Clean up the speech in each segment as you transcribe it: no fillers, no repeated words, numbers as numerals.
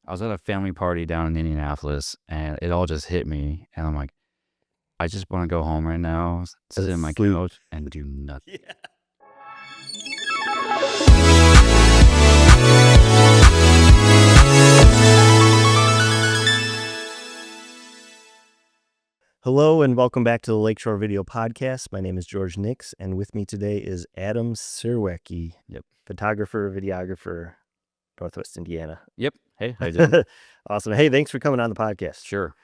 I was at a family party down in Indianapolis, and it all just hit me, and I'm like, I just want to go home right now, sit in my Sleep. couch, and do nothing. Yeah. Hello and welcome back to the Lakeshore Video Podcast. My name is George Niksch, and with me today is Adam Serwacki. Yep. Photographer, videographer, Northwest Indiana. Yep. Hey, how you doing? Awesome. Hey, thanks for coming on the podcast. Sure.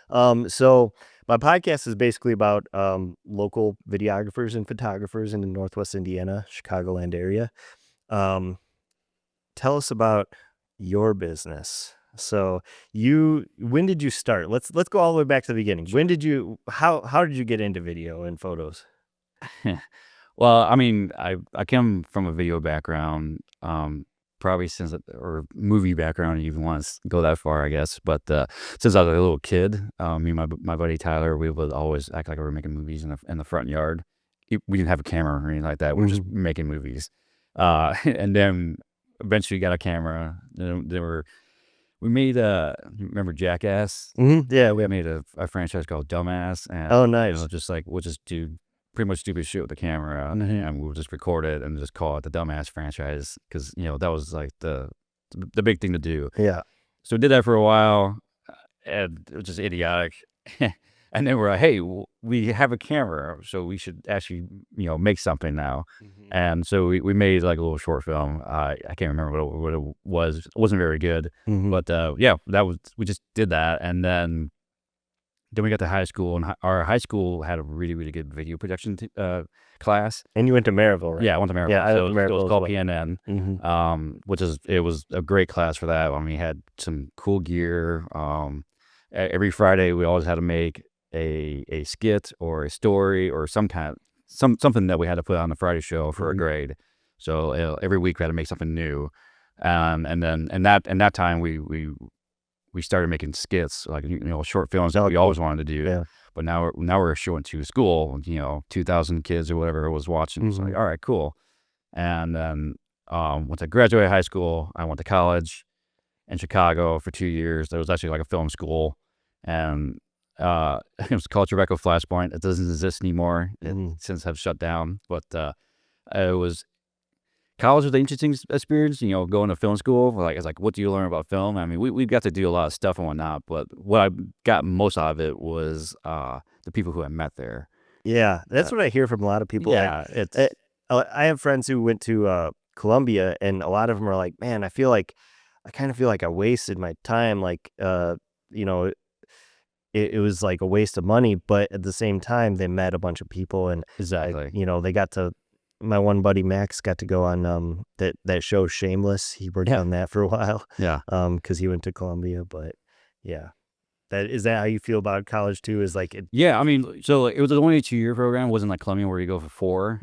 So my podcast is basically about local videographers and photographers in the Northwest Indiana, Chicagoland area. Tell us about your business. So when did you start? Let's go all the way back to the beginning. How did you get into video and photos? Well, I mean, I come from a video background, probably or movie background, if you want to go that far, I guess. But since I was a little kid, me and my buddy Tyler, we would always act like we were making movies in the front yard. We didn't have a camera or anything like that. We were just making movies. And then eventually got a camera. We made remember Jackass? Mm-hmm. Yeah, we made a franchise called Dumbass. And, oh, nice. Just like we'll just do pretty much stupid shit with the camera, and we'll just record it and just call it the Dumbass franchise because that was like the big thing to do. Yeah. So we did that for a while, and it was just idiotic. And then we're like, hey, we have a camera, so we should actually make something now. Mm-hmm. And so we made like a little short film. I can't remember what it was. It wasn't very good, but we just did that, and then we got to high school, and our high school had a really, really good video production class. And you went to Maryville, right? Yeah, I went to Maryville. Yeah, so Maryville it was called well. PNN, Mm-hmm. it was a great class for that. I mean, we had some cool gear. Every Friday, we always had to make a skit or a story or something that we had to put on the Friday show for a grade. So every week we had to make something new, and then in that time we started making skits, like short films that we always wanted to do. Yeah. But now we're showing to school, 2,000 kids or whatever was watching. It's like, all right, cool. And then once I graduated high school, I went to college in Chicago for 2 years. There was actually like a film school, and it was called Tribeca Flashpoint. It doesn't exist anymore. It since have shut down. But it was college was an interesting experience. Going to film school. It's like, what do you learn about film? I mean, we got to do a lot of stuff and whatnot. But what I got most out of it was the people who I met there. Yeah, that's what I hear from a lot of people. Yeah, I have friends who went to Columbia, and a lot of them are like, man, I kind of feel like I wasted my time. Like, it was like a waste of money, but at the same time, they met a bunch of people, and exactly, they got to. My one buddy Max got to go on that show Shameless. He worked on that for a while. Yeah, because he went to Columbia. But yeah, is that how you feel about college too? Is like yeah, I mean, so it was only a 2-year program. It wasn't like Columbia where you go for 4.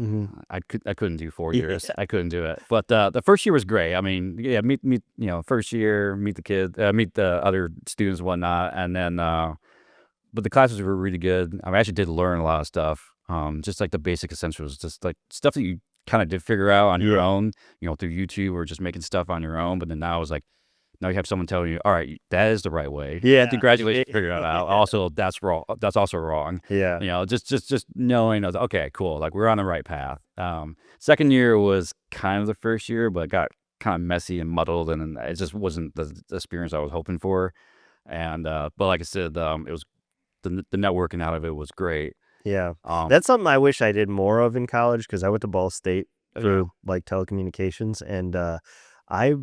I couldn't do 4 years. I couldn't do it. But the first year was great. I mean, yeah, meet first year, meet the kids, meet the other students and whatnot, and then but the classes were really good. I actually did learn a lot of stuff, just like the basic essentials, just like stuff that you kind of did figure out on your own, through YouTube or just making stuff on your own. But then now it's like, now you have someone telling you, all right, that is the right way. Yeah. At the graduation, figure it out. Also, that's wrong. That's also wrong. Yeah. Just knowing, okay, cool. Like we're on the right path. Second year was kind of the first year, but got kind of messy and muddled, and it just wasn't the experience I was hoping for. And but like I said, it was the networking out of it was great. Yeah. That's something I wish I did more of in college, because I went to Ball State for like telecommunications, and I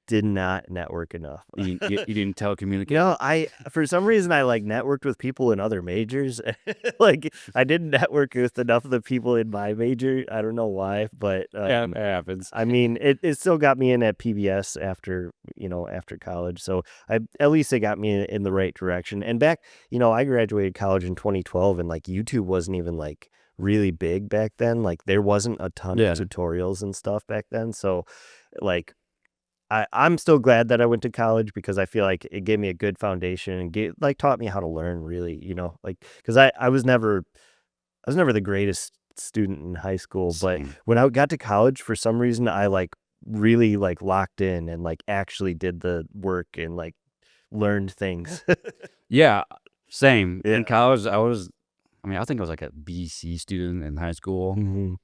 did not network enough. You didn't telecommunicate? For some reason I like networked with people in other majors. Like I didn't network with enough of the people in my major. I don't know why, but yeah, it happens. I mean, it still got me in at PBS after college. So at least it got me in the right direction. And back, I graduated college in 2012, and like YouTube wasn't even like really big back then. Like there wasn't a ton of tutorials and stuff back then. So like I'm still glad that I went to college, because I feel like it gave me a good foundation and taught me how to learn, really, because I was never the greatest student in high school, but when I got to college, for some reason I really locked in and actually did the work and learned things. Yeah, same. Yeah. In college, I think I was like a B/C student in high school. Mhm.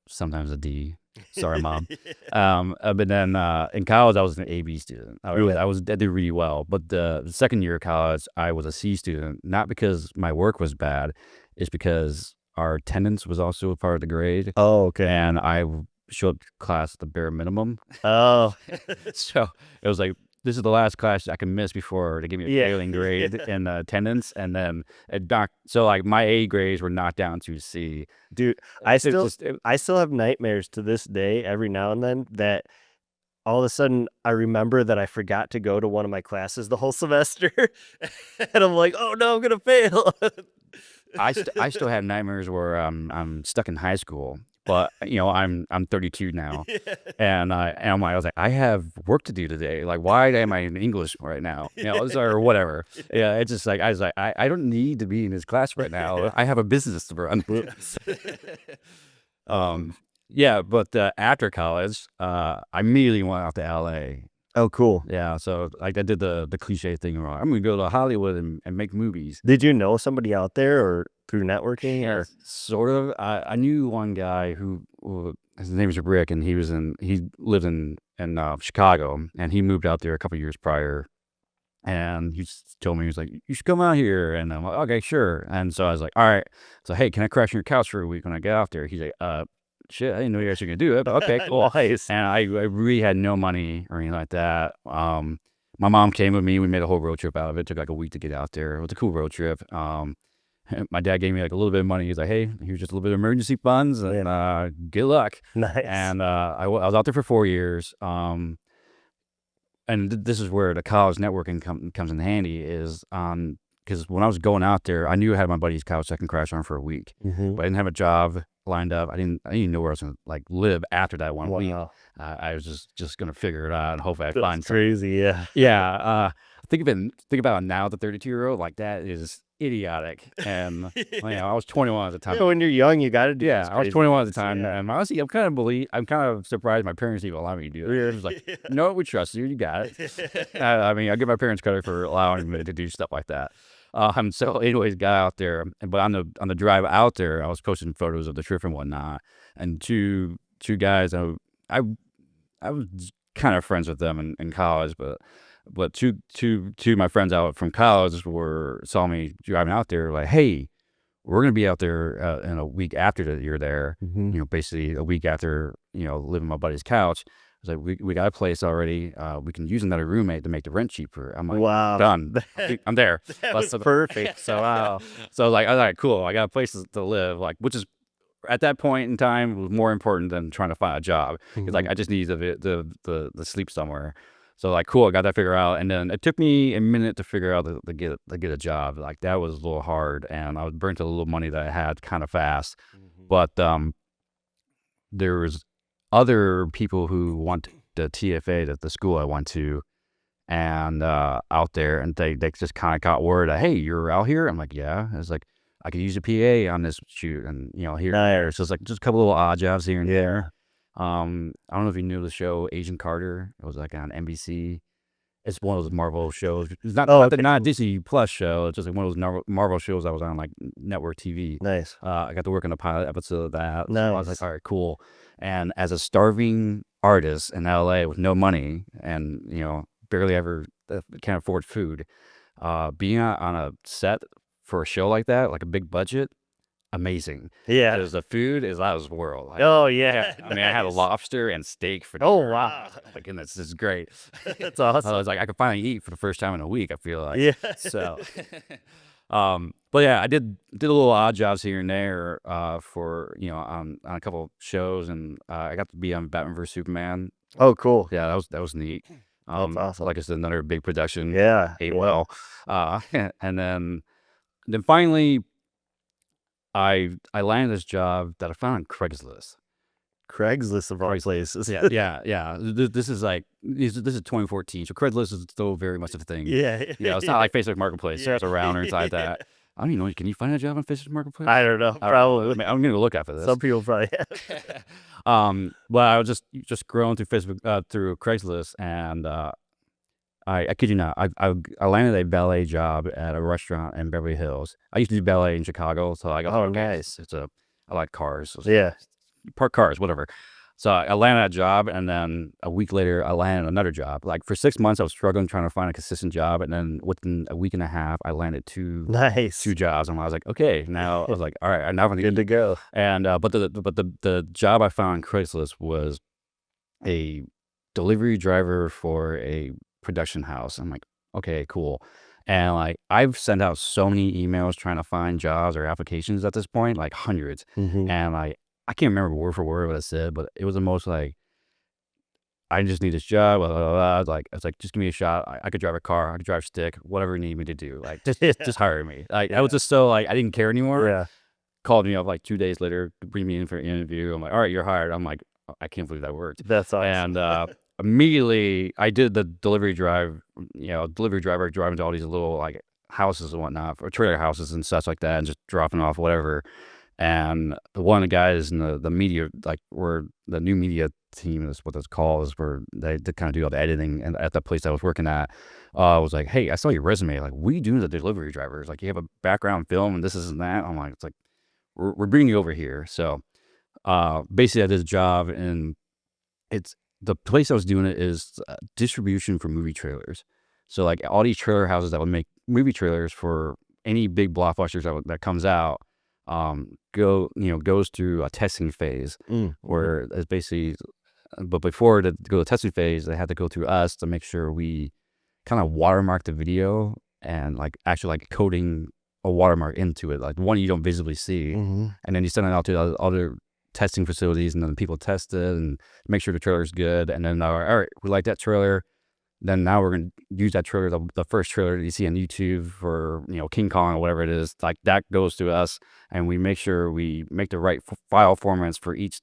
Sometimes a D. Sorry, Mom. But then in college, I was an AB student. I did really well. But the second year of college, I was a C student. Not because my work was bad, it's because our attendance was also a part of the grade, Oh, okay. and I showed up to class at the bare minimum. Oh, So it was like, this is the last class I can miss before they give me a Yeah. failing grade in attendance, and then so like my A grades were knocked down to C. dude, I It's still just I still have nightmares to this day every now and then that all of a sudden I remember that I forgot to go to one of my classes the whole semester. And I'm like, "Oh no, I'm gonna fail." I still have nightmares where I'm stuck in high school, but I'm 32 now, and I was like, I have work to do today. Like, why am I in English right now? Or whatever. Yeah, it's just like I was like, I don't need to be in this class right now. I have a business to run. Yeah, but after college, I immediately went out to LA. Oh, cool. Yeah, so like I did the cliche thing where I'm gonna go to Hollywood and make movies. Did you know somebody out there or through networking or? Sort of. I knew one guy who his name was Rick, and he lived in Chicago, and he moved out there a couple years prior, and he just told me, he was like, you should come out here, and I'm like, okay, sure. And so I was like, all right. So hey, can I crash on your couch for a week when I get out there? He's like, shit, I didn't know you guys were gonna do it, but okay, cool. Nice. And I really had no money or anything like that. My mom came with me. We made a whole road trip out of it. It took like a week to get out there. It was a cool road trip. My dad gave me like a little bit of money. He's like, hey, here's just a little bit of emergency funds, and good luck. Nice. And I was out there for 4 years. And this is where the college networking comes in handy, is because when I was going out there, I knew I had my buddy's couch I can crash on for a week, Mhm. but I didn't have a job lined up. I didn't know where I was gonna like live after that 1 week. Wow. I was just gonna figure it out and hopefully I That's find something. crazy, yeah. Yeah, think about it now, the 32-year-old, like that is idiotic. And I was 21 at the time. Yeah, when you're young, you gotta do Yeah, these I was crazy 21 at the things, time, yeah. and honestly, I'm kind of surprised my parents even allowed me to do it. It was like, no, we trust you, you got it. I mean, I give my parents credit for allowing me to do stuff like that. So anyways, got out there, but on the drive out there, I was posting photos of the trip and whatnot, and two guys, I was kind of friends with them in college, but two of my friends out from college saw me driving out there, like, hey, we're gonna be out there in a week after that you're there. Mhm. Basically a week after living my buddy's couch. I was like, we got a place already. We can use another roommate to make the rent cheaper. I'm like, Wow. done. I'm there. That Let's- was perfect. So so like, all right, cool. I got a place to live, like, which is at that point in time was more important than trying to find a job, because like I just needed the sleep somewhere. So like, cool, I got that figured out, and then it took me a minute to figure out to get a job. Like that was a little hard, and I was burnt a little money that I had kind of fast. Mhm. But there was other people who went to TFA, at the school I went to, and out there, and they just kind of got word that, hey, you're out here. I'm like, yeah. It's like, I could use a PA on this shoot, and here and there. So it's like just a couple little odd jobs here and there. I don't know if you knew the show Agent Carter. It was like on NBC. It's one of those Marvel shows. It's not Oh, okay. not a Disney Plus show. It's just like one of those Marvel shows that was on like network TV. Nice. I got to work on a pilot episode of that. So I was Nice. like, all right, cool. And as a starving artist in LA with no money and barely ever can't afford food, being on a set for a show like that, like a big budget, amazing. Yeah. Because the food is out of this world. Like, Oh, yeah. I mean, I had a Nice. lobster and steak for Oh, dinner. wow. Like, and this is great. That's I awesome. was like, I could finally eat for the first time in a week, I feel like. Yeah. So, but yeah, I did a little odd jobs here and there for on a couple shows, and I got to be on Batman vs Superman. Oh, cool. Yeah, that was neat. That's awesome. Like I said, another big production. Yeah. Ate well. And then finally, I landed this job that I found on Craigslist. Craigslist of all places. Yeah. This is 2014, so Craigslist is still very much a thing. Yeah. It's not like Facebook Marketplace. Yeah. It's around or inside that. I don't even know. Can you find a job on Facebook Marketplace? I don't know. Probably. I'm gonna look after this. Some people probably have. Well, I was just scrolling through Facebook through Craigslist, and I kid you not. I landed a valet job at a restaurant in Beverly Hills. I used to do ballet in Chicago, so I got Oh, okay, nice. I like cars, so Yeah. park cars, whatever. So I landed that job, and then a week later, I landed another job. Like for 6 months, I was struggling trying to find a consistent job, and then within a week and a half, I landed two Nice. jobs, and I was like, okay, now I was like, all right, now I'm Good to go. And but the job I found on Craigslist was a delivery driver for a production house. I'm like, okay, cool. And like I've sent out so many emails trying to find jobs or applications at this point, like hundreds. Mhm. And like I can't remember word for word what it said, but it was the most like I just need this job. Blah, blah, blah, blah. I was like, just give me a shot. I could drive a car. I could drive a stick. Whatever you need me to do. Like, just hire me. Like, I was just so like, I didn't care anymore. Yeah. Called me up like 2 days later to bring me in for an interview. I'm like, all right, you're hired. I'm like, I can't believe that worked. That's awesome. And immediately I did the delivery drive. Delivery driver driving to all these little like houses and whatnot, or trailer houses and stuff like that, and just dropping off whatever. And one of the guys in the media, like where the new media team is what it's called, is where they kind of do all the editing, and at the place I was working at, was like, hey, I saw your resume. Like, what are you doing as a delivery driver? It's like, you have a background in film and this and that. I'm like, it's like, we're bringing you over here. So basically I did a job, and it's the place I was doing it is distribution for movie trailers. So like all these trailer houses that would make movie trailers for any big blockbusters that comes out, goes through a testing phase where it's basically, but before to go to testing phase, they had to go through us to make sure we kind of watermark the video and like actually like coding a watermark into it, like one you don't visibly see, and then you send it out to other testing facilities, and then people test it and make sure the trailer's good, and then all right, we like that trailer. Then now we're going to use that trailer, the first trailer that you see on YouTube for, King Kong or whatever it is, like that goes to us, and we make sure we make the right file formats for each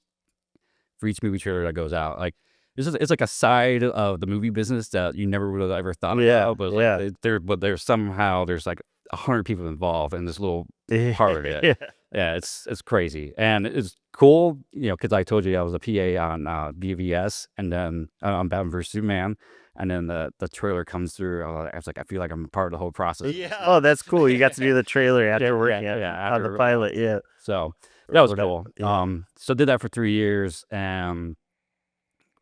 movie trailer that goes out. Like it's like a side of the movie business that you never would have ever thought about, but like, there's somehow there's like 100 people involved in this little part of it. Yeah, it's crazy, and it's cool, because I told you I was a PA on BVS, and then on Batman vs Superman. And then the trailer comes through. I was like, I feel like I'm a part of the whole process. Yeah. Oh, that's cool. You got to do the trailer after working on the pilot. Yeah. So that was cool. Yeah. So did that for 3 years, and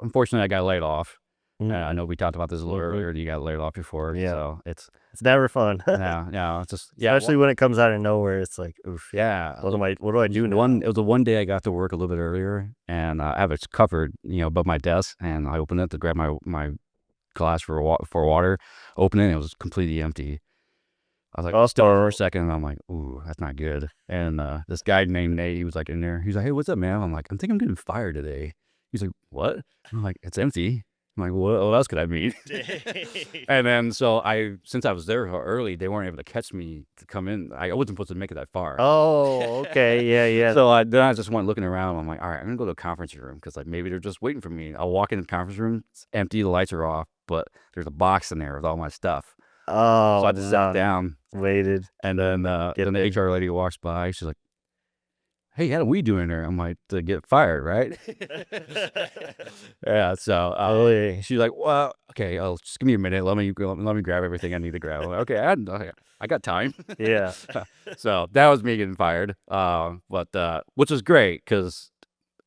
unfortunately, I got laid off. I know we talked about this a little earlier. You got laid off before. Yeah. So it's never fun. No, it's just especially when it comes out of nowhere. It's like, oof. Yeah. What do I do now? It was the one day I got to work a little bit earlier, and I have it covered, above my desk, and I opened it to grab my glass for water, open it, it was completely empty. I was like, still for a second, and I'm like, ooh, that's not good. And this guy named Nate, he was like in there, he's like, hey, what's up, man? I'm like, I think I'm getting fired today. He's like, what? I'm like, it's empty. I'm like, what else could I mean? And then so since I was there early, they weren't able to catch me to come in. I wasn't supposed to make it that far. Oh, okay. Yeah. So then I just went looking around. I'm like, all right, I'm gonna go to a conference room, because like maybe they're just waiting for me. I'll walk in the conference room, it's empty, the lights are off, but there's a box in there with all my stuff. Oh, so I just sat down, waited, and then the HR lady walks by. She's like, hey, Adam, what are you doing there? I'm like, to get fired, right? Yeah. So she's like, well, okay, just give me a minute. Let me grab everything I need to grab. I'm like, okay, I got time. Yeah. So that was me getting fired. But which was great, because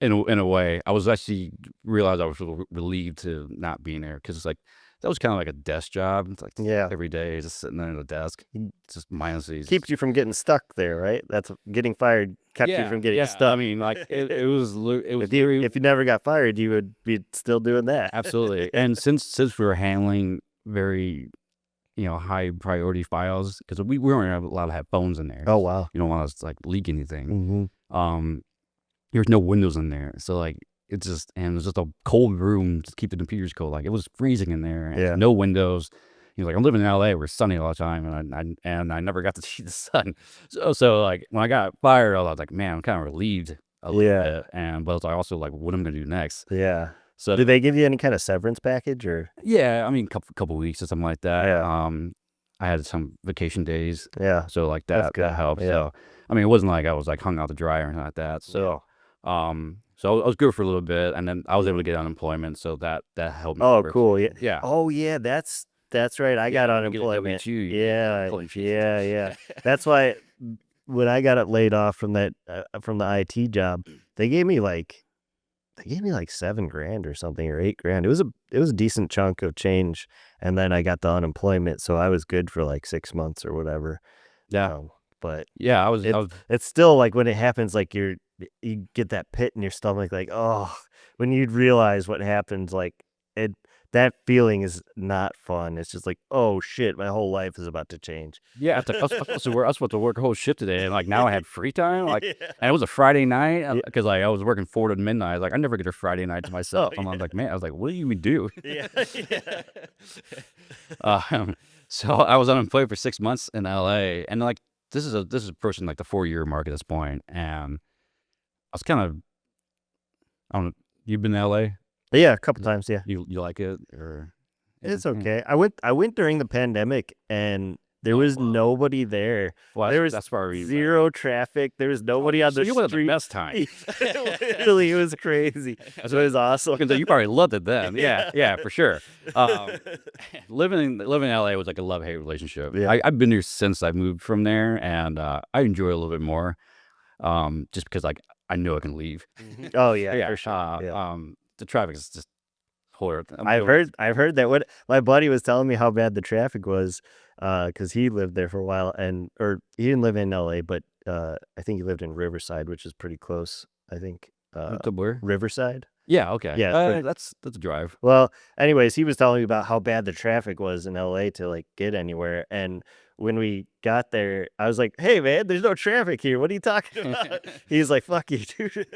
in a way, I was actually realized I was relieved to not being there, because it's like that was kind of like a desk job. It's like every day just sitting there at a desk, just minus these. Keeps you from getting stuck there, right? That's getting fired kept you from getting stuck. I mean, like it was. If you never got fired, you would be still doing that. Absolutely. And since we were handling very, high priority files, because we weren't allowed to have phones in there. Oh wow. You don't want us to like leak anything. There's no windows in there, so like it was just a cold room to keep the computers cold. Like it was freezing in there. And no windows. Like I'm living in LA, where it's sunny all the time, and I never got to see the sun. So like when I got fired, I was like, man, I'm kind of relieved a little bit. But I was also like, what am I gonna do next? Yeah. So did they give you any kind of severance package, or? Yeah, I mean, couple weeks or something like that. Yeah. I had some vacation days. Yeah. So like that helped. Yeah. So I mean, it wasn't like I was like hung out to dry or anything like that. So so I was good for a little bit, and then I was able to get unemployment, so that helped me. Oh, cool. Yeah. Yeah. Oh, yeah. That's That's right. I got unemployment. W-2, Yeah, employment. yeah. That's why when I got laid off from that from the IT job, they gave me like $7,000 or something, or $8,000. It was a decent chunk of change, and then I got the unemployment, so I was good for like 6 months or whatever. Yeah. But Yeah, I was it's still like when it happens, like you get that pit in your stomach, like, oh, when you realize what happens, like that feeling is not fun. It's just like, oh shit, my whole life is about to change. yeah, it's like, I was supposed to work a whole shift today, and like now I had free time, like, Yeah. and it was a Friday night Yeah. because like I was working 4 to midnight. Like I never get a Friday night to myself. Oh, And I was like, man, I was like, what do you even do? Yeah. So I was unemployed for 6 months in LA, and like this is approaching like the 4-year mark at this point, and I was kind of, I don't know, you've been to LA? Yeah, a couple times, yeah. You like it or? It's okay. I went during the pandemic, and there was nobody there. Well, There was that's probably zero traffic. There was nobody on so the you went at the street. best time. Literally, it was crazy. So it was awesome. You probably loved it then. Yeah. Yeah, for sure. Living in LA was like a love-hate relationship. Yeah. I've been here since I moved from there, and I enjoy it a little bit more, just because like I know I can leave. Oh yeah, for sure. Yeah. The traffic is just horrible. I've heard that. What my buddy was telling me how bad the traffic was, because he lived there for a while, or he didn't live in LA, but I think he lived in Riverside, which is pretty close. I think To where? Riverside. Yeah, okay. Yeah, That's a drive. Well, anyways, he was telling me about how bad the traffic was in LA to like get anywhere. And when we got there, I was like, "Hey, man, there's no traffic here. What are you talking about?" He's like, "Fuck you, dude."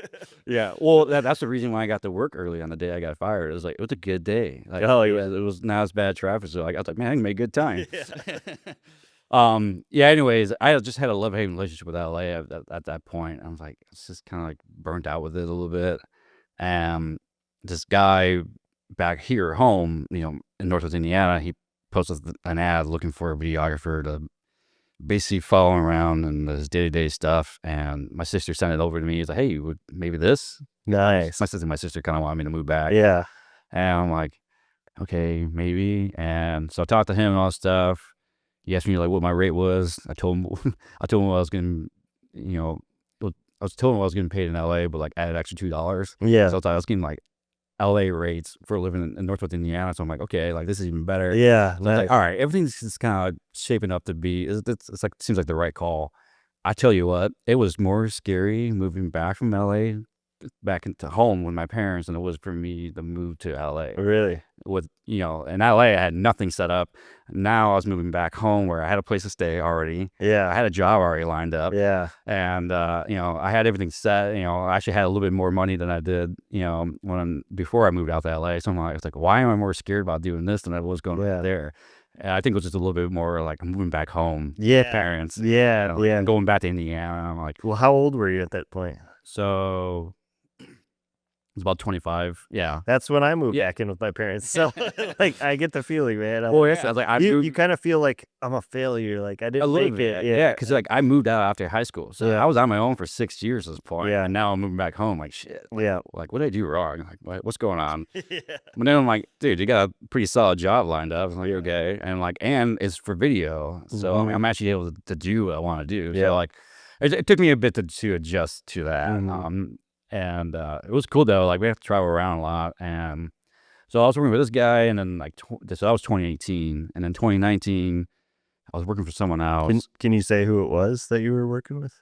Yeah, well, that's the reason why I got to work early on the day I got fired. It was like, it was a good day. Like, Oh, it yeah. was not as bad traffic, so like, I was like, man, I can make good time. Yeah. Yeah, anyways, I just had a love-hate relationship with LA at that point. I was like, it's just kind of like burnt out with it a little bit. This guy back here at home, in Northwest Indiana, he posted an ad looking for a videographer to basically follow him around and his day-to-day stuff. And my sister sent it over to me. He's like, hey, maybe this? Nice. My sister kind of wanted me to move back. Yeah. And I'm like, okay, maybe. And so I talked to him and all that stuff. He asked me like what my rate was. I told him what I was getting, I was told him what I was getting paid in LA, but like added extra $2. Yeah. So I was getting like LA rates for living in Northwest Indiana. So I'm like, okay, like this is even better. Yeah. So it's like, all right, everything's just kind of shaping up to be. It's like seems like the right call. I tell you what, it was more scary moving back from LA back into home with my parents than it was for me to move to LA. Really? With in LA, I had nothing set up. Now I was moving back home where I had a place to stay already. Yeah. I had a job already lined up. Yeah. And I had everything set. I actually had a little bit more money than I did, before I moved out to LA. So I was like, why am I more scared about doing this than I was going there? And I think it was just a little bit more like I'm moving back home. Yeah. Parents. Yeah. Yeah. Going back to Indiana. I'm like, Well, how old were you at that point? so it's about 25. Yeah. That's when I moved back in with my parents. So like I get the feeling, man. Well, yes, I was like, you kind of feel like I'm a failure. Like I didn't make it. Yeah, because like I moved out after high school, so Yeah. I was on my own for 6 years at this point. Yeah. And now I'm moving back home. Like shit. Yeah. Like what did I do wrong? Like what's going on? Yeah. But then I'm like, dude, you got a pretty solid job lined up. I'm like, okay, and it's for video, so I mean, I'm actually able to do what I want to do. Yeah. So like, it took me a bit to adjust to that. And it was cool though. Like we have to travel around a lot, and so I was working with this guy, and then like so that was 2018, and then 2019, I was working for someone else. Can you say who it was that you were working with?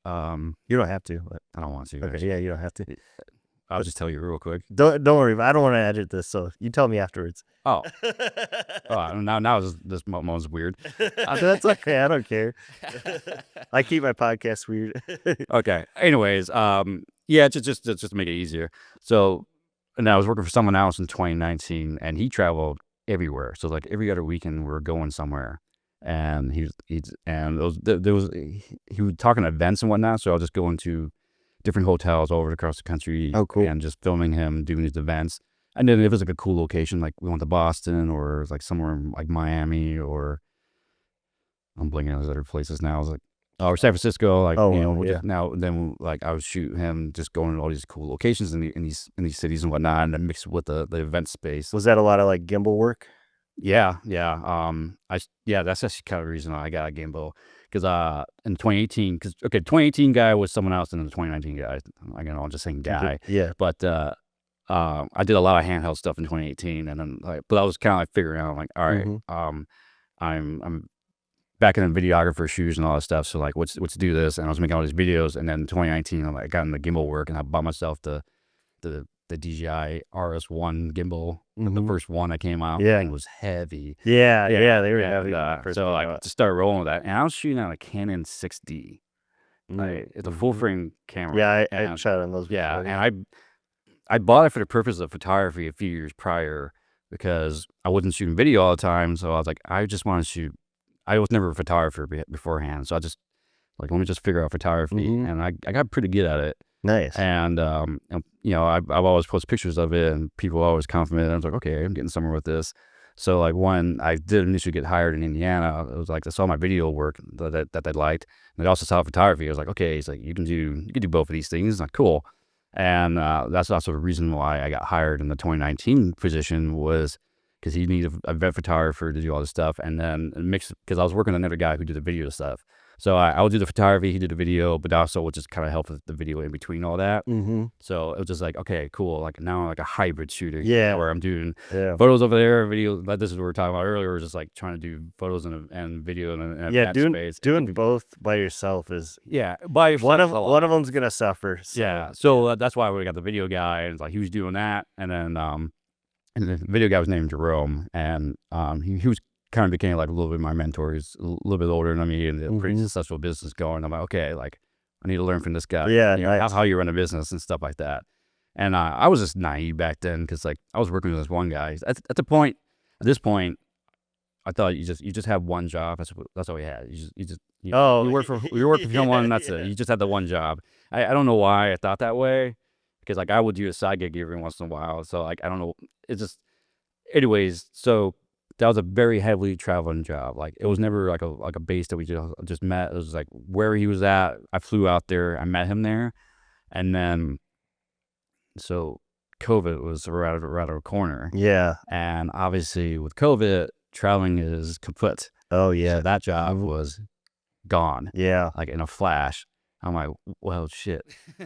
You don't have to. But I don't want to. okay, Actually. yeah, you don't have to. I'll just tell you real quick. Don't worry. I don't want to edit this, so you tell me afterwards. Oh, now this moment's weird. That's okay. I don't care. I keep my podcast weird. Okay. Anyways, yeah, just to make it easier. So, and I was working for someone else in 2019, and he traveled everywhere. So like every other weekend we were going somewhere, and he was talking to events and whatnot. So I was just going to different hotels all over across the country. Oh, cool. And just filming him doing these events. And then if it was like a cool location, like we went to Boston or like somewhere in like Miami, or I'm blinking on those other places now. I was like, or San Francisco, like then like I would shoot him just going to all these cool locations in these cities and whatnot, and then mix with the event space. Was that a lot of like gimbal work? Yeah, yeah. That's actually kind of the reason I got a gimbal because in 2018, 2018 guy was someone else, and then the 2019 guy, I'm just saying guy, Yeah. but I did a lot of handheld stuff in 2018, and then but I was kind of like figuring out like, all right, Mm-hmm. I'm back in the videographer shoes and all that stuff, so like, let's do this, and I was making all these videos, and then in 2019, I got in the gimbal work, and I bought myself the DJI RS1 gimbal, the Mm-hmm. first one that came out. Yeah. Thing was heavy. Yeah. They were And having first so came I out. just started rolling with that, and I was shooting on a Canon 6D. It's a full Mm-hmm. frame camera. Yeah, I And shot on those yeah, before. and I bought it for the purpose of photography a few years prior because I wasn't shooting video all the time. So I was like, I just want to shoot. I was never a photographer beforehand, so I just like, let me just figure out photography, Mm-hmm. and I got pretty good at it. Nice. And I've always posted pictures of it, and people always compliment it. I was like, okay, I'm getting somewhere with this. So like when I did initially get hired in Indiana, it was like they saw my video work that they liked, and they also saw photography. I was like, okay, it's like you can do both of these things. Like cool, and that's also the reason why I got hired in the 2019 position was because he needed a vet photographer to do all this stuff, and then mix because I was working with another guy who did the video stuff. So I would do the photography, he did the video, but also would just kind of help with the video in between all that. Mm-hmm. So it was just like, okay, cool. Like now I'm like a hybrid shooter. Yeah. Where I'm doing Yeah. photos over there, video. Like this is what we were talking about earlier. We're just like trying to do photos and video in a Yeah, space. doing both by yourself is By yourself. one of them's gonna suffer. So. Yeah. So that's why we got the video guy, and it's like he was doing that, and the video guy was named Jerome, and he was kind of became like a little bit my mentor. He's a little bit older than me and a pretty successful business going. I'm like, okay, like I need to learn from this guy. Yeah, nice. How you run a business and stuff like that. And I was just naive back then because like I was working with this one guy. At this point, I thought you just have one job. That's all we had. You work for someone. That's it. You just had the one job. I don't know why I thought that way because like I would do a side gig every once in a while. So like I don't know. It's just anyways. So that was a very heavily traveling job. Like it was never like a base that we just met. It was like where he was at. I flew out there. I met him there, and then so COVID was right around the corner. Yeah. And obviously with COVID, traveling is kaput. Oh yeah. So that job was gone. Yeah. Like in a flash. I'm like, well, shit.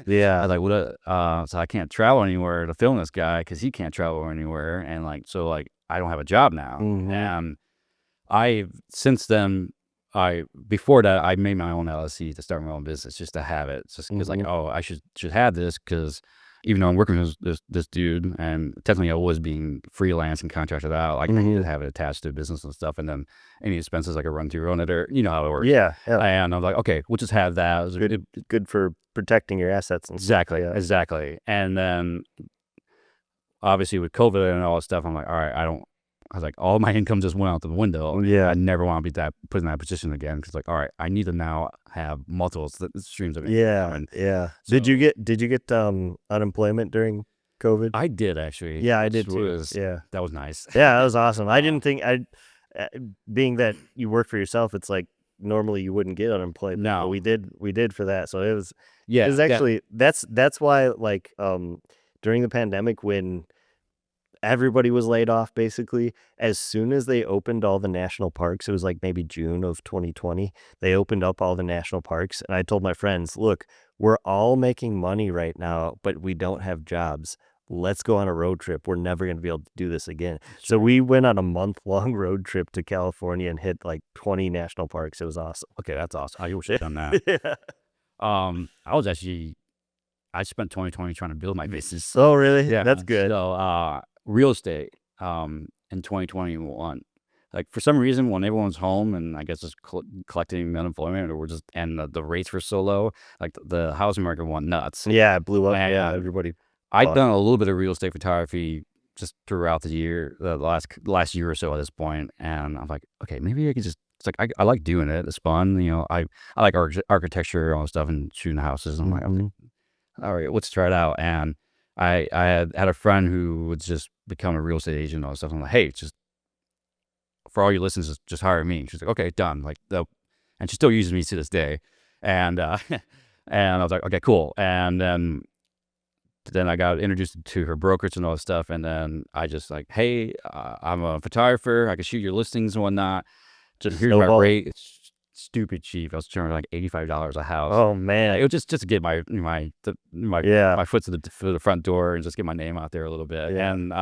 Yeah. I was like, what? So I can't travel anywhere to film this guy because he can't travel anywhere, and like, so like, I don't have a job now. And since then, before that, I made my own LLC to start my own business just to have it, just because like, oh, I should have this because even though I'm working with this dude, and technically I was being freelance and contracted out, like I need to have it attached to a business and stuff, and then any expenses I could run through on it, or you know how it works. Yeah. And I'm like, okay, we'll just have that. It was good for protecting your assets and stuff. stuff. Exactly. And then obviously with COVID and all that stuff, I'm like, all right, I was like, all my income just went out the window. Yeah. I never want to be put in that position again because like, all right, I need to now have multiple streams of income. Yeah. So, did you get unemployment during COVID? I did actually. Yeah, I did too. That was nice. Yeah, that was awesome. I didn't think being that you work for yourself, it's like normally you wouldn't get unemployment. No, but we did for that. So it was actually that's why like during the pandemic when everybody was laid off basically, as soon as they opened all the national parks, it was like maybe June of 2020, they opened up all the national parks, and I told my friends, look, we're all making money right now, but we don't have jobs. Let's go on a road trip. We're never going to be able to do this again. Sure. So we went on a month-long road trip to California and hit like 20 national parks. It was awesome. Okay, that's awesome. I wish I'd done that. Yeah. I spent 2020 trying to build my business. Oh, really? Yeah. That's good. So, real estate in 2021, like for some reason when everyone's home and I guess just collecting unemployment, or the rates were so low, like the housing market went nuts. Yeah, it blew up. And, everybody. I'd done a little bit of real estate photography just throughout the year, the last year or so at this point, and I'm like, okay, maybe I could just. It's like I like doing it. It's fun, you know. I like architecture, all that stuff, and shooting houses. I'm like, okay, all right, let's try it out. And I had a friend who would just become a real estate agent and all that stuff. I'm like, hey, just for all your listeners, just hire me. She's like, okay, done. Like and she still uses me to this day. And and I was like, okay, cool. And then then I got introduced to her brokerage and all that stuff. And then I just like, hey, I'm a photographer. I can shoot your listings and whatnot. Just here's my Snowball. rate. It's stupid cheap. I was charging like $85 a house. Oh man. It was just to get my foot to the front door and just get my name out there a little bit. Yeah. And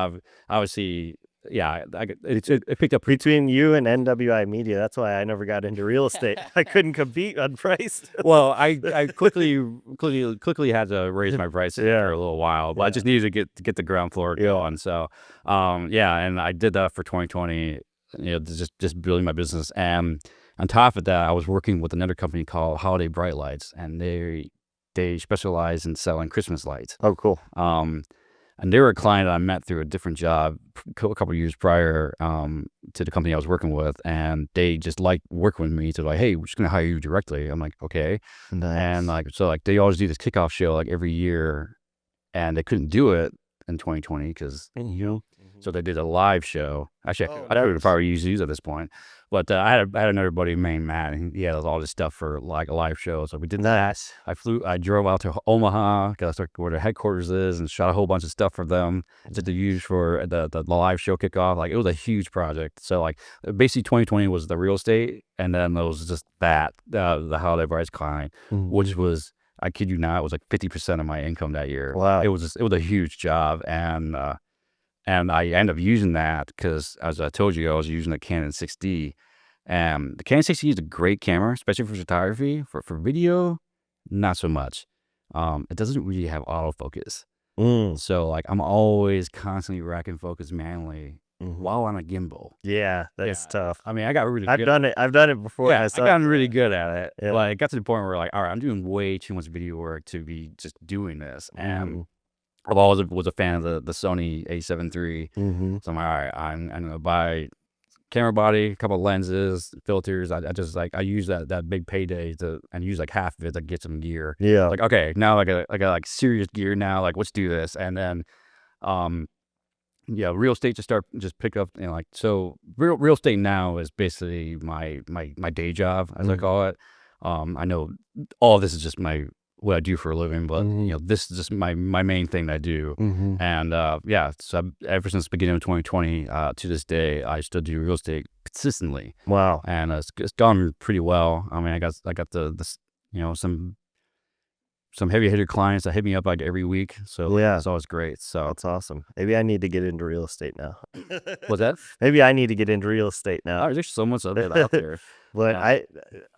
obviously, yeah, it picked up. Between you and NWI Media, that's why I never got into real estate. I couldn't compete on price. Well, I quickly had to raise my prices Yeah. for a little while, but I just needed to get the ground floor Yeah. going. So, and I did that for 2020. Just building my business, and on top of that, I was working with another company called Holiday Bright Lights, and they specialize in selling Christmas lights. Oh, cool. And they were a client that I met through a different job a couple of years prior to the company I was working with, and they just liked working with me. To like, hey, we're just gonna hire you directly. I'm like, okay. Nice. And they always do this kickoff show like every year, and they couldn't do it in 2020 because so they did a live show. Actually, I could probably use these at this point. But I had another buddy named Matt, and he had all this stuff for like a live show. So we did that. I drove out to Omaha, got where their headquarters is, and shot a whole bunch of stuff for them to use for the live show kickoff. Like, it was a huge project. So like basically 2020 was the real estate, and then there was just the Holiday Brights client, which was, I kid you not, it was like 50% of my income that year. Wow. It was a huge job, and I ended up using that because, as I told you, I was using a Canon 6D. And the Canon 6D is a great camera, especially for photography. For video, not so much. It doesn't really have autofocus. So like I'm always constantly racking focus manually while on a gimbal. Yeah, that's tough. I mean, I got really good. I've done it before. Yeah, I got really good at it. Yeah. Like, it got to the point where like, all right, I'm doing way too much video work to be just doing this. And I've always was a fan of the Sony A7 III. So I'm like, all right, I'm gonna buy camera body, a couple of lenses, filters. I just like, I use that big payday and use like half of it to get some gear. Yeah. Like, okay, now I got like serious gear now. Like, let's do this. And then, real estate just pick up, like, so real estate now is basically my day job, as I call it. I know all of this is just what I do for a living, but this is just my main thing that I do. And so ever since the beginning of 2020 to this day, I still do real estate consistently. Wow. And it's gone pretty well. I mean, I got some heavy hitter clients that hit me up like every week, so Yeah. it's always great. So That's awesome. Maybe I need to get into real estate now. what's that? Maybe I need to get into real estate now. Oh, there's so much of it out there. But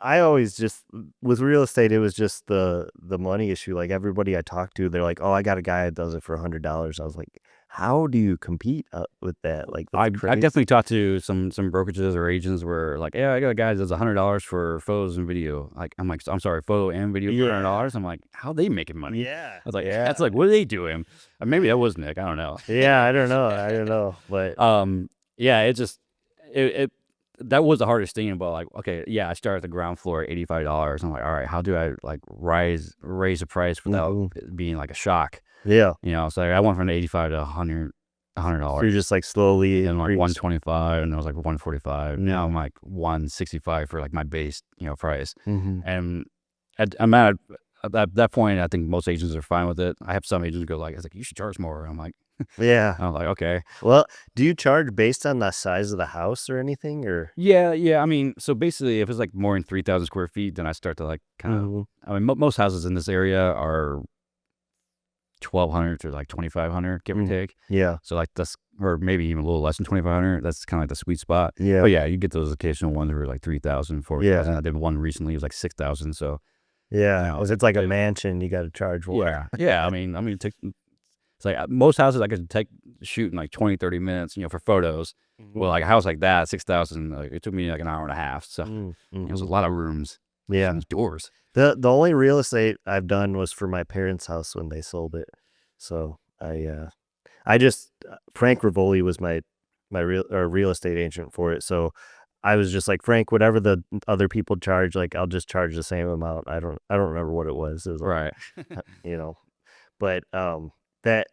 I always just, with real estate, it was just the money issue. Like, everybody I talked to, they're like, oh, I got a guy that does it for $100. I was like, how do you compete with that? Like, I that's crazy. definitely talked to some brokerages or agents where like, yeah, I got a guy that does $100 for photos and video. Like, I'm like, I'm sorry, photo and video for $100. I'm like, how are they making money? Yeah. I was like, that's like, what are they doing? Maybe that was Nick. I don't know. Yeah, I don't know. But that was the hardest thing about, like, okay, yeah, I started at the ground floor at $85. I'm like, all right, how do I like raise the price without it being like a shock? yeah. So I went from $85 to $100. So you're just like slowly And like increase. 125, and I was like 145. Now I'm like 165 for like my base, price. And at that point, I think most agents are fine with it. I have some agents go like, it's like, you should charge more. I'm like, Yeah. I'm like, okay. Well, do you charge based on the size of the house or anything, or? Yeah. I mean, so basically, if it's like more than 3,000 square feet, then I start to like kind of. I mean, most houses in this area are 1,200 to like 2,500, give or take. Yeah. So like that's, or maybe even a little less than 2,500. That's kind of like the sweet spot. Yeah. But yeah, you get those occasional ones that are like 3,000, 4,000. Yeah. I did one recently. It was like 6,000. So Yeah. No, If it's like a mansion, you got to charge more. yeah. I mean, it's like most houses I could shoot in like 20, 30 minutes, for photos. Well, like a house like that, 6,000, it took me like an hour and a half. So it was a lot of rooms. Yeah. And doors. The only real estate I've done was for my parents' house when they sold it. So I just Frank Rivoli was my real estate agent for it. So I was just like, Frank, whatever the other people charge, like, I'll just charge the same amount. I don't remember what it was. It was like, Right. but that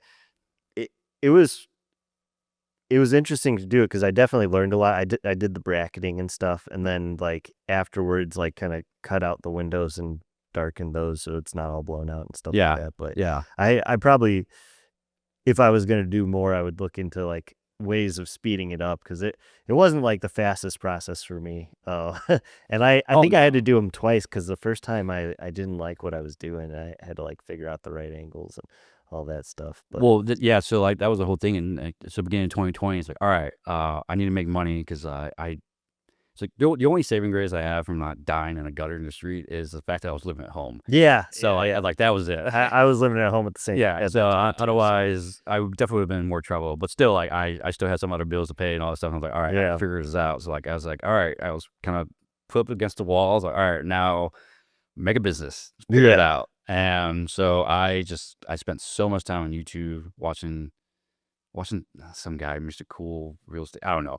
it was interesting to do it because I definitely learned a lot. I did the bracketing and stuff, and then like afterwards, like kind of cut out the windows and darkened those so it's not all blown out and stuff Yeah. like that. But Yeah. I probably, if I was going to do more, I would look into like ways of speeding it up, because it wasn't like the fastest process for me. And I Oh, think I had to do them twice, because the first time I didn't like what I was doing. I had to like figure out the right angles and all that stuff. But well, yeah. So like that was the whole thing. And so beginning of 2020, it's like, all right, I need to make money because it's like the only saving grace I have from not dying in a gutter in the street is the fact that I was living at home. yeah, So yeah. like that was it. I was living at home at the same. Yeah. at So that time, too, so- otherwise, I definitely would have been in more trouble. But still, like I still had some other bills to pay and all that stuff. I was like, all right, I Yeah. can figure this out. So like I was like, all right, I was kind of put up against the wall. I was like, all right, now make a business, figure it out. And so I spent so much time on YouTube watching some guy, Mr. Cool Real Estate. I don't know.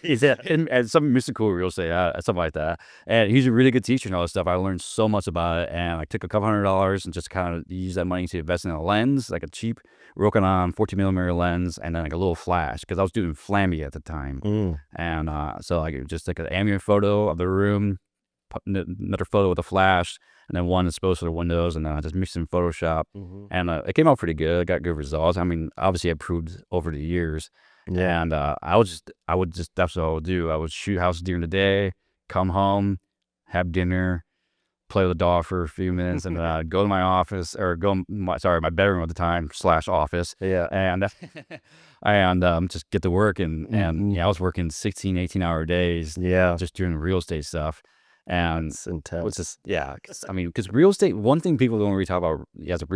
Is it? And some Mr. Cool Real Estate, something like that. And he's a really good teacher and all this stuff. I learned so much about it. And I took a couple $100 and just kind of used that money to invest in a lens, like a cheap Rokinon 14mm lens, and then like a little flash, because I was doing Flammy at the time. And so I could just take an ambient photo of the room, another photo with a flash, and then one exposed to the windows, and then I just mixed in Photoshop, and it came out pretty good. I got good results. I mean, obviously, I improved over the years, and I would just that's what I would do. I would shoot houses during the day, come home, have dinner, play with the dog for a few minutes, and go to my office, or my bedroom at the time / office, and just get to work, and I was working 16, 18-hour days, just doing real estate stuff. And it's intense. It's just, I mean, because real estate, one thing people don't really talk about as a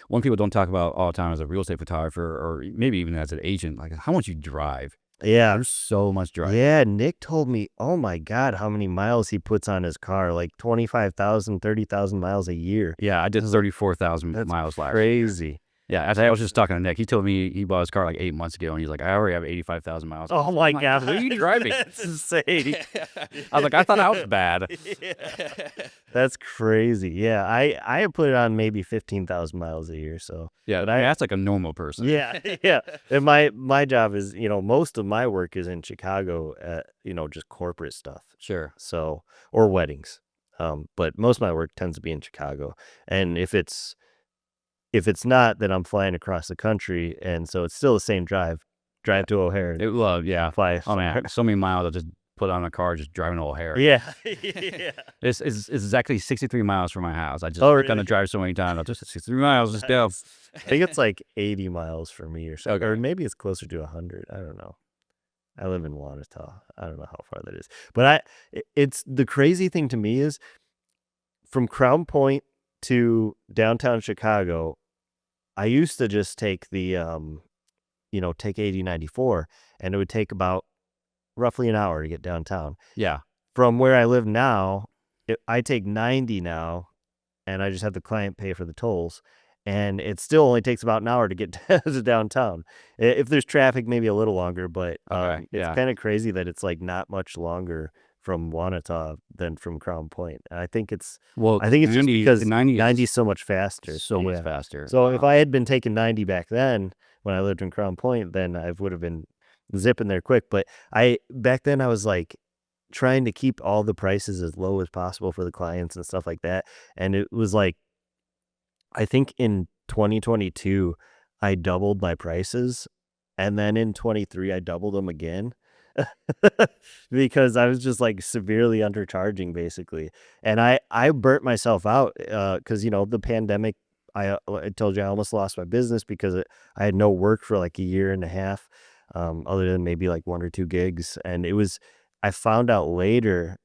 one people don't talk about all the time as a real estate photographer, or maybe even as an agent, like how much you drive. Yeah. There's so much driving. Yeah, Nick told me, oh my God, how many miles he puts on his car, like 25,000, 30,000 miles a year. Yeah, I did 34,000 miles last year. Crazy. Yeah, as I was just talking to Nick, he told me he bought his car like 8 months ago, and he's like, I already have 85,000 miles. Oh my God, what are you driving? That's insane. I was like, I thought I was bad. That's crazy. Yeah, I put it on maybe 15,000 miles a year. So yeah, that's like a normal person. Yeah. And my job is, most of my work is in Chicago, just corporate stuff. Sure. So, or weddings. But most of my work tends to be in Chicago. And if it's not, then I'm flying across the country, and so it's still the same drive to O'Hare. Fly. Oh man, so many miles I just put on a car just driving to O'Hare. Yeah. It's exactly 63 miles from my house. I just gonna drive so many times. I'll just 63 miles, just go. I think it's like 80 miles for me or so, or maybe it's closer to 100. I don't know. I live in Wanata. I don't know how far that is, but it's the crazy thing to me is from Crown Point to downtown Chicago, I used to just take the take 80/94, and it would take about roughly an hour to get downtown. Yeah. From where I live now, I take 90 now, and I just have the client pay for the tolls, and it still only takes about an hour to get to downtown. If there's traffic, maybe a little longer, but it's kind of crazy that it's like not much longer from Wanata than from Crown Point. And I think it's just because 90 is so much faster. So much faster. So if I had been taking 90 back then when I lived in Crown Point, then I would have been zipping there quick. But back then I was like trying to keep all the prices as low as possible for the clients and stuff like that. And it was like, I think in 2022, I doubled my prices. And then in 23, I doubled them again. Because I was just like severely undercharging basically, and I burnt myself out because the pandemic. I told you I almost lost my business because I had no work for like a year and a half, other than maybe like 1 or 2 gigs, and I found out later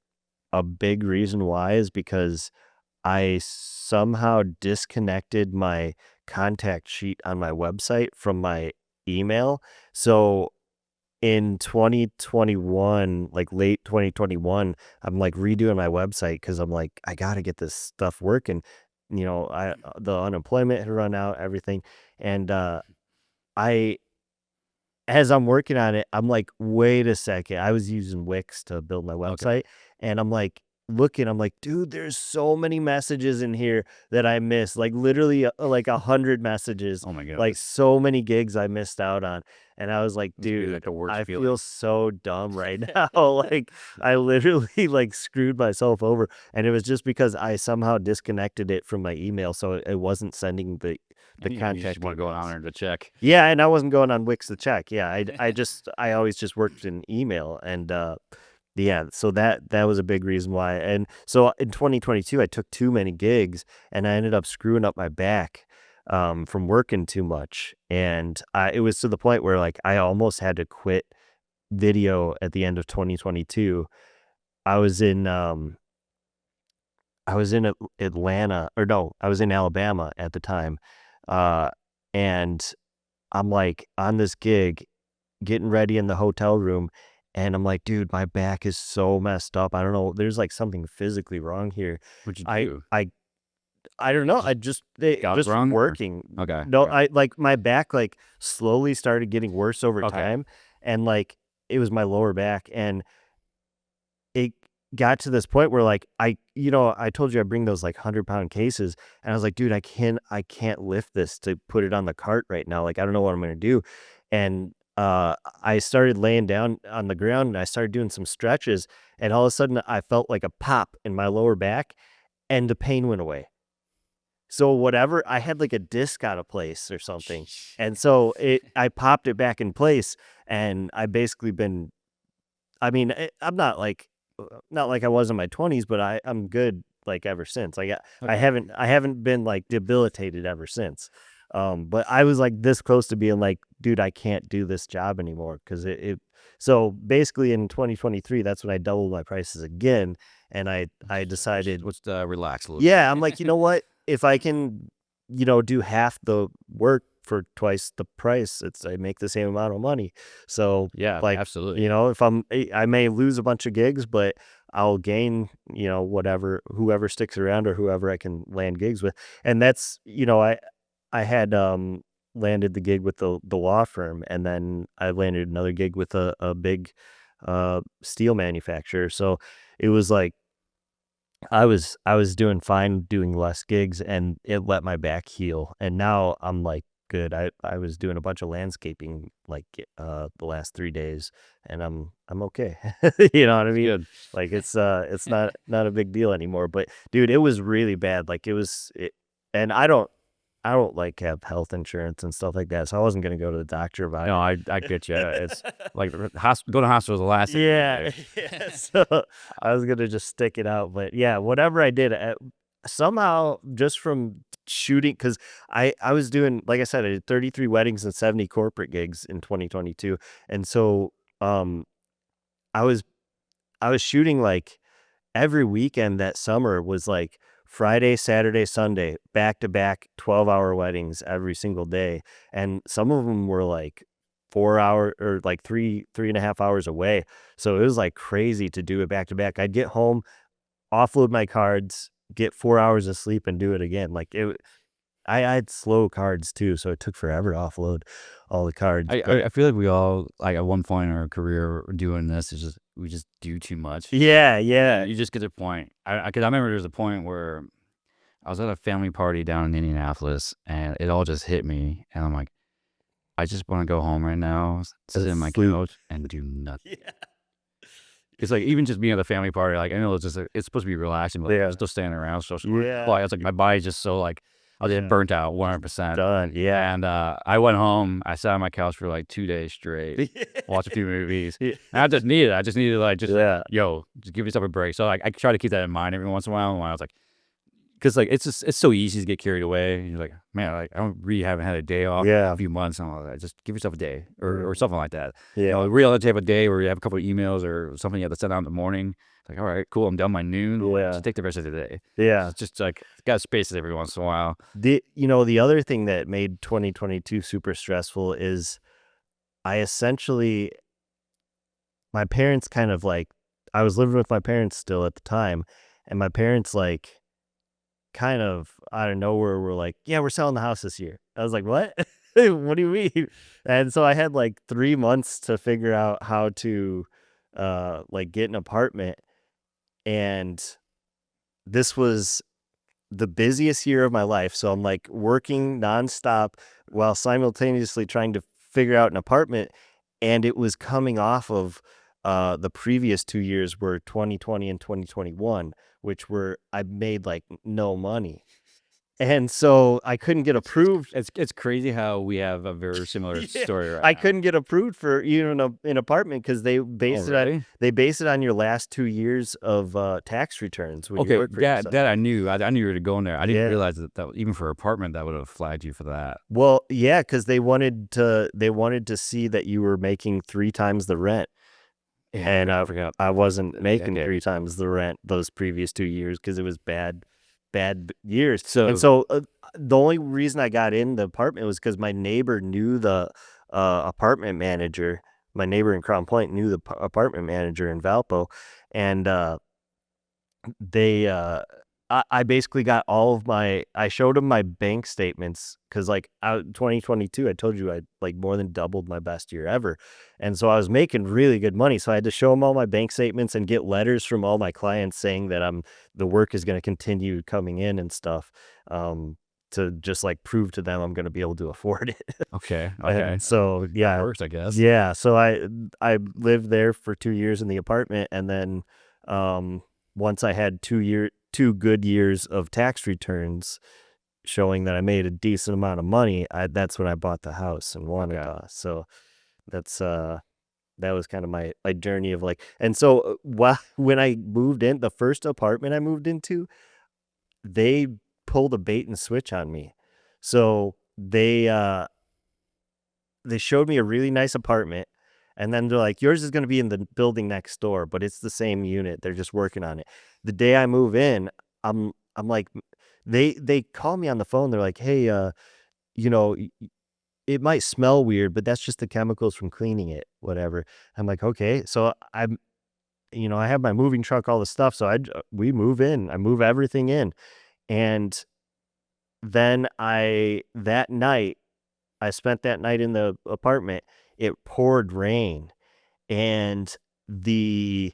a big reason why is because I somehow disconnected my contact sheet on my website from my email, so. In 2021, like late 2021, I'm like redoing my website because I'm like, I got to get this stuff working. The unemployment had run out, everything. And as I'm working on it, I'm like, wait a second. I was using Wix to build my website. And I'm like, looking, I'm like, dude, there's so many messages in here that I missed, like literally like 100 messages, Oh my god. like so many gigs I missed out on. And I was like, Must be, dude, like, the worst I feeling. feel so dumb right now. Like I literally like screwed myself over. And it was just because I somehow disconnected it from my email. So it wasn't sending the And you just contact wanna go on emails. there to check. Yeah, and I wasn't going on Wix to check. Yeah, I always just worked in email, and yeah, so that was a big reason why. And so in 2022, I took too many gigs, and I ended up screwing up my back from working too much, and it was to the point where like I almost had to quit video at the end of 2022. I was in Atlanta, or no, I was in Alabama at the time, uh, and I'm like on this gig, getting ready in the hotel room, and I'm like, dude, my back is so messed up. I don't know. There's like something physically wrong here. What'd you I do? I I don't know. Just got it Just wrong? Or working. okay, No, okay. I like my back like slowly started getting worse over Okay. time, and like it was my lower back, and it got to this point where like I told you I bring those like 100-pound cases, and I was like, dude, I can't lift this to put it on the cart right now. Like I don't know what I'm gonna do. And I started laying down on the ground, and I started doing some stretches, and all of a sudden I felt like a pop in my lower back, and the pain went away. So whatever, I had like a disc out of place or something. And so I popped it back in place, and I basically been, I mean, not like I was in my 20s, but I'm good like ever since. Okay. I haven't been like debilitated ever since. But I was like this close to being like, dude, I can't do this job anymore because so basically in 2023, that's when I doubled my prices again, and I decided, Let's relax a little bit. yeah, I'm like, you know what? If I can, do half the work for twice the price, I make the same amount of money. So Yeah, like, absolutely. if I may lose a bunch of gigs, but I'll gain, whoever sticks around or whoever I can land gigs with. And that's, I had landed the gig with the law firm, and then I landed another gig with a big steel manufacturer. So it was like I was doing fine doing less gigs, and it let my back heal, and now I'm like good. I was doing a bunch of landscaping like the last 3 days, and I'm okay. You know what I That's mean? good. Like it's not a big deal anymore. But dude, it was really bad. Like and I don't like have health insurance and stuff like that, so I wasn't gonna go to the doctor about No, I get you. It's it. like going to hospital is the last thing you Yeah, wanna do. yeah, so I was gonna just stick it out, but yeah, whatever I did, somehow just from shooting, because I was doing, like I said, I did 33 weddings and 70 corporate gigs in 2022, and so um, I was I was shooting like every weekend that summer was like Friday, Saturday, Sunday, back to back 12-hour weddings every single day. And some of them were like 4 hour or like 3.5 hours away. So it was like crazy to do it back to back. I'd get home, offload my cards, get 4 hours of sleep, and do it again. I had slow cards too, so it took forever to offload all the cards. I But I I feel like we all, like, at one point in our career doing this is just we just do too much. yeah, And yeah. you just get to a point. 'Cause I remember there was a point where I was at a family party down in Indianapolis, and it all just hit me, and I'm like, "I just wanna go home right now, sit on my Sleep. couch, and do nothing." Yeah. It's like, even just being at a family party, like, I know it's just it's supposed to be relaxing, but, like, I'm Yeah. still standing around social Yeah. well, it's like my body's just so, like, I was getting Yeah. burnt out Just 100%. done. Yeah. And, I went home, I sat on my couch for, like, 2 days straight, watched a few movies, and I just needed, like, Yeah. "Yo, just give yourself a break." So, like, I try to keep that in mind every once in a while when I was like 'cause, like, it's so easy to get carried away, and you're like, "Man, like, I don't really haven't had a day off in a Yeah. few months," and all that. Just give yourself a day Yeah. or something like that. Yeah. Really to have a day where you have a couple of emails or something you have to send out in the morning. It's like, "Alright, cool, I'm done by noon." Like, Yeah. just take the rest of the day. Yeah. Just, like, gotta space it every once in a while. The other thing that made 2022 super stressful is I essentially my parents kind of like I was living with my parents still at the time, and my parents like kind of out of nowhere were like, "Yeah, we're selling the house this year." I was like, "What? What do you mean?" And so I had like 3 months to figure out how to like get an apartment, and this was the busiest year of my life. So I'm like working nonstop while simultaneously trying to figure out an apartment. And it was coming off of the previous 2 years were 2020 and 2021, which were I made like no money. And so I couldn't get approved. It's crazy how we have a very similar Yeah, story right I now. couldn't get approved for even an apartment because they based it on really? they base it on your last 2 years of tax returns when you Okay, work for that yourself. that I knew. I knew you were going there. I didn't Yeah. realize that even for apartment that would have flagged you for that. Well, yeah, because they wanted to see that you were making 3 times the rent, Yeah, and I forgot. I wasn't making Okay. 3 times the rent those previous 2 years because it was bad years. And So so, the only reason I got in the apartment was because my neighbor knew the, apartment manager. My neighbor in Crown Point knew the apartment manager in Valpo, and, they, I basically got all of I showed them my bank statements because, like, 2022, I told you I like more than doubled my best year ever. And so I was making really good money. So I had to show them all my bank statements and get letters from all my clients saying that the work is going to continue coming in and stuff. To just like prove to them I'm going to be able to afford it. okay, And that so, yeah, works, I guess. yeah. So I lived there for 2 years in the apartment, and then, um, once I had 2 good years of tax returns showing that I made a decent amount of money, that's when I bought the house in Okay. Wanata. So that's that was kind of my journey of like, and so when I moved in, the first apartment I moved into, they pulled a bait and switch on me. So they showed me a really nice apartment, and then they're like, yours is going to be in the building next door, but it's the same unit. They're just working on it. The day I move in, I'm like, they call me on the phone. They're like, hey, you know, it might smell weird, but that's just the chemicals from cleaning it, whatever. I'm like, okay. So I have my moving truck, all the stuff. So we move in, I move everything in. And then that night, I spent that night in the apartment. It poured rain, and the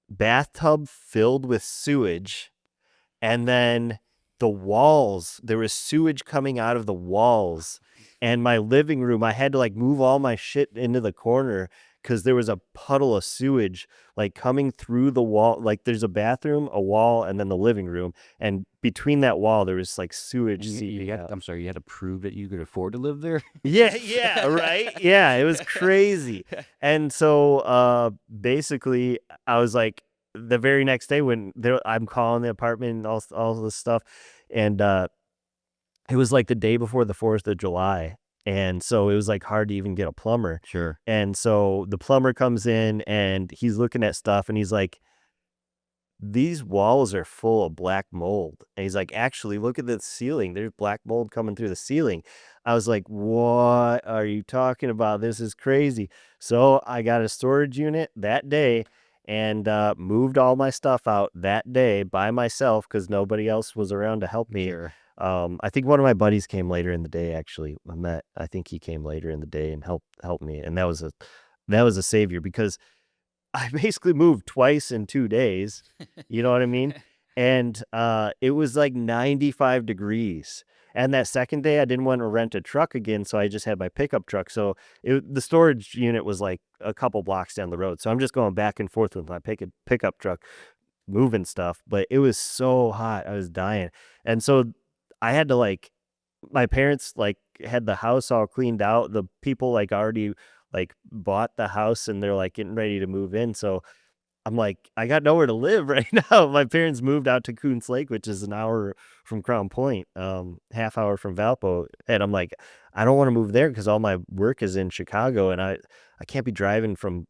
bathtub filled with sewage, and then there was sewage coming out of the walls, and my living room, I had to like move all my shit into the corner because there was a puddle of sewage like coming through the wall. Like there's a bathroom, a wall, and then the living room, and between that wall there was like sewage And seeping out. I'm sorry, you had to prove that you could afford to live there? Yeah, right? Yeah, it was crazy. And so, basically, I was like the very next day when I'm calling the apartment and all this stuff, and, it was, like, the day before the 4th of July, and so it was, like, hard to even get a plumber, Sure. and so the plumber comes in, and he's looking at stuff, and he's like, these walls are full of black mold. And he's like, actually, look at the ceiling. There's black mold coming through the ceiling. I was like, what are you talking about? This is crazy. So I got a storage unit that day and moved all my stuff out that day by myself because nobody else was around to help me. Sure. I think one of my buddies came later in the day. Actually, I think he came later in the day and helped me, and that was a savior because I basically moved twice in 2 days, you know what I mean? And, it was like 95 degrees, and that second day, I didn't wanna rent a truck again, so I just had my pickup truck, so the storage unit was, like, a couple blocks down the road, so I'm just going back and forth with my pickup truck, moving stuff, but it was so hot, I was dying, and so I had to, like my parents, like, had the house all cleaned out, the people, like, already, like, bought the house, and they're, like, getting ready to move in, so I'm like, "I got nowhere to live right now." My parents moved out to Coons Lake, which is an hour from Crown Point, half hour from Valpo, and I'm like, "I don't wanna move there because all my work is in Chicago, and I can't be driving from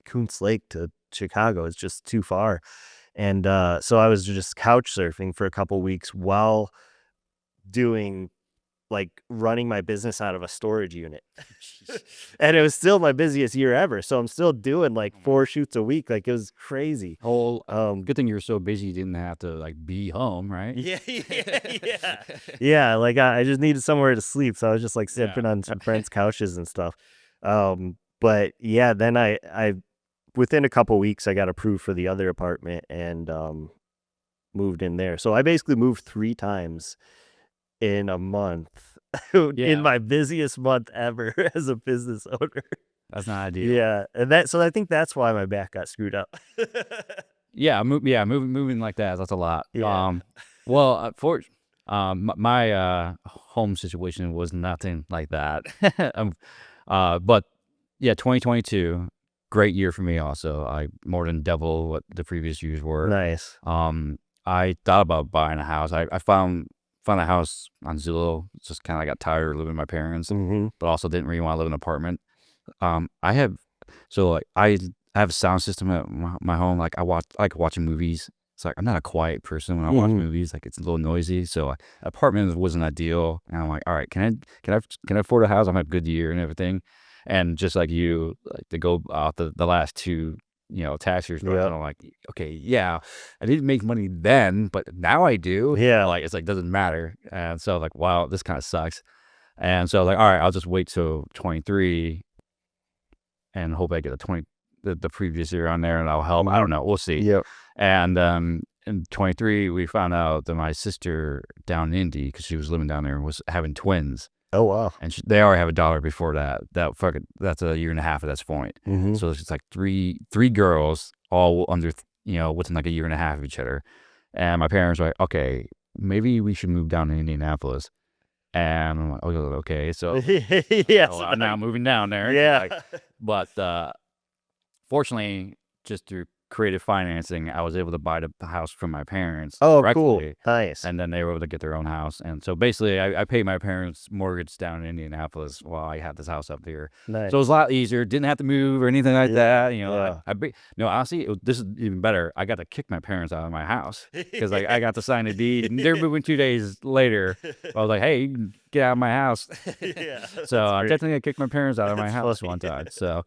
Coons Lake to Chicago, it's just too far." And, so I was just couch surfing for a couple weeks while doing like running my business out of a storage unit. And it was still my busiest year ever. So I'm still doing like Oh my 4 shoots a week. Like it was crazy. Well, Um good thing you were so busy you didn't have to like be home, right? yeah. Yeah, like I just needed somewhere to sleep. So I was just like Yeah. sleeping on some friends' couches and stuff. But yeah, then I within a couple weeks I got approved for the other apartment, and moved in there. So I basically moved 3 times in a month in my busiest month ever as a business owner. That's not ideal. Yeah, and so I think that's why my back got screwed up. Moving like that's a lot. Yeah. Well, my home situation was nothing like that. But yeah, 2022, great year for me. Also, I more than double what the previous years were. Nice. I thought about buying a house. I found a house on Zillow. Just kind of got tired of living with my parents, but also didn't really want to live in an apartment. I have a sound system at my home. Like I like watching movies. It's like I'm not a quiet person when I watch movies. Like it's a little noisy. So apartment wasn't ideal. And I'm like, all right, can I afford a house? I'm a good year and everything. And just like you, like to go out the last 2 tax years, I'm like, okay, yeah, I didn't make money then, but now I do. Yeah. Like it's like doesn't matter. And so like, wow, this kind of sucks. And so I was like, all right, I'll just wait till 23 and hope I get the previous year on there, and I'll help. I don't know. We'll see. Yep. And in 23, we found out that my sister down in Indy, because she was living down there, was having twins. Oh, wow. And they already have a daughter before that. That's a year and a half at this point. So it's just like three girls, all under, within like a year and a half of each other. And my parents were like, okay, maybe we should move down to Indianapolis. And I'm like, oh, okay. So yes, I'm now moving down there. Yeah. But fortunately, just through creative financing, I was able to buy the house from my parents. Oh, directly, cool. Nice. And then they were able to get their own house. And so basically, I paid my parents' mortgage down in Indianapolis while I had this house up here. Nice. So it was a lot easier. Didn't have to move or anything like that. Yeah. Honestly, this is even better. I got to kick my parents out of my house because I got to sign a deed. And they're moving 2 days later. I was like, hey, you can get out of my house. Yeah. So I definitely kicked my parents out of my That's house funny. one time. So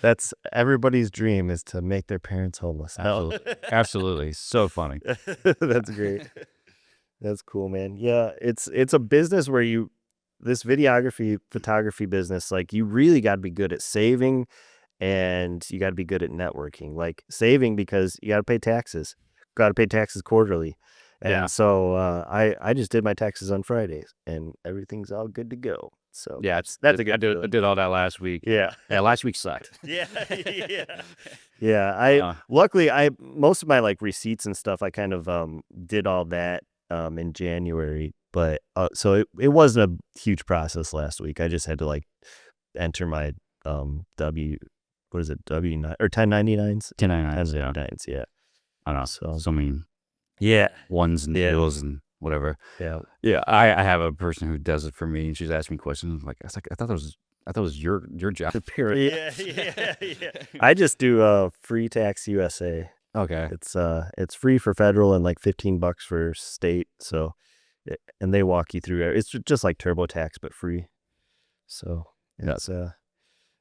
That's everybody's dream, is to make their parents homeless. absolutely. So funny. That's great. That's cool, man. Yeah, it's a business where this photography business, like you really got to be good at saving, and you got to be good at networking. Like saving because you got to pay taxes. Got to pay taxes quarterly. And Yeah. so I just did my taxes on Fridays, and everything's all good to go. So Yeah, that's a good I feeling. did all that last week. Yeah. Yeah, last week sucked. Yeah. Yeah. Luckily most of my like receipts and stuff, I kind of did all that in January, but so it wasn't a huge process last week. I just had to like enter my W9 or 1099s. 1099s, yeah. 1099s, yeah. I don't know. So many Yeah. ones and deals and whatever. Yeah. Yeah, I have a person who does it for me, and she's asking me questions. Like I thought that was your job. Yeah. I just do Free Tax USA. Okay. It's free for federal and like $15 for state. So, and they walk you through it. It's just like TurboTax but free. So it's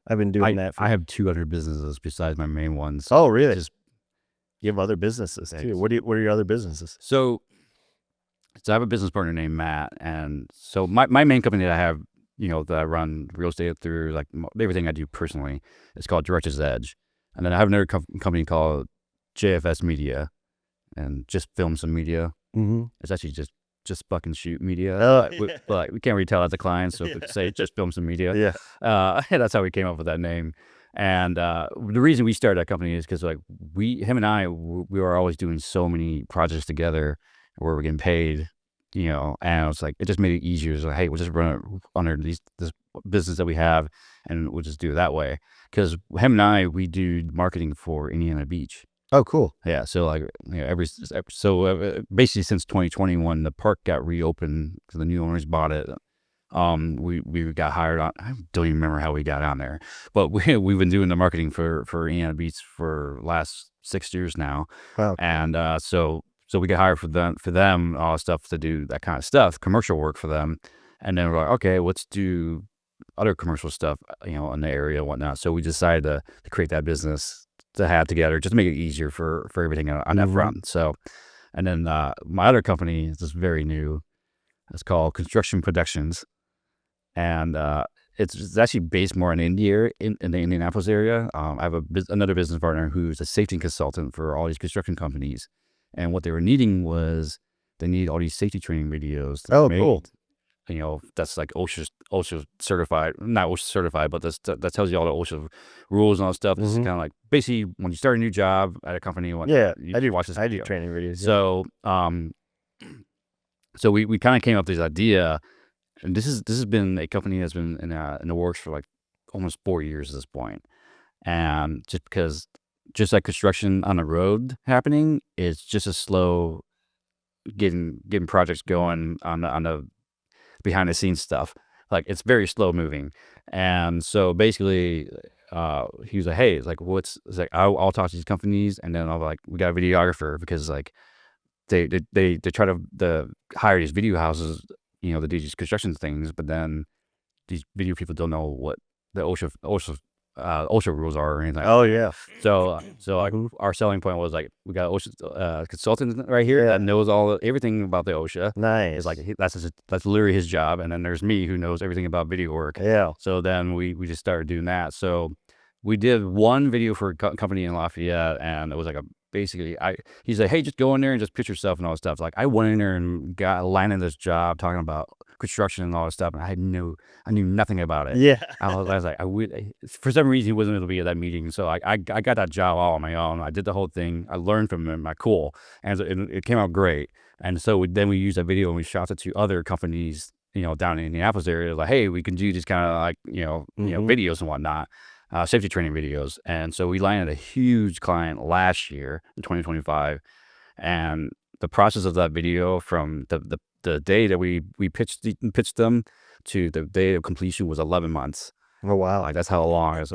I've been doing that. I have 2 other businesses besides my main ones. Oh, really? Just You have other businesses too. Thanks. What are your other businesses? So I have a business partner named Matt, and so my main company that I have, that I run real estate through, like everything I do personally, is called Director's Edge. And then I have another company called JFS Media, and just film some media. It's actually just fucking shoot media. But we can't really tell that to clients, so we say just film some media. Yeah. That's how we came up with that name. And the reason we started that company is because like him and I, we were always doing so many projects together where we're getting paid, and it's like, it just made it easier. It's like, hey, we'll just run it under this business that we have, and we'll just do it that way. Because him and I, we do marketing for Indiana Beach. Oh, cool. Yeah. So like, basically since 2021, the park got reopened because the new owners bought it. We got hired on. I don't even remember how we got on there, but we've been doing the marketing for Indiana Beach for last 6 years now. Wow. And so we get hired for them, all stuff to do that kind of stuff, commercial work for them. And then we're like, okay, let's do other commercial stuff, in the area and whatnot. So we decided to create that business to have together, just to make it easier for everything on that front. So, and then my other company is just very new. It's called Construction Productions. And it's actually based more in India, in the Indianapolis area. I have another business partner who's a safety consultant for all these construction companies. and what they were needing was they need all these safety training videos. Oh, made, cool. That's like OSHA certified, not OSHA certified, but that tells you all the OSHA rules and all that stuff. This is kind of like basically when you start a new job at a company. I do watch this. I do training videos. So so we kind of came up with this idea, and this has been a company that's been in the works for like almost 4 years at this point. And just because, just like construction on the road happening, it's just a slow getting projects going on the behind the scenes stuff. Like it's very slow moving. And so basically, he was like, "Hey, it's like I'll talk to these companies, and then I'll like, we got a videographer, because like they try to hire these video houses, to do these construction things, but then these video people don't know what the OSHA rules are or anything. Oh yeah. So like our selling point was like, we got OSHA consultant right here that knows everything about the OSHA. Nice. It's like that's literally his job, and then there's me who knows everything about video work. Yeah. So then we just started doing that. So we did one video for a company in Lafayette, and it was like he's like, "Hey, just go in there and just pitch yourself and all that stuff." Like I went in there and landed this job talking about construction and all this stuff, and I knew nothing about it. Yeah. I was like, for some reason he wasn't able to be at that meeting, so I got that job all on my own. I did the whole thing. I learned from him. Cool, and it came out great. And so then we used that video and we shot it to other companies, down in the Indianapolis area. Like, hey, we can do these kind of like videos and whatnot. Safety training videos. And so we landed a huge client last year in 2025, and the process of that video from the day that we pitched them to the day of completion was 11 months. Oh wow. Like that's how long it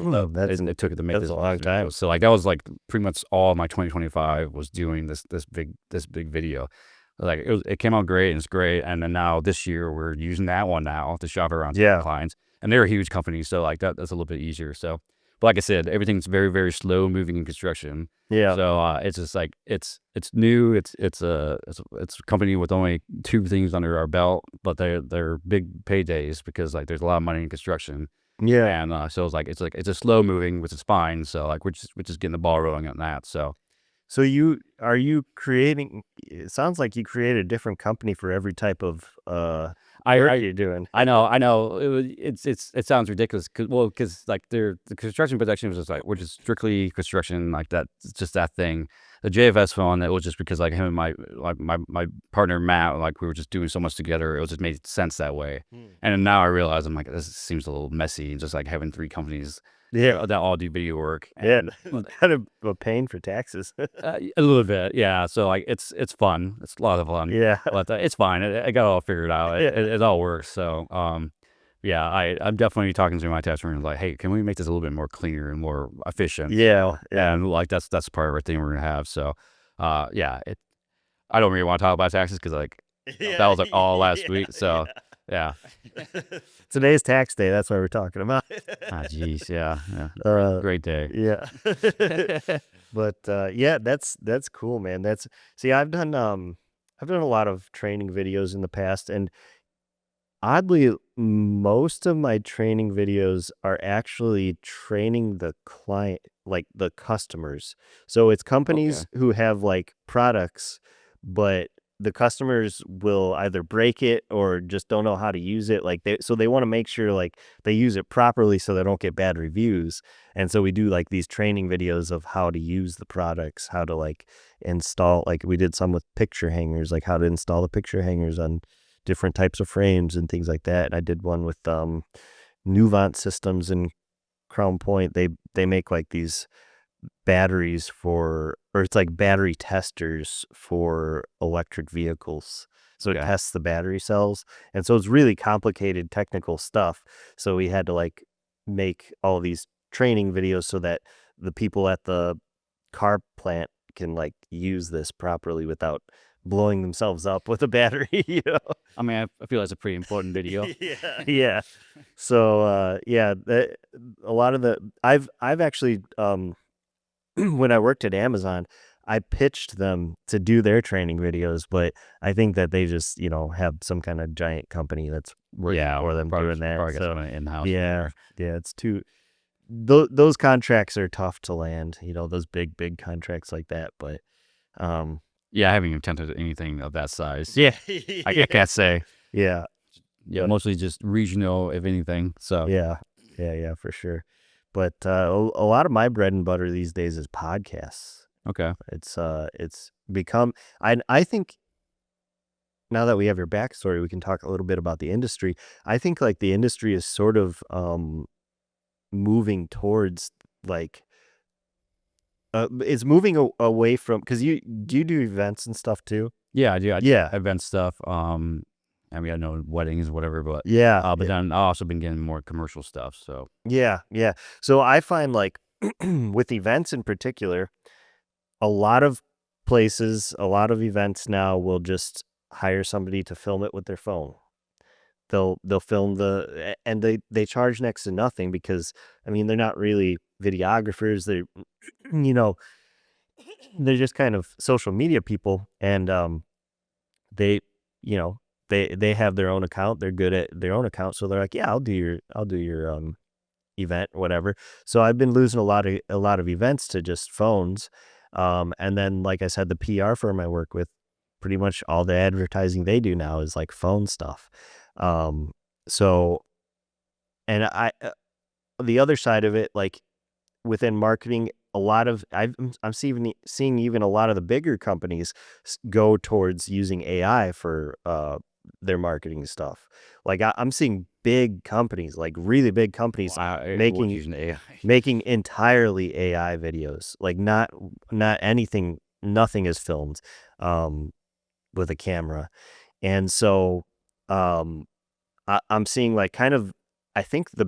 took it to make this a long time. So like that was like pretty much all my 2025 was doing this big video. Like it came out great, and it's great. And then now this year we're using that one now to shop around to clients. And they're a huge company, so like that's a little bit easier. So, but like I said, everything's very, very slow moving in construction. Yeah. So it's just like it's new. It's a company with only 2 things under our belt, but they're big paydays because like there's a lot of money in construction. Yeah. And so it's a slow moving, which is fine. So like we're just getting the ball rolling on that. So are you creating? It sounds like you create a different company for every type of work you're doing. I know. It sounds ridiculous because like the construction production was just like, we're just strictly construction, like that. It's just that thing. The JFS one, it was just because like him and my partner Matt, like we were just doing so much together. It just made sense that way. And then now I realize I'm like, this seems a little messy, and just like having 3 companies. Yeah, that all do video work. And kind of a pain for taxes. A little bit, yeah. So like it's fun. It's a lot of fun. Yeah, but it's fine. I got it all figured out. It all works. So yeah, I'm definitely talking to my tax return like, hey, can we make this a little bit more cleaner and more efficient? Yeah. And like that's part of our thing we're gonna have. So yeah, I don't really want to talk about taxes because like that was like all last week. So. Yeah. Today's tax day. That's why we're talking about. Geez. Yeah. Great day. Yeah. But yeah, that's cool, man. I've done a lot of training videos in the past, and oddly, most of my training videos are actually training the client, like the customers. So it's companies who have like products, but the customers will either break it or just don't know how to use it. Like they want to make sure like they use it properly so they don't get bad reviews. And so we do like these training videos of how to use the products, how to like install, like we did some with picture hangers, like how to install the picture hangers on different types of frames and things like that. And I did one with Nuvant Systems in Crown Point. They make like these batteries or it's like battery testers for electric vehicles. So it tests the battery cells. And so it's really complicated technical stuff. So we had to like make all these training videos so that the people at the car plant can like use this properly without blowing themselves up with a battery, I mean, I feel that's a pretty important video. Yeah. So a lot of I've actually when I worked at Amazon, I pitched them to do their training videos, but I think that they just, have some kind of giant company that's working for them doing that. So in-house. Yeah, it's too. Those contracts are tough to land, those big contracts like that. But Yeah, I haven't even attempted anything of that size. Yeah. I can't say. Yeah. Yeah, But mostly just regional, if anything. So yeah. Yeah, for sure. But a lot of my bread and butter these days is podcasts. okay, It's become I think now that we have your backstory, we can talk a little bit about the industry. I think like the industry is sort of moving towards like it's moving away from because you do events and stuff too. yeah, I do. I Yeah, event stuff. I mean, I know weddings, whatever, yeah, but then I've also been getting more commercial stuff. So yeah. So I find like with events in particular, a lot of places, a lot of events now will just hire somebody to film it with their phone. They'll film and they charge next to nothing because I mean they're not really videographers. They're you know they're just kind of social media people and they you know they have their own account. They're good at their own account, so they're like, yeah, I'll do your event, whatever. So I've been losing a lot of events to just phones. And then, like I said, the PR firm I work with, pretty much all the advertising they do now is like phone stuff. Um, so, and the other side of it, like within marketing, a lot of I'm seeing even a lot of the bigger companies go towards using AI for their marketing stuff. Like I'm seeing big companies, like really big companies, everyone's making using AI. making entirely AI videos. Like not anything, nothing is filmed with a camera, and so um, I'm seeing like kind of I think the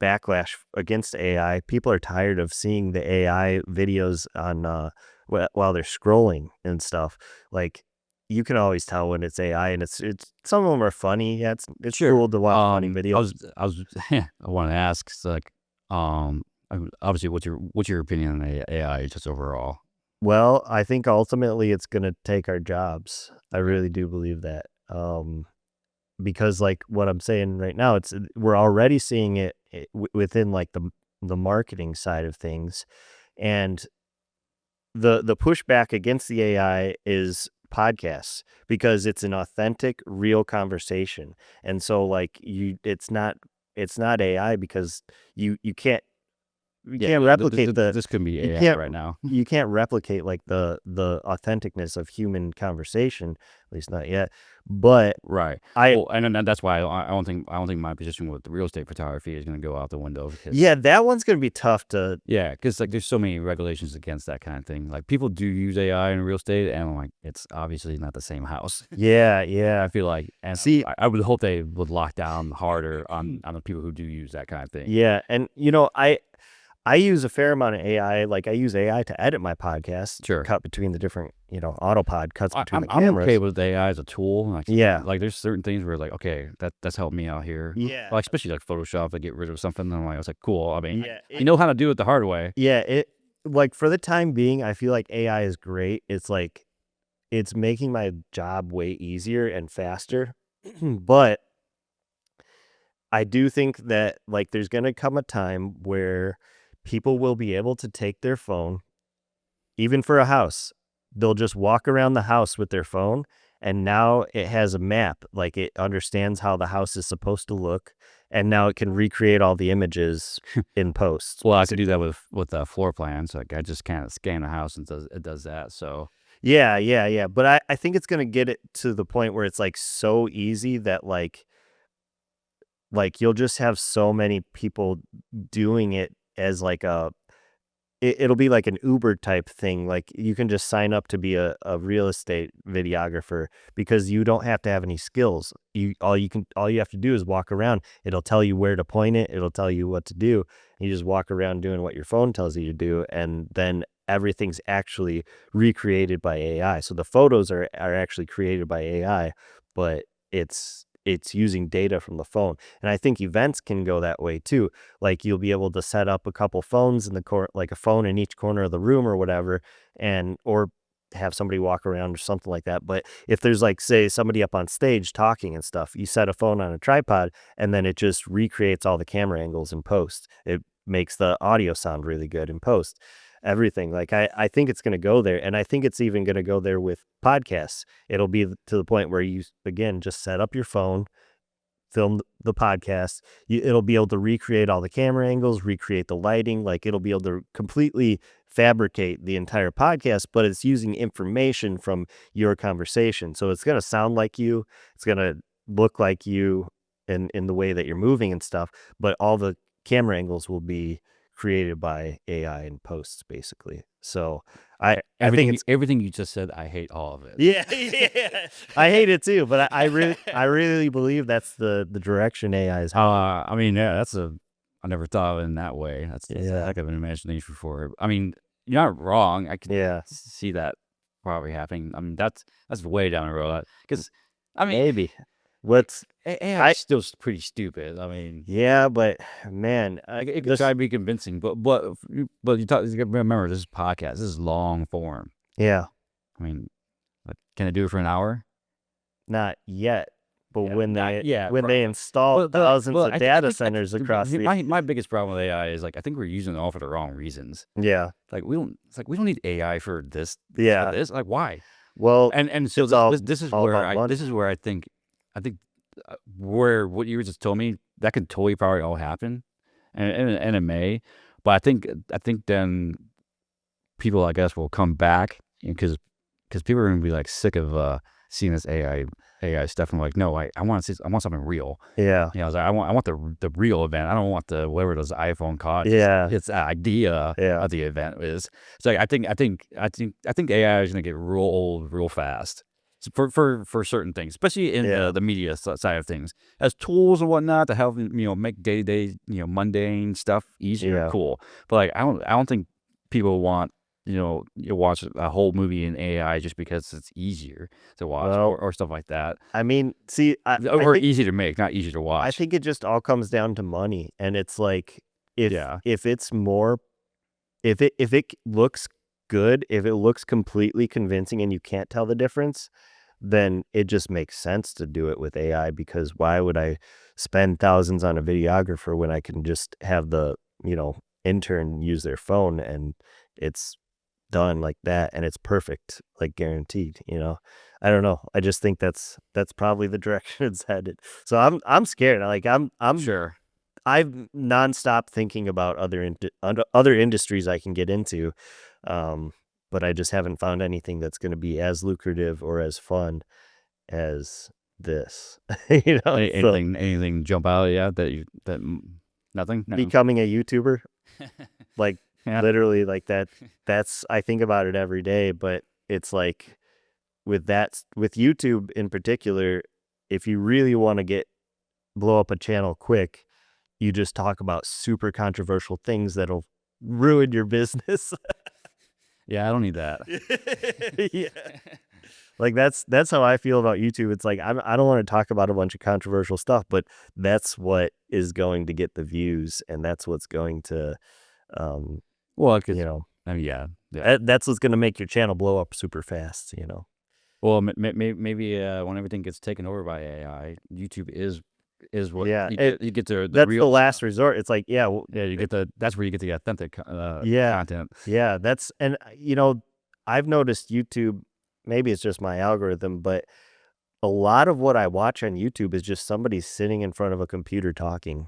backlash against AI. People are tired of seeing the AI videos on while they're scrolling and stuff. Like you can always tell when it's AI, and it's some of them are funny. Yeah, it's Sure. cool to watch funny videos. I was I want to ask, it's like, obviously, what's your opinion on AI just overall? Well, I think ultimately it's gonna take our jobs. I really do believe that. Because like what I'm saying right now, we're already seeing it within like the marketing side of things, and the pushback against the AI is podcasts because it's an authentic, real conversation, and so like it's not AI because you can't you Yeah, can't replicate this could be you AI can't right now. you can't replicate like the authenticness of human conversation, at least not yet. But Right. I Well, and then that's why I don't think my position with the real estate photography is going to go out the window because yeah, that one's gonna be tough to yeah, because like there's so many regulations against that kind of thing. Like people do use AI in real estate, and like it's obviously not the same house. yeah, I yeah. feel like, and See, I would hope they would lock down harder on the people who do use that kind of thing. yeah, and I use a fair amount of AI. Like I use AI to edit my podcast, Sure. cut between the different, Autopod cuts I, between I'm the I'm okay cameras. with AI as a tool. Yeah. Like there's certain things where like okay that's helped me out here. Yeah. Like especially like Photoshop to get rid of something. And I was like cool. I mean Yeah. I know how to do it the hard way. Yeah, like for the time being, I feel like AI is great. It's like it's making my job way easier and faster. But I do think that like there's going to come a time where people will be able to take their phone, even for a house. They'll just walk around the house with their phone, and now it has a map. Like it understands how the house is supposed to look, and now it can recreate all the images in post. Well, I could do that with floor plans. Like I just kind of scan the house and it does that. So Yeah. But I think it's gonna get it to the point where it's like so easy that like you'll just have so many people doing it as like it'll be like an Uber type thing. Like you can just sign up to be a real estate videographer because you don't have to have any skills. All you have to do is walk around. It'll tell you where to point it. It'll tell you what to do. You just walk around doing what your phone tells you to do, and then everything's actually recreated by AI. So the photos are actually created by AI, but it's using data from the phone. And I think events can go that way too. Like you'll be able to set up a couple phones in like a phone in each corner of the room or whatever, and or have somebody walk around or something like that. But if there's like say somebody up on stage talking and stuff, you set a phone on a tripod and then it just recreates all the camera angles in post. It makes the audio sound really good in post. everything. Like I think it's going to go there, and I think it's even going to go there with podcasts. It'll be to the point where you again just set up your phone, film the podcast. It'll be able to recreate all the camera angles, recreate the lighting. Like it'll be able to completely fabricate the entire podcast, but it's using information from your conversation. So it's going to sound like you. It's going to look like you in the way that you're moving and stuff. But all the camera angles will be created by AI in posts, basically. So I think it's everything you just said. I hate all of it. yeah. I hate it too, but I really believe that's the direction AI is. I mean, yeah, I never thought of it in that way. That's a heck of an imagination for it. I mean, you're not wrong. I can see that probably happening. I mean, that's way down the road. Because I mean, maybe AI is still pretty stupid. I mean, yeah, but man, it could try to be convincing. But you remember, this is podcast. This is long form. Yeah. I mean, can it do it for an hour? Not yet. But when they install thousands of data centers across my biggest problem with AI is like I think we're using it all for the wrong reasons. Yeah. Like we don't need AI for this. Yeah. For this. Like why? Well, and so this is where I think where what you just told me that could totally probably all happen, and it may, but I think then people I guess will come back because people are gonna be like sick of seeing this AI stuff and like no I want something real. Yeah. I was like I want the real event. I don't want the whatever those iPhone cards. Yeah. It's the idea of the event is. So I think AI is gonna get real old real fast. For certain things, especially in the media side of things, as tools and whatnot to help make day-to-day mundane stuff easier, cool. But like I don't think people want you watch a whole movie in AI just because it's easier to watch or stuff like that. I mean, see, or easy to make, not easy to watch. I think it just all comes down to money, and it's like if it's more, if it looks good, if it looks completely convincing, and you can't tell the difference, then it just makes sense to do it with AI, because why would I spend thousands on a videographer when I can just have the, intern use their phone and it's done like that and it's perfect, like guaranteed, I don't know. I just think that's probably the direction it's headed. So I'm scared. Like I'm sure. I've nonstop thinking about other industries I can get into. But I just haven't found anything that's going to be as lucrative or as fun as this. Anything jump out? Yeah, that nothing. No. Becoming a YouTuber, like literally, like that. That's I think about it every day. But it's like with YouTube in particular, if you really want to blow up a channel quick, you just talk about super controversial things that'll ruin your business. Yeah, I don't need that. Yeah. Like that's how I feel about YouTube. It's like I don't want to talk about a bunch of controversial stuff, but that's what is going to get the views, and that's what's going to I mean, yeah. That's what's going to make your channel blow up super fast, Well, maybe when everything gets taken over by AI, YouTube is what you get the that's real the last resort. It's like you get that's where you get the authentic content. Yeah, and I've noticed YouTube, maybe it's just my algorithm, but a lot of what I watch on YouTube is just somebody sitting in front of a computer talking.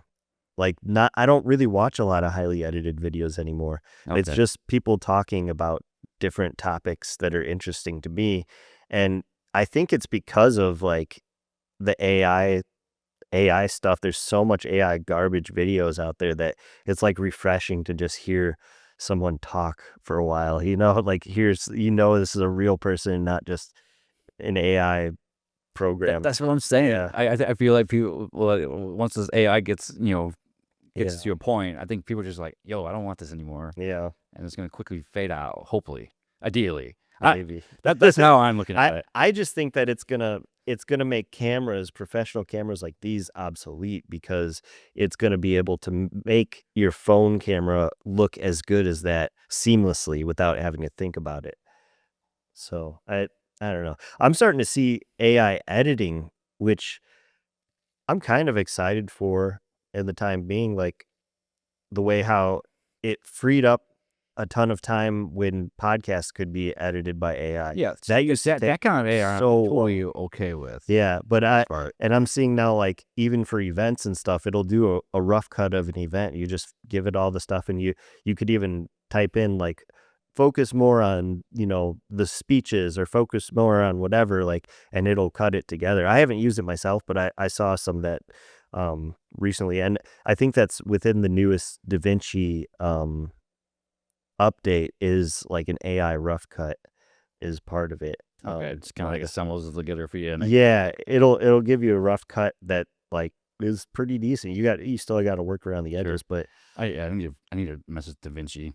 Like I don't really watch a lot of highly edited videos anymore. Okay. It's just people talking about different topics that are interesting to me, and I think it's because of like the AI stuff. There's so much AI garbage videos out there that it's like refreshing to just hear someone talk for a while, like this is a real person, not just an AI program. That's what I'm saying. Yeah. I feel like people, once this AI gets to a point, I think people are just like, yo, I don't want this anymore. Yeah. And it's going to quickly fade out, hopefully, ideally. Maybe. That's how I'm looking at it. I just think that it's gonna make professional cameras like these obsolete, because it's gonna be able to make your phone camera look as good as that seamlessly without having to think about it. So I don't know. I'm starting to see AI editing, which I'm kind of excited for in the time being, like the way how it freed up a ton of time when podcasts could be edited by AI. Yeah, That that kind of AI I'm so totally okay with. yeah, but Part. I'm seeing now, like, even for events and stuff, it'll do a rough cut of an event. You just give it all the stuff, and you could even type in, like, focus more on, the speeches, or focus more on whatever, like, and it'll cut it together. I haven't used it myself, but I saw some that recently, and I think that's within the newest DaVinci update, is like an AI rough cut is part of it. Okay, it's kind of like assembles it together for you. Yeah, it'll give you a rough cut that, like, is pretty decent. You still got to work around the edges, but I need to mess with DaVinci.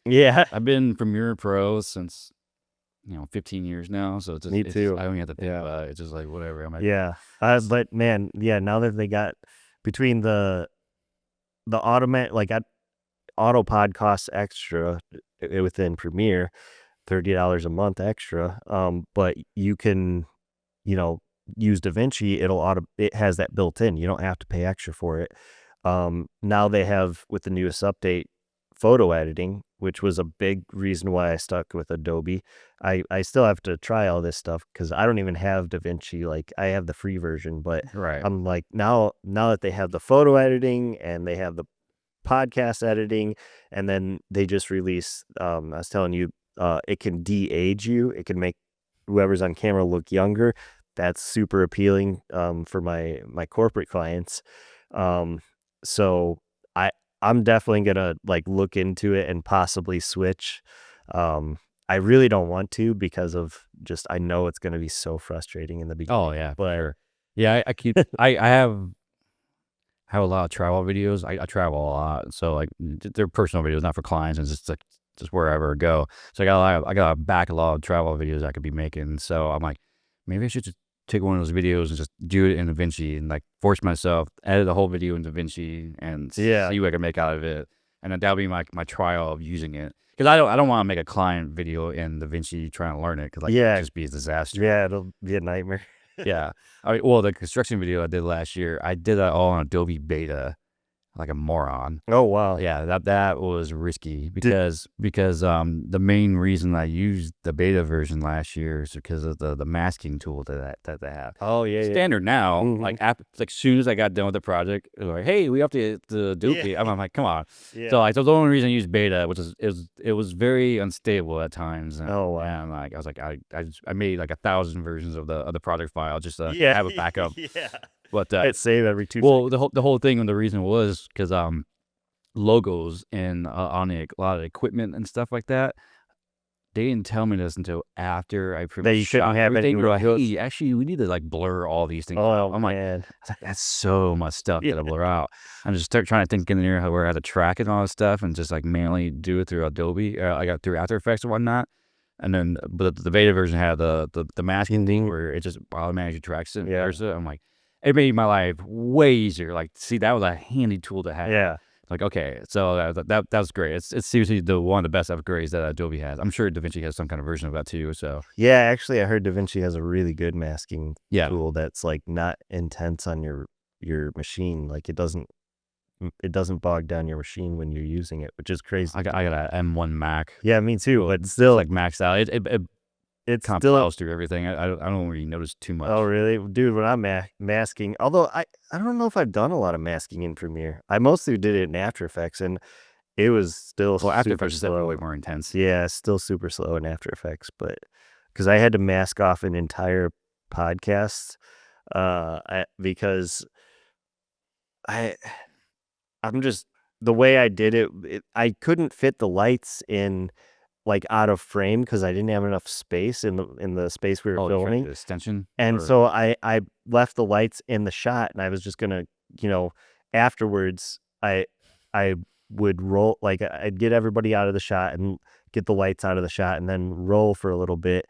yeah, I've been Premiere Pro since 15 years now, so me too. I don't even have to think about it. It's just like whatever. I'm like, Yeah, but man, yeah, now that they got between the automatic, like, AutoPod costs extra within Premiere, $30 a month extra. But you can, use DaVinci. It has that built in. You don't have to pay extra for it. Now they have, with the newest update, photo editing, which was a big reason why I stuck with Adobe. I still have to try all this stuff because I don't even have DaVinci. Like, I have the free version, but right. I'm like, now that they have the photo editing and they have the podcast editing, and then they just released, I was telling you, it can de-age you. It can make whoever's on camera look younger. That's super appealing for my corporate clients. So I'm definitely gonna, like, look into it and possibly switch. I really don't want to, because of just, I know it's gonna be so frustrating in the beginning. Oh yeah, but sure. Yeah, I keep I have a lot of travel videos. I travel a lot, so like they're personal videos, not for clients, and just like just wherever I go. So I got a backlog of travel videos I could be making. So I'm like, maybe I should just take one of those videos and just do it in DaVinci and like force myself, edit the whole video in DaVinci and Yeah. see what I can make out of it. And then that'll be my trial of using it. Because I don't want to make a client video in DaVinci trying to learn it, because Yeah. it'd just be a disaster. Yeah, it'll be a nightmare. Yeah. Well, the construction video I did last year, I did that all on Adobe Beta, like a moron. Oh wow. Yeah, that was risky because the main reason I used the beta version last year is because of the masking tool that they have. Oh yeah. Standard now, Mhm. like as soon as I got done with the project, it was like, hey, we updated the Adobe. Yeah. I'm like, come on. Yeah. So like, that's the only reason I used beta, which is it was very unstable at times. Oh, wow. And like I was like, I made like 1,000 versions of the project file just to Yeah. have a backup. Yeah. But Hit save every 2 well, the whole thing, and the reason was because logos and on a lot of equipment and stuff like that, they didn't tell me this until after I pretty That much you couldn't shot have everything. any They were like, logos? hey, actually, we need to like blur all these things. Oh I'm like, man. that's so much stuff Yeah. to blur out. I'm just start trying to think in there where I had to track it and all this stuff, and just like manually do it through Adobe. I got through After Effects and whatnot. And then, but the beta version had the masking thing where it just automatically tracks it and Yeah. blurs it. I'm like, it made my life way easier. Like, see, that was a handy tool to have. Yeah. Like, okay, so that was great. It's seriously one of the best upgrades that Adobe has. I'm sure DaVinci has some kind of version of that too. So Yeah, actually, I heard DaVinci has a really good masking yeah, tool that's, like, not intense on your machine. Like, it doesn't bog down your machine when you're using it, which is crazy. I got a M1 Mac. Yeah, me too. But It's still, like maxed out. It it's kind of still. plows through everything. I don't really notice too much. Oh really, dude? When I'm masking, although I don't know if I've done a lot of masking in Premiere. I mostly did it in After Effects, and it was still Well, After super Effects is slow. definitely way more intense. Yeah, still super slow in After Effects, but because I had to mask off an entire podcast, because I'm just, the way I did it, I couldn't fit the lights in, like, out of frame, because I didn't have enough space in the space we were Oh, filming. the extension. And Or- so I left the lights in the shot, and I was just gonna, afterwards, I would roll, like, I'd get everybody out of the shot and get the lights out of the shot, and then roll for a little bit,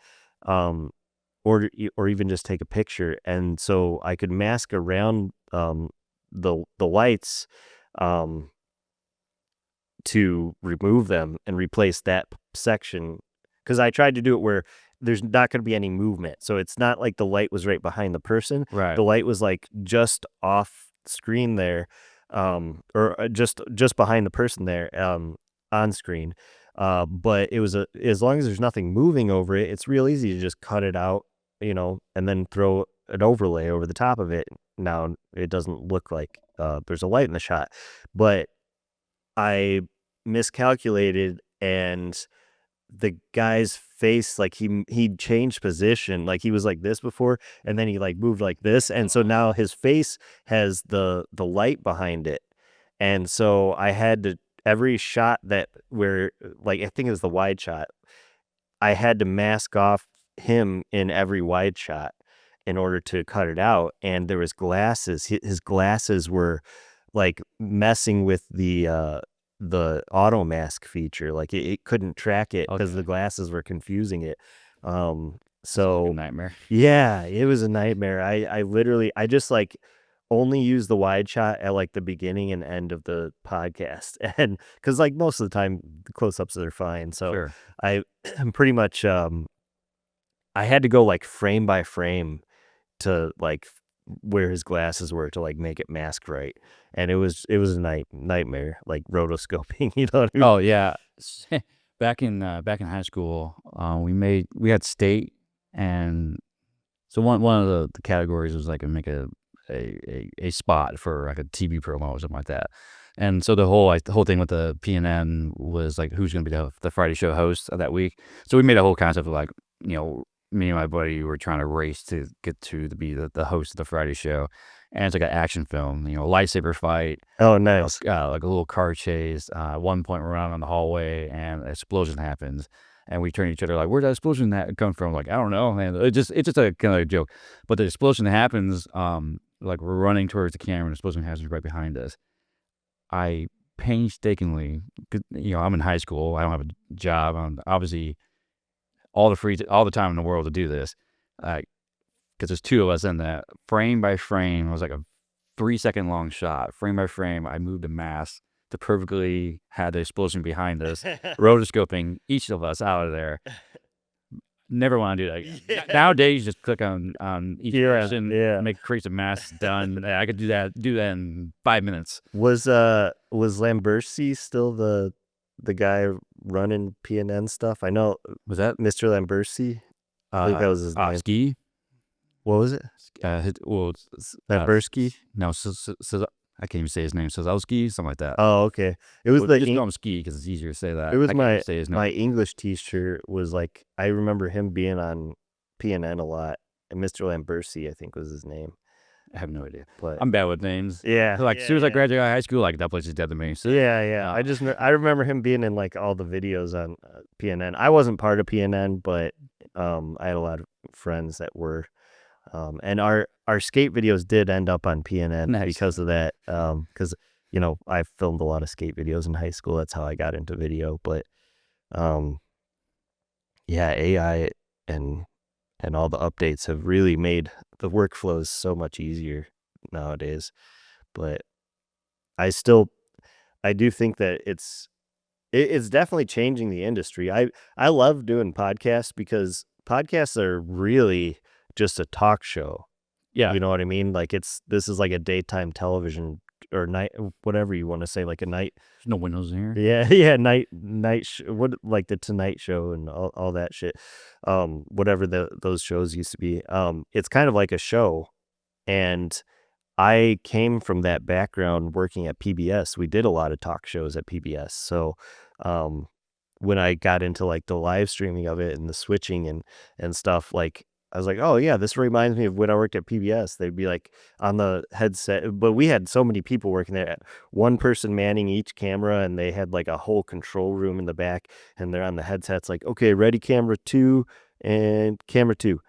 or even just take a picture, and so I could mask around the lights to remove them and replace that section, because I tried to do it where there's not going to be any movement, so it's not like the light was right behind the person. right. The light was, like, just off screen there, or just behind the person there, on screen, But it was as long as there's nothing moving over it, it's real easy to just cut it out, and then throw an overlay over the top of it. Now it doesn't look like there's a light in the shot, but I miscalculated, and the guy's face, like he changed position, like he was like this before, and then he like moved like this, and so now his face has the light behind it, and so I had to every shot that where like I think it was the wide shot, I had to mask off him in every wide shot in order to cut it out, and there was glasses. His glasses were like messing with the auto mask feature. Like it couldn't track it because the glasses were confusing it. So A nightmare. yeah, it was a nightmare. I literally I just like only use the wide shot at like the beginning and end of the podcast, and because like most of the time the close-ups are fine. So Sure. I I'm pretty much I had to go like frame by frame to like where his glasses were to like make it mask right, and it was a nightmare, like rotoscoping. You know what I mean? Oh yeah. Back in high school, we had state, and so one of the categories was like make a spot for like a TV promo or something like that. And so the whole thing with the PNN was like who's going to be the Friday show host of that week. So we made a whole concept of like, me and my buddy were trying to race to get to be the host of the Friday show. And it's like an action film, lightsaber fight, Oh, nice. like a little car chase. At one point we're out on the hallway and an explosion happens. And we turn to each other like, where'd that explosion come from? Like, I don't know, man. It's just a kind of a joke. But the explosion happens, like we're running towards the camera and the explosion happens right behind us. I painstakingly, 'cause, I'm in high school. I don't have a job. I'm obviously all the time in the world to do this. Because there's two of us in that. Frame by frame, it was like a 3-second long shot. Frame by frame, I moved a mask to perfectly had the explosion behind us, rotoscoping each of us out of there. Never want to do that again. Yeah. Nowadays, you just click on each Yeah, person, yeah. make create a mask, done. I could do that in 5 minutes. Was Lambercy still the guy running PNN stuff? I know Was that Mr. Lambercy. I think that was his name. Ski? What was it? Lamberski? No, I can't even say his name. Sazowski, something like that. Oh, okay. It was Just call him Ski because it's easier to say that. It was I can't even say his name. my English teacher was like, I remember him being on PNN a lot, and Mr. Lambercy, I think, was his name. I have no idea. But I'm bad with names. yeah, Like, as soon as I graduated high school, like, that place is dead to me. So, yeah. I remember him being in like all the videos on PNN. I wasn't part of PNN, but I had a lot of friends that were. And our skate videos did end up on PNN Nice. because of that. Because I filmed a lot of skate videos in high school. That's how I got into video. But yeah, AI and all the updates have really made the workflows so much easier nowadays. But I do think that it's definitely changing the industry. I love doing podcasts because podcasts are really just a talk show. yeah. You know what I mean? Like this is like a daytime television or night, whatever you want to say, like a night. There's no windows in here. Yeah, night what like the Tonight Show and all that shit. Whatever those shows used to be. It's kind of like a show, and I came from that background working at PBS. We did a lot of talk shows at PBS. So, when I got into like the live streaming of it and the switching and stuff, like I was like, oh yeah, this reminds me of when I worked at PBS. They'd be like on the headset, but we had so many people working there, one person manning each camera, and they had like a whole control room in the back, and they're on the headsets like, okay, ready camera 2 and camera 2.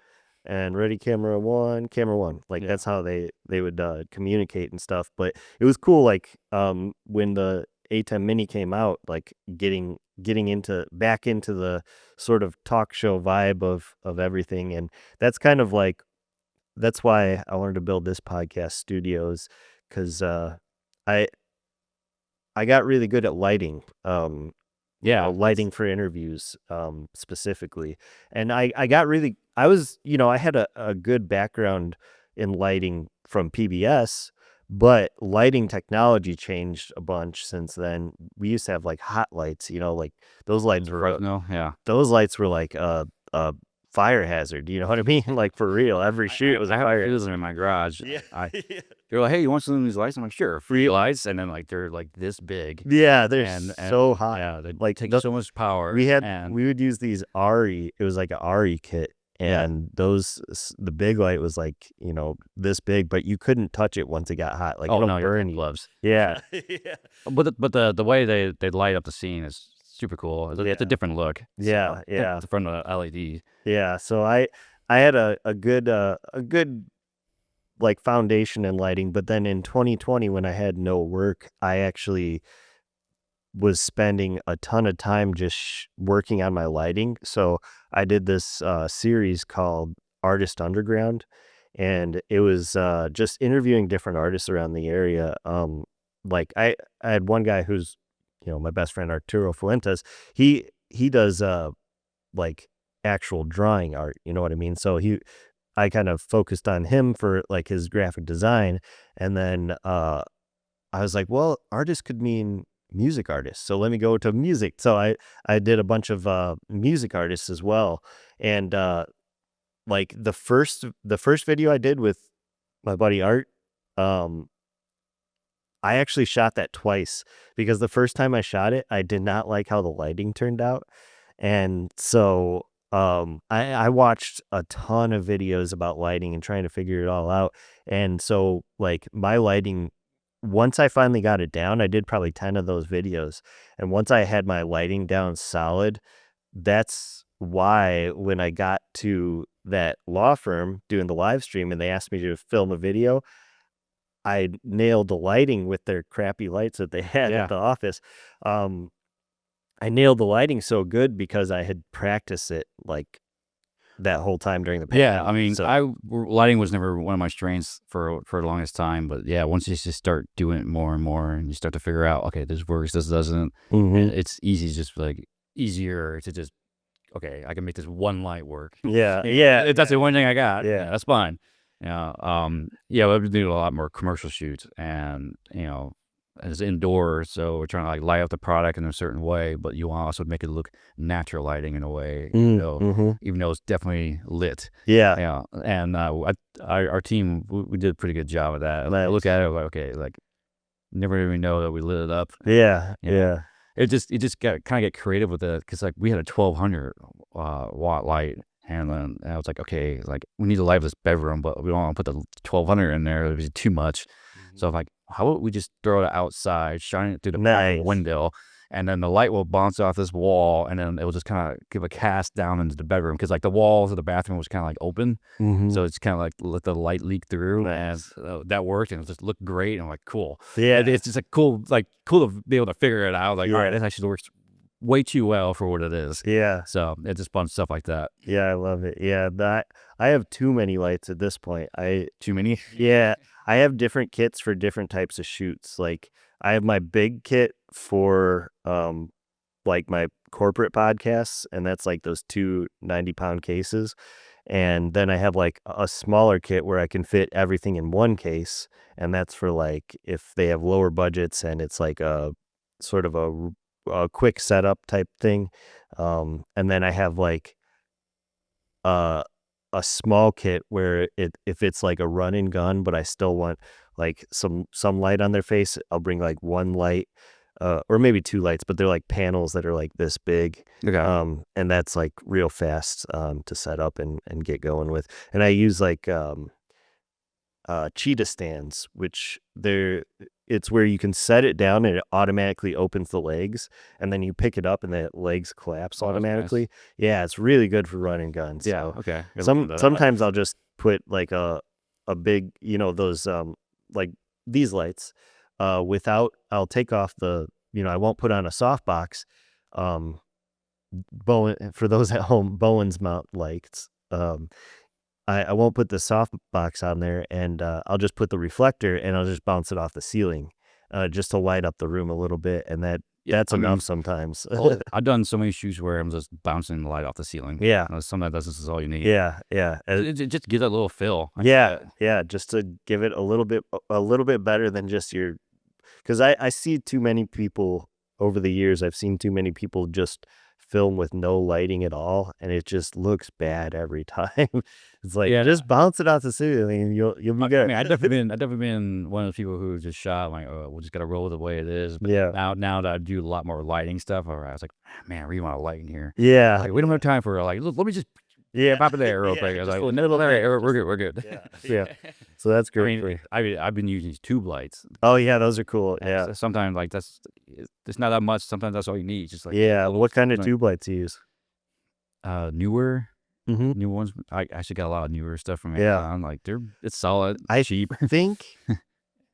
And ready camera 1, camera 1. Like that's how they would communicate and stuff. But it was cool, like when the A10 Mini came out, like getting back into the sort of talk show vibe of everything. And that's kind of like that's why I wanted to build this podcast studios, because I got really good at lighting. Lighting for interviews specifically. And I had a good background in lighting from PBS, But lighting technology changed a bunch since then. We used to have like hot lights, like those lights were No, yeah. like a fire hazard. You know what I mean? Like for real, every shoot was a I have a fire. few of them in my garage. Yeah, I yeah. They're like, "Hey, you want some of these lights?" I'm like, "Sure." Free lights, and then like they're like this big, Yeah, they're and so hot. yeah, they Like take so much power. And we would use these RE. It was like an RE kit, yeah, and the big light was like this big, but you couldn't touch it once it got hot. Like oh it'll no, you're burn wearing you. gloves. Yeah, yeah, But the way they light up the scene is super cool. It's a yeah, different look. yeah, So yeah, the front of the LED. yeah. So I had a good like foundation in lighting, but then in 2020 when I had no work, I actually was spending a ton of time just working on my lighting. So I did this series called Artist Underground, and it was just interviewing different artists around the area. Like I had one guy who's my best friend Arturo Fuentes. He does like actual drawing art. You know what I mean? So I kind of focused on him for like his graphic design, and then I was like, well, artist could mean music artists. So let me go to music. So I did a bunch of music artists as well. And like the first video I did with my buddy Art, um, I actually shot that twice because the first time I shot it, I did not like how the lighting turned out. And so I watched a ton of videos about lighting and trying to figure it all out. And so like my lighting, once I finally got it down, I did probably 10 of those videos. And once I had my lighting down solid, that's why when I got to that law firm doing the live stream and they asked me to film a video, I nailed the lighting with their crappy lights that they had at Yeah. the office. Um, I nailed the lighting so good because I had practiced it like that whole time during the Yeah, I pandemic. mean, So lighting was never one of my strengths for the longest time, but yeah, once you just start doing it more and more, and you start to figure out, okay, this works, this doesn't, and mhm. it's easier to just, okay, I can make this one light work. Yeah, Yeah, yeah, if that's the one thing I got, yeah, yeah, that's fine. Yeah, yeah, we've been doing a lot more commercial shoots, and it's indoors, so we're trying to like light up the product in a certain way, but you want to also make it look natural lighting in a way, mhm. even though it's definitely lit. Yeah, Yeah, and our team, we did a pretty good job of that. I look nice. at it like, okay, like never even know that we lit it up. Yeah, You know, yeah. it just got kind of get creative with it because like we had a 1200 watt light, and then I was like, okay, like we need to light this bedroom, but we don't want to put the 1200 in there; it was too much. So Mhm. I'm like, how about we just throw it outside, shine it through the back of the Nice. window, and then the light will bounce off this wall, and then it will just kind of give a cast down into the bedroom because like the walls of the bathroom was kind of like open, Mhm. so it's kind of like let the light leak through, and Nice. that worked, and it just looked great. And I'm like, cool. Yeah, It's just cool to be able to figure it out. Like, all right, yeah, this actually works way too well for what it is. yeah, So it's just fun stuff like that. yeah, I love it. Yeah, that I have too many lights at this point. Too many. Yeah, I have different kits for different types of shoots. Like I have my big kit for like my corporate podcasts, and that's like those two 90-pound cases. And then I have like a smaller kit where I can fit everything in one case, and that's for like if they have lower budgets and it's like a sort of a quick setup type thing. And then I have like uh, a small kit where if it's like a run and gun, but I still want like some light on their face, I'll bring like one light, or maybe two lights, but they're like panels that are like this big. Okay. And that's like real fast to set up and get going with. And I use like cheetah stands, which it's where you can set it down and it automatically opens the legs, and then you pick it up and the legs collapse Oh, that's nice. automatically. Yeah, it's really good for running guns. Yeah. So Okay. Gotta look into that. sometimes I'll just put like a big, those like these lights without I'll take off I won't put on a softbox. Um Bowen for those at home, Bowen's mount lights. I won't put the soft box on there, and I'll just put the reflector, and I'll just bounce it off the ceiling, just to light up the room a little bit, and that that's enough sometimes. I've done so many shoots where I'm just bouncing the light off the ceiling. Yeah. Sometimes this is all you need. Yeah. Just get that little feel. Yeah. Just to give it a little bit better than just because I see too many people over the years. I've seen too many people just film with no lighting at all, and it just looks bad every time. It's like, just bounce it off the ceiling and you'll be good. I mean, I've definitely been one of those people who just shot like, oh, we'll just gotta roll the way it is. But now that I do a lot more lighting stuff, I was like, man, I really want a light in here. Yeah. Like, we don't have time for let me just pop it there real quick. I was like, we're good. Yeah. So that's great. I mean, I've been using tube lights. Oh yeah, those are cool. Yeah. Sometimes like it's not that much. Sometimes that's all you need. Just like What kind of tube lights do you use? Newer. New ones. I actually got a lot of newer stuff from Amazon. Like it's solid. Cheap. I think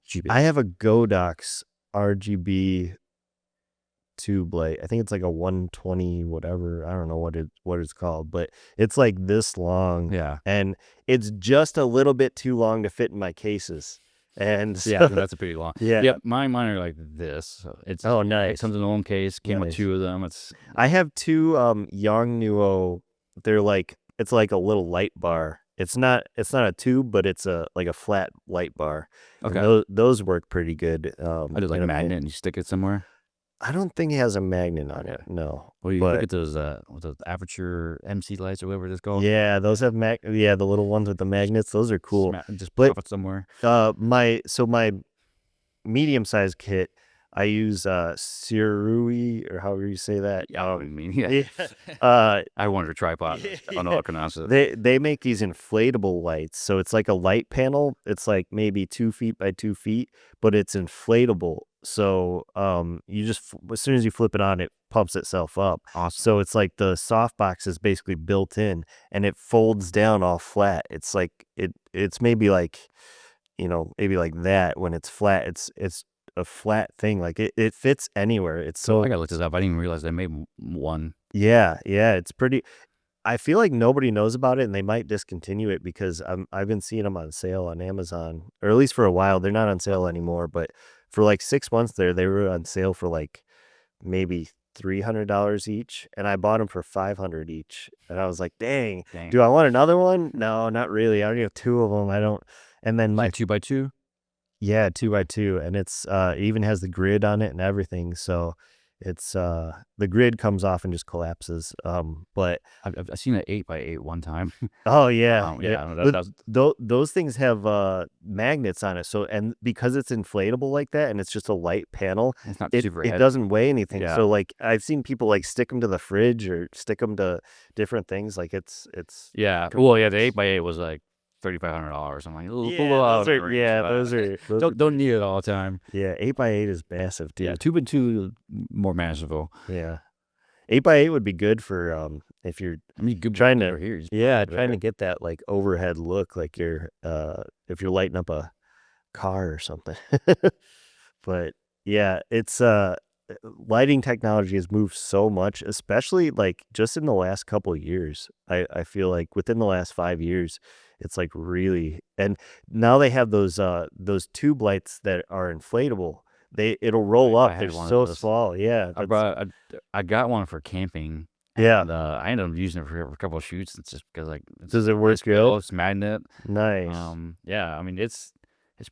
cheap. I have a Godox RGB tube light. I think it's like a 120 whatever. I don't know what it's called, but it's like this long. Yeah. And it's just a little bit too long to fit in my cases. And so, that's a pretty long. Yeah. Mine are like this. So it's nice. It comes in a long case. Came with two of them. I have two Yongnuo. They're like, it's like a little light bar. It's not a tube, but it's like a flat light bar. Okay. And those work pretty good. I just like a magnet and you stick it somewhere. I don't think it has a magnet on it. No. Well, you look at those aperture MC lights or whatever it's called. Yeah, those have the little ones with the magnets. Those are cool. Just pop it somewhere. My medium sized kit, I use Serwacki, or however you say that. I wanted a tripod. I don't know how to pronounce it. They make these inflatable lights, so it's like a light panel. It's like maybe 2 feet by 2 feet, but it's inflatable. So you just, as soon as you flip it on, it pumps itself up. Awesome. So it's like the softbox is basically built in, and it folds down all flat. It's like it's maybe like like that when it's flat. It's a flat thing. Like it fits anywhere. It's so I gotta look this up. I didn't even realize they made one. Yeah, it's pretty. I feel like nobody knows about it, and they might discontinue it because I've been seeing them on sale on Amazon, or at least for a while. They're not on sale anymore, but for like 6 months there, they were on sale for like maybe $300 each, and I bought them for $500 each. And I was like, dang. Do I want another one? No, not really. I already have 2 of them. I don't. And then my 2x2. Yeah, 2x2, and it's it even has the grid on it and everything. So it's the grid comes off and just collapses. But I've seen an 8x8 one time. Oh yeah, those things have magnets on it. So, and because it's inflatable like that, and it's just a light panel, it's not it doesn't weigh anything. Yeah. So like I've seen people like stick them to the fridge or stick them to different things. Like it's yeah. Well, yeah, the 8x8 was like $3,500. I'm like, those are don't need it all the time. Yeah, 8x8 is massive too. Yeah, 2x2 more manageable. Yeah, 8x8 would be good for if you're good trying to trying to get that like overhead look, like you're if you're lighting up a car or something. But yeah, it's lighting technology has moved so much, especially like just in the last couple of years. I feel like within the last 5 years, it's like really, and now they have those tube lights that are inflatable. It'll roll up. They're so small. Yeah, I got one for camping. Yeah, and, I ended up using it for a couple of shoots. It's just because like, does it work good? It's magnet. Nice. Yeah, I mean it's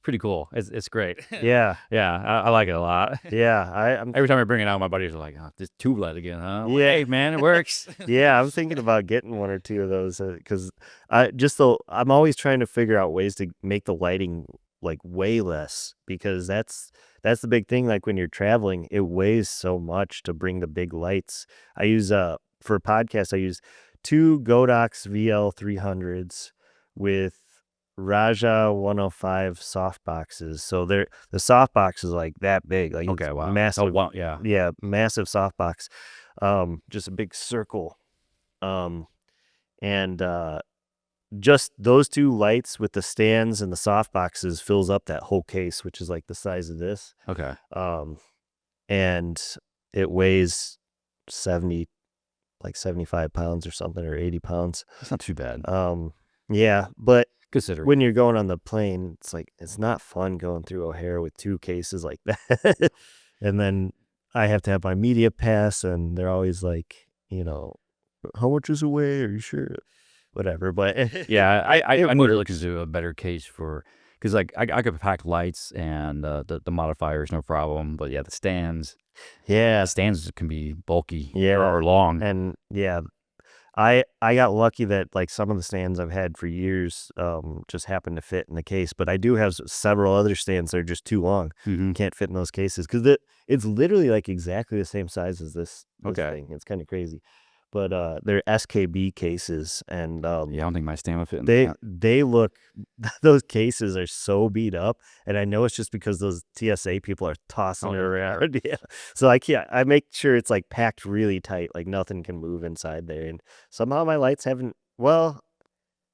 pretty cool. It's great. Yeah. I like it a lot. Yeah, every time I bring it out, my buddies are like, oh, this tube light again, huh? Yeah, hey man, it works. Yeah, I'm thinking about getting 1 or 2 of those because I'm always trying to figure out ways to make the lighting like way less, because that's the big thing. Like when you're traveling, it weighs so much to bring the big lights. I use for podcasts, I use 2 Godox VL300s with Raja 105 softboxes. So the softbox is like that big. Like okay, wow, massive. Oh, wow, yeah, massive softbox. Just a big circle. And just those 2 lights with the stands and the softboxes fills up that whole case, which is like the size of this. Okay. And it weighs 75 pounds or something, or 80 pounds. That's not too bad. Yeah, but consider when you're going on the plane, it's like it's not fun going through O'Hare with 2 cases like that. And then I have to have my media pass, and they're always like, how much is away? Are you sure? Whatever, but Yeah, I need to look works. into a better case because like I could pack lights and the modifiers no problem, but yeah, Yeah, the stands can be bulky yeah, or long. and yeah, I got lucky that like some of the stands I've had for years just happened to fit in the case, but I do have several other stands that are just too long, Hmm. can't fit in those cases because it's literally like exactly the same size as this Okay. thing. It's kind of crazy, but they're SKB cases, and Yeah, I don't think my stand would fit in they that. they look those cases are so beat up, and I know it's just because those TSA people are tossing Oh it yeah. around. Yeah. So I make sure it's like packed really tight, like nothing can move inside there. And somehow my lights haven't well,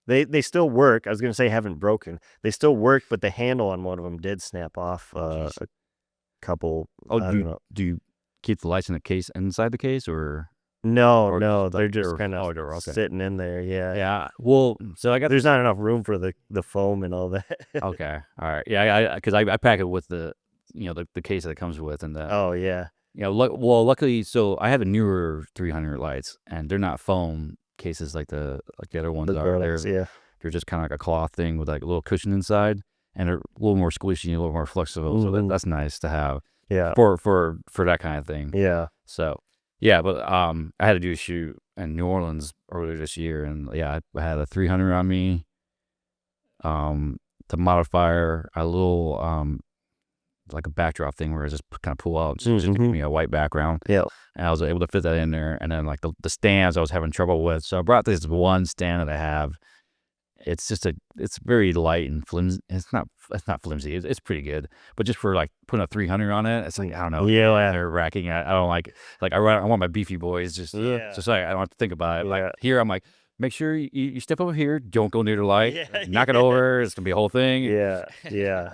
they still work. I was gonna say haven't broken. They still work, but the handle on one of them did snap off Jeez. a couple, Oh, I don't know. do you keep the lights in the case inside the case No, or no, like they're just kind of they're okay. sitting in there. Yeah. Yeah. Well, so I got There's this. not enough room for the foam and all that. Okay. All right. Yeah. Because I pack it with the case that it comes with and the Oh yeah. well, luckily, so I have the newer 300 lights, and they're not foam cases like the other ones The are. garlics, yeah. They're just kind of like a cloth thing with like a little cushion inside, and they're a little more squishy, a little more flexible. So Mhm. that's nice to have Yeah, for that kind of thing. yeah. So yeah, but I had to do a shoot in New Orleans earlier this year, and yeah, I had a 300 on me, the modifier, a little like a backdrop thing where it just kind of pull out, just to give Mhm. me a white background. Yeah. And I was able to fit that in there. And then like the stands I was having trouble with. So I brought this one stand that I have. It's very light and flimsy. It's not flimsy. It's pretty good. But just for like putting a 300 on it, it's like, I don't know. Yeah. They're racking it. I don't like I want my beefy boys Yeah. just like I don't have to think about it. Yeah. Like here, I'm like, make sure you step over here. Don't go near the light. Yeah, Knock it yeah. over. It's gonna be a whole thing. Yeah, yeah.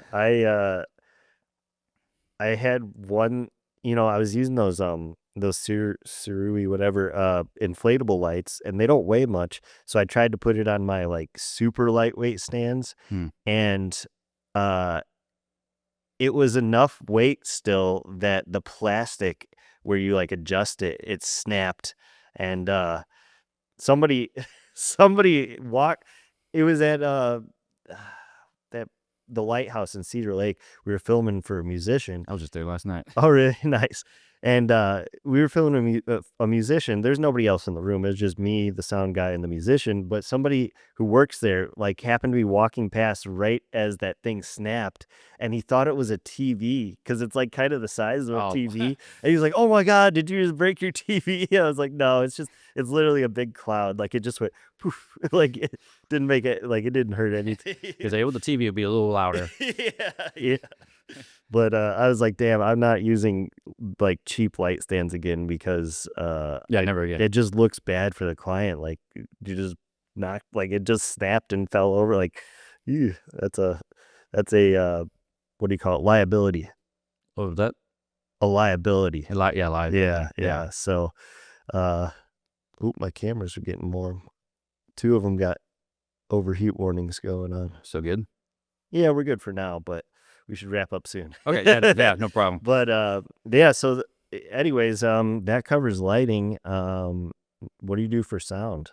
I had one, I was using those Surui whatever inflatable lights, and they don't weigh much. So I tried to put it on my like super lightweight stands, Hmm. and uh it was enough weight still that the plastic where you like adjust it, it snapped, and somebody somebody walked. It was at that the lighthouse in Cedar Lake. We were filming for a musician. I was just there last night. Oh, really? Nice. And we were filming a musician. There's nobody else in the room. It's just me, the sound guy, and the musician. But somebody who works there, like, happened to be walking past right as that thing snapped, and he thought it was a TV because it's like kind of the size of a Oh. TV. And he was like, "Oh my God, did you just break your TV?" I was like, "No, it's literally a big cloud. Like it just went poof. Like it didn't make it. Like it didn't hurt anything." Because with the TV would be a little louder. Yeah, yeah. But I was like, damn, I'm not using like cheap light stands again because Yeah, never again. it just looks bad for the client. Like you just knocked, like it just snapped and fell over. Like, ew, that's a what do you call it? Liability. What was that? A liability. Yeah, live. Yeah. So, my cameras are getting warm. 2 of them got overheat warnings going on. So good. Yeah, we're good for now, but we should wrap up soon. Okay, yeah, no problem. But yeah, so anyways, that covers lighting. What do you do for sound?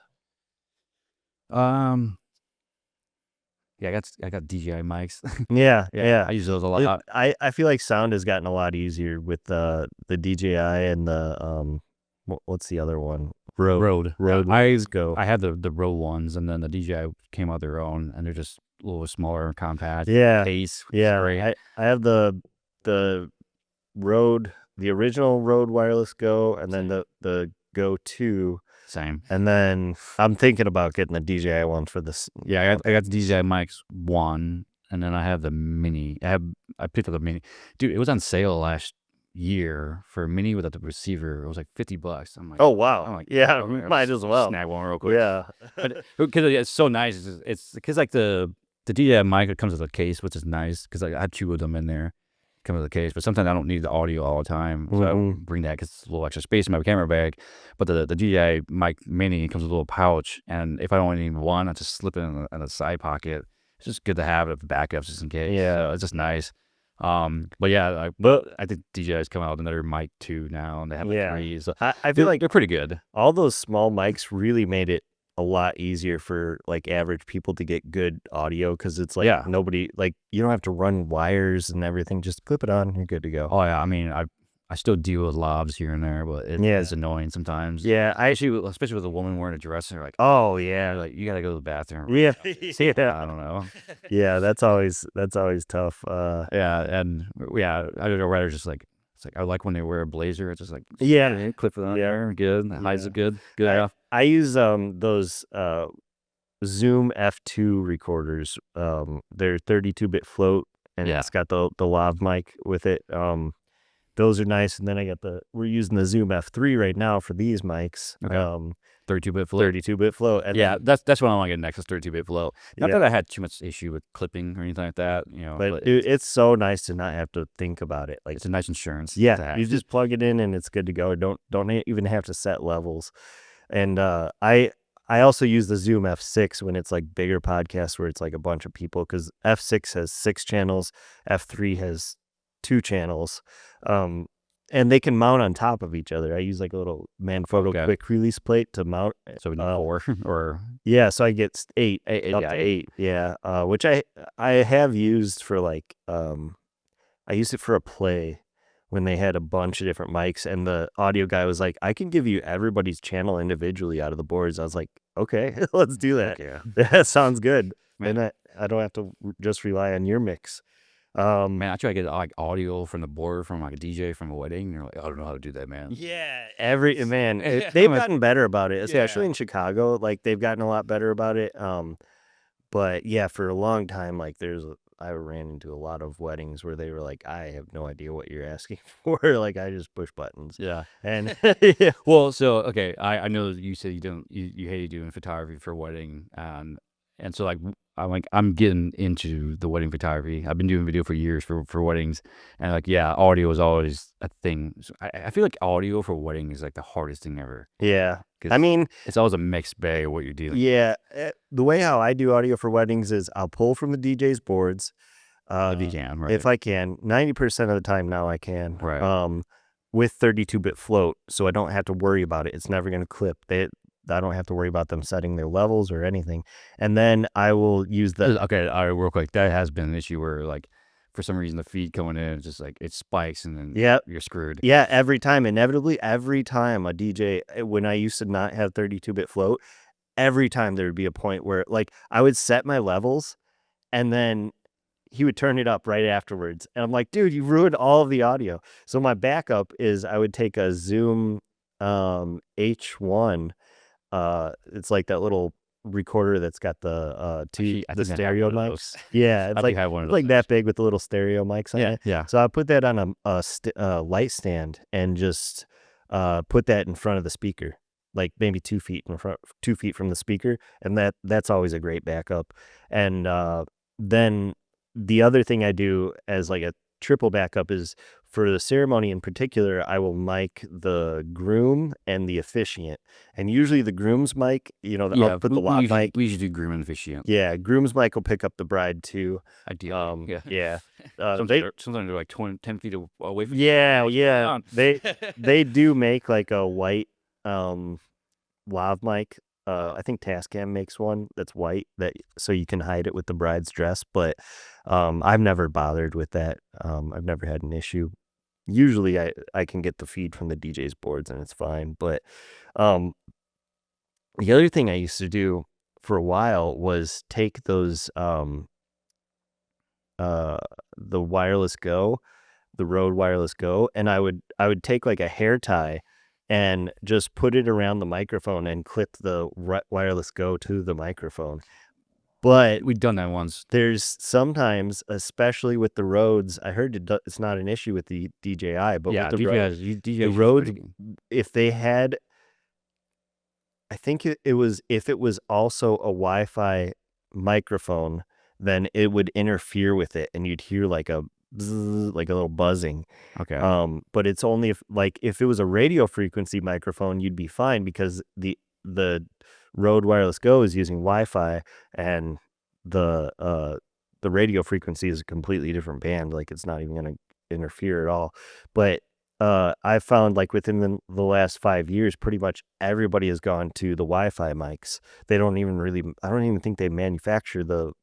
Yeah, I got DJI mics. Yeah, Yeah, yeah. I use those a lot. I feel like sound has gotten a lot easier with the DJI and the what's the other one? Rode. I Go. I had the Rode ones, and then the DJI came out their own, and they're just a little smaller and compact. Yeah, Case. yeah. Great. I have the Rode, the original Rode wireless Go, and then the Go 2. Same. And then I'm thinking about getting the DJI one for this. Yeah, I got the DJI mics one, and then I have the mini. I picked up the mini. Dude, it was on sale last year for a mini without the receiver. It was like $50. I'm like, Oh wow! I'm like, Yeah, I'm might as well. snag one real quick. Yeah, But because it's so nice, it's because like the DJI mic, it comes with a case, which is nice because I have 2 of them in there. Come with a case, but sometimes I don't need the audio all the time, so I Mhm. bring that because it's a little extra space in my camera bag. But the DJI mic mini comes with a little pouch, and if I don't need one, I just slip it in a side pocket. It's just good to have it for backups just in case. Yeah. So it's just nice. But yeah, But I think DJI's come out with another mic too now, and they have like yeah, 3. So I feel like they're pretty good. all those small mics really made it a lot easier for like average people to get good audio because it's like Yeah. nobody like you don't have to run wires and everything. Just clip it on, you're good to go. Oh yeah, I mean, I still deal with lobs here and there, but Yeah. it's annoying sometimes. Yeah, Especially with a woman wearing a dress, and they're like, oh they're yeah, like, you gotta go to the bathroom. yeah, I don't know. yeah. That's always tough. Yeah, and yeah, I don't know. Rather just like it's like I like when they wear a blazer. It's just like Yeah, clip it on yeah, there, good. The highs yeah. are good. Good I enough. I use those Zoom F2 recorders. They're 32-bit float, and Yeah. it's got the lav mic with it. Those are nice. And then we're using the Zoom F3 right now for these mics. Okay. 32-bit float. 32-bit float. And Yeah, then, that's what I want to get next. Is 32-bit float. Not yeah, that I had too much issue with clipping or anything like that. but dude, it's so nice to not have to think about it. Like, it's a nice insurance. to yeah, have. you just plug it in and it's good to go. Don't even have to set levels. And I also use the Zoom F6 when it's like bigger podcasts where it's like a bunch of people because F6 has 6 channels, F3 has 2 channels, and they can mount on top of each other. I use like a little Manfrotto Okay. quick release plate to mount. So we need 4 or Yeah, so I get 8, eight. up Yeah, to 8. Yeah, which I have used for like I used it for a play when they had a bunch of different mics, and the audio guy was like, "I can give you everybody's channel individually out of the boards." I was like, "Okay, let's do that. Okay. That sounds good." Man. And I don't have to just rely on your mix. Man, I try to get like audio from the board from like a DJ from a wedding. And they're like, I don't know how to do that, man. Yeah, they've I'm like, gotten better about it, especially Yeah. in Chicago. Like they've gotten a lot better about it. But yeah, for a long time, like I ran into a lot of weddings where they were like, "I have no idea what you're asking for." Like I just push buttons. Yeah. And yeah. Well, so okay, I know you said you hated doing photography for wedding, and so like I'm getting into the wedding photography. I've been doing video for years for weddings, and like yeah, audio is always a thing. So I feel like audio for wedding is like the hardest thing ever. Yeah. 'Cause I mean, it's always a mixed bag of what you're dealing. yeah, the way how I do audio for weddings is I'll pull from the DJ's boards. If you can, right? If I can. 90% of the time now I can. Right. With 32-bit float, so I don't have to worry about it. It's never going to clip. I don't have to worry about them setting their levels or anything. And then I will use the Okay, all right, real quick. That has been an issue where like for some reason the feed coming in it's just like it spikes and then Yep. you're screwed. Yeah, inevitably every time a DJ when I used to not have 32-bit float, every time there would be a point where like I would set my levels and then he would turn it up right afterwards. And I'm like, "Dude, you ruined all of the audio." So my backup is I would take a Zoom H1. It's like that little recorder that's got the Actually, I the think I have stereo one of mics. those. Yeah, I it's think like I have one of it's like those, that big with the little stereo mics on Yeah, it. yeah. So I put that on a light stand and just put that in front of the speaker, like maybe 2 feet in front, 2 feet from the speaker, and that's always a great backup. And then the other thing I do as like a triple backup is for the ceremony in particular, I will mic the groom and the officiant. And usually the groom's mic, I'll put the lav mic. We usually do groom and officiant. Yeah, groom's mic will pick up the bride too. Ideally. Yeah. Yeah. Sometimes they're like 10 feet away from Yeah, you. yeah. They do make like a white lav mic. I think Tascam makes one that's white so you can hide it with the bride's dress, but I've never bothered with that. I've never had an issue. Usually I can get the feed from the DJ's boards and it's fine, but the other thing I used to do for a while was take those the wireless go, the Rode Wireless Go, and I would take like a hair tie and just put it around the microphone and clip the wireless go to the microphone. But We've done that once. there's sometimes, especially with the Rodes, I heard it's not an issue with the DJI, but Yeah, with the DJs Rodes, if they had, I think it was, if it was also a Wi-Fi microphone, then it would interfere with it and you'd hear like a bzzz, like a little buzzing. Okay. But it's only if it was a radio frequency microphone, you'd be fine because the Rode Wireless Go is using Wi-Fi and the the radio frequency is a completely different band. Like it's not even going to interfere at all. But I found like within the last 5 years, pretty much everybody has gone to the Wi-Fi mics. They don't even really, I don't even think they manufacture the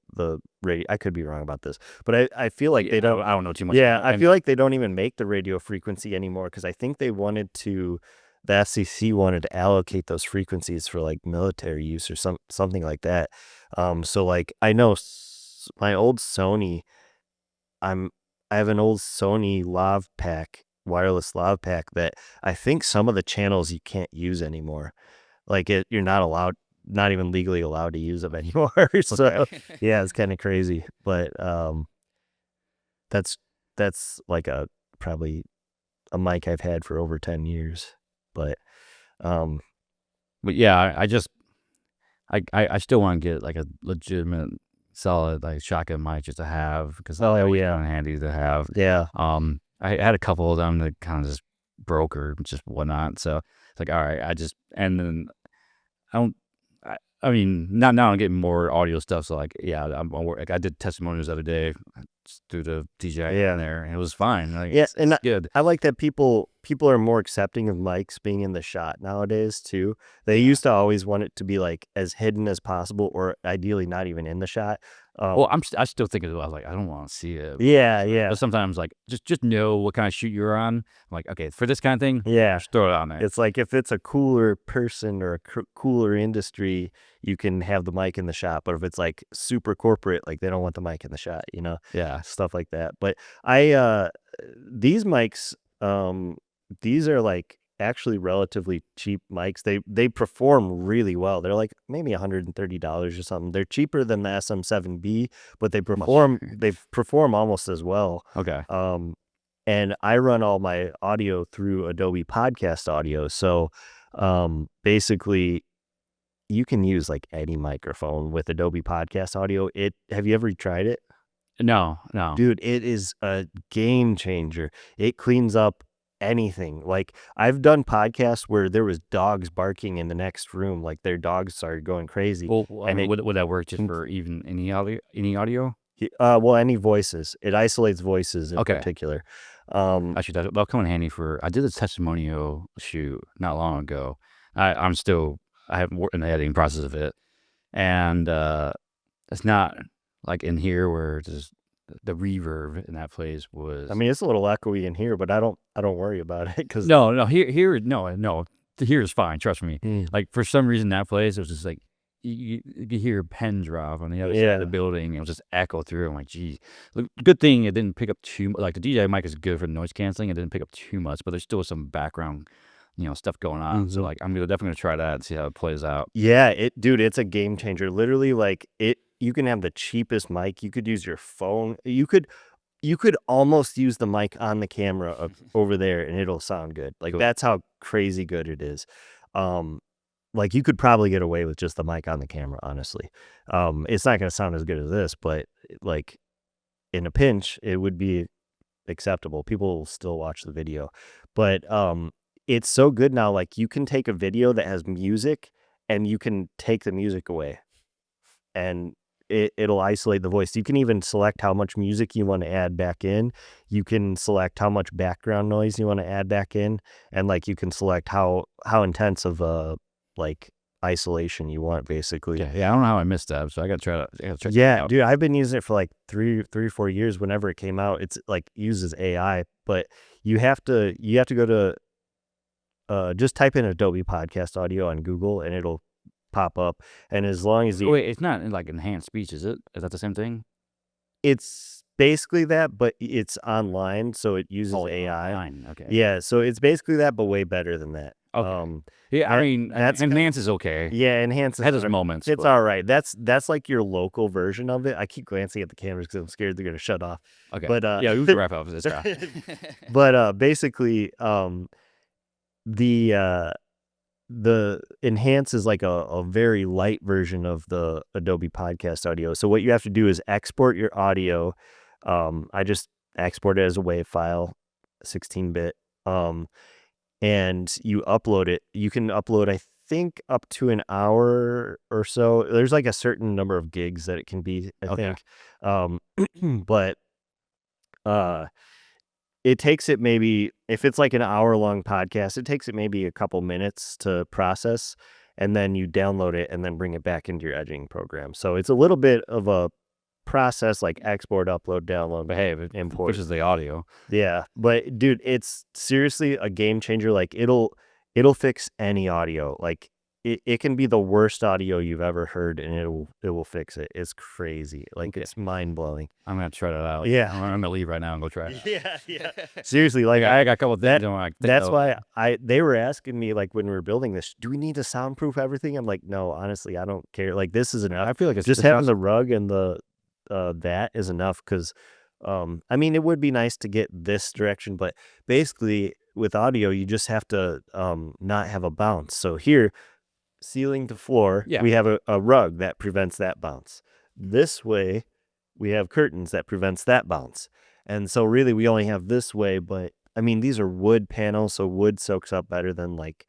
radio. I could be wrong about this, but I feel like they don't. I don't know too much. Yeah, I feel like they don't even make the radio frequency anymore because I think they wanted to, the FCC wanted to allocate those frequencies for like military use or something like that. So like I know my old Sony, I have an old Sony Lav Pack, wireless Lav Pack that I think some of the channels you can't use anymore. Like you're not allowed, not even legally allowed to use them anymore. So yeah, it's kind of crazy. But that's like probably a mic I've had for over 10 years. But yeah, I still want to get like a legitimate solid like shotgun mic just to have because yeah, kind of handy to have. Yeah. I had a couple of them that kind of just broke or just whatnot. So it's like, all right, and then I mean, now I'm getting more audio stuff. So like, yeah, like I did testimonials the other day through the DJI in there, and it was fine. Like, yeah, it's good. I like that people are more accepting of mics being in the shot nowadays too. They used to always want it to be like as hidden as possible, or ideally not even in the shot. Well, I still think I was like, I don't want to see it. Yeah. But sometimes like just know what kind of shoot you're on. I'm like, okay, for this kind of thing, yeah, just throw it on there. It's like if it's a cooler person or a cooler industry, you can have the mic in the shot. But if it's like super corporate, like they don't want the mic in the shot, Yeah, stuff like that. But these mics, these are like actually relatively cheap mics. They perform really well. They're like maybe $130 or something. They're cheaper than the SM7B, but they perform almost as well. Okay. And I run all my audio through Adobe Podcast Audio. So basically you can use like any microphone with Adobe Podcast Audio. Have you ever tried it? No. Dude, it is a game changer. It cleans up anything. Like I've done podcasts where there was dogs barking in the next room, like their dogs started going crazy. Well, would that work just for even any audio? Well, any voices. It isolates voices in particular. Actually, that'll come in handy for. I did a testimonial shoot not long ago. I haven't worked in the editing process of it, and it's not like in here where just the reverb in that place was. I mean, it's a little echoey in here, but I don't worry about it because no, here is fine. Trust me. Like for some reason that place it was just like you could hear a pen drop on the other side of the building. It was just echo through. I'm like, geez, good thing it didn't pick up too much. Like the DJI mic is good for noise canceling. It didn't pick up too much, but there's still some background, stuff going on. So like, I'm definitely gonna try that and see how it plays out. Yeah, it's a game changer. Literally, like you can have the cheapest mic. You could use your phone. You could almost use the mic on the camera over there, and it'll sound good. Like that's how crazy good it is. Like you could probably get away with just the mic on the camera, honestly. It's not going to sound as good as this, but like in a pinch, it would be acceptable. People will still watch the video, but it's so good now. Like you can take a video that has music and you can take the music away and it'll isolate the voice. You can even select how much music you want to add back in. You can select how much background noise you want to add back in. And like you can select how intense of a like isolation you want, basically. Yeah, I don't know how I missed that, so I gotta try that. Yeah, dude, I've been using it for like 3 or 4 years. Whenever it came out, it's like uses AI, but you have to go to just type in Adobe Podcast Audio on Google and it'll pop up. And as long as wait, it's not like enhanced speech, is it? Is that the same thing? It's basically that, but it's online, so it uses AI. Online. Okay. Yeah, so it's basically that, but way better than that. Okay. Yeah, I mean, enhance is okay. Yeah, enhance. It has its moments. It's all right. That's like your local version of it. I keep glancing at the cameras because I'm scared they're gonna shut off. Okay. But yeah, we can wrap up this. But basically, the enhance is like a very light version of the Adobe Podcast Audio. So what you have to do is export your audio. I just export it as a WAV file, 16-bit. And you upload it. You can upload, I think up to an hour or so. There's like a certain number of gigs that it can be, I think. But it takes it maybe, if it's like an hour long podcast, it takes it maybe a couple minutes to process, and then you download it and then bring it back into your editing program. So it's a little bit of a process, like export, upload, download, But hey, if it import. pushes the audio. Yeah, but dude, it's seriously a game changer. Like it'll fix any audio. Like it can be the worst audio you've ever heard, and it will fix it. It's crazy. Like it's mind blowing. I'm gonna try that out. Yeah. I'm gonna leave right now and go try it. Yeah. Seriously, like I got a couple of things. that's why they were asking me, like, when we were building this, do we need to soundproof everything? I'm like, no, honestly, I don't care. Like, this is enough. I feel like it's Just having the rug and the that is enough, because I mean, it would be nice to get this direction, but basically with audio you just have to not have a bounce. So here, ceiling to floor, we have a rug that prevents that bounce. This way we have curtains that prevents that bounce. And so really we only have this way, but I mean, these are wood panels, so wood soaks up better than like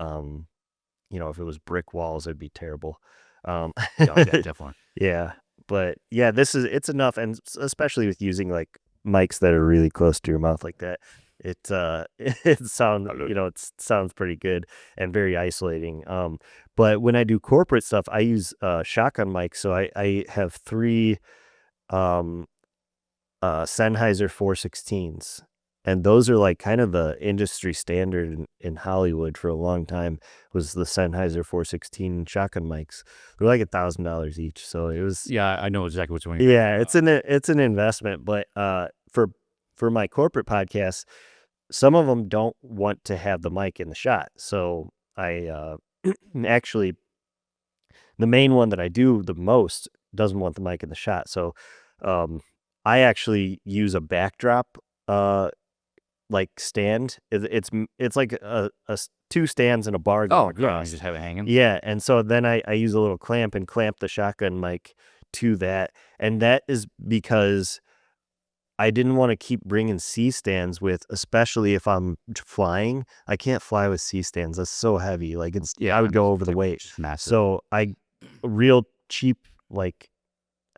if it was brick walls, it'd be terrible. Yeah, definitely. Yeah. But yeah, it's enough, and especially with using like mics that are really close to your mouth like that, it sounds pretty good and very isolating. But when I do corporate stuff, I use shotgun mics. So I have 3 Sennheiser 416s, and those are like kind of the industry standard in Hollywood for a long time, was the Sennheiser 416 shotgun mics. They're like $1,000 each. So it was, I know exactly which one. yeah, it's an investment. But for my corporate podcasts, some of them don't want to have the mic in the shot. So I actually, the main one that I do the most doesn't want the mic in the shot. So I actually use a backdrop like stand. It's like a 2 stands and a bar going across. You just have it hanging. Yeah, and so then I use a little clamp and clamp the shotgun mic to that, and that is because I didn't want to keep bringing C-stands with, especially if I'm flying. I can't fly with C-stands. That's so heavy. Like I would go over the weight. Massive. So real cheap, like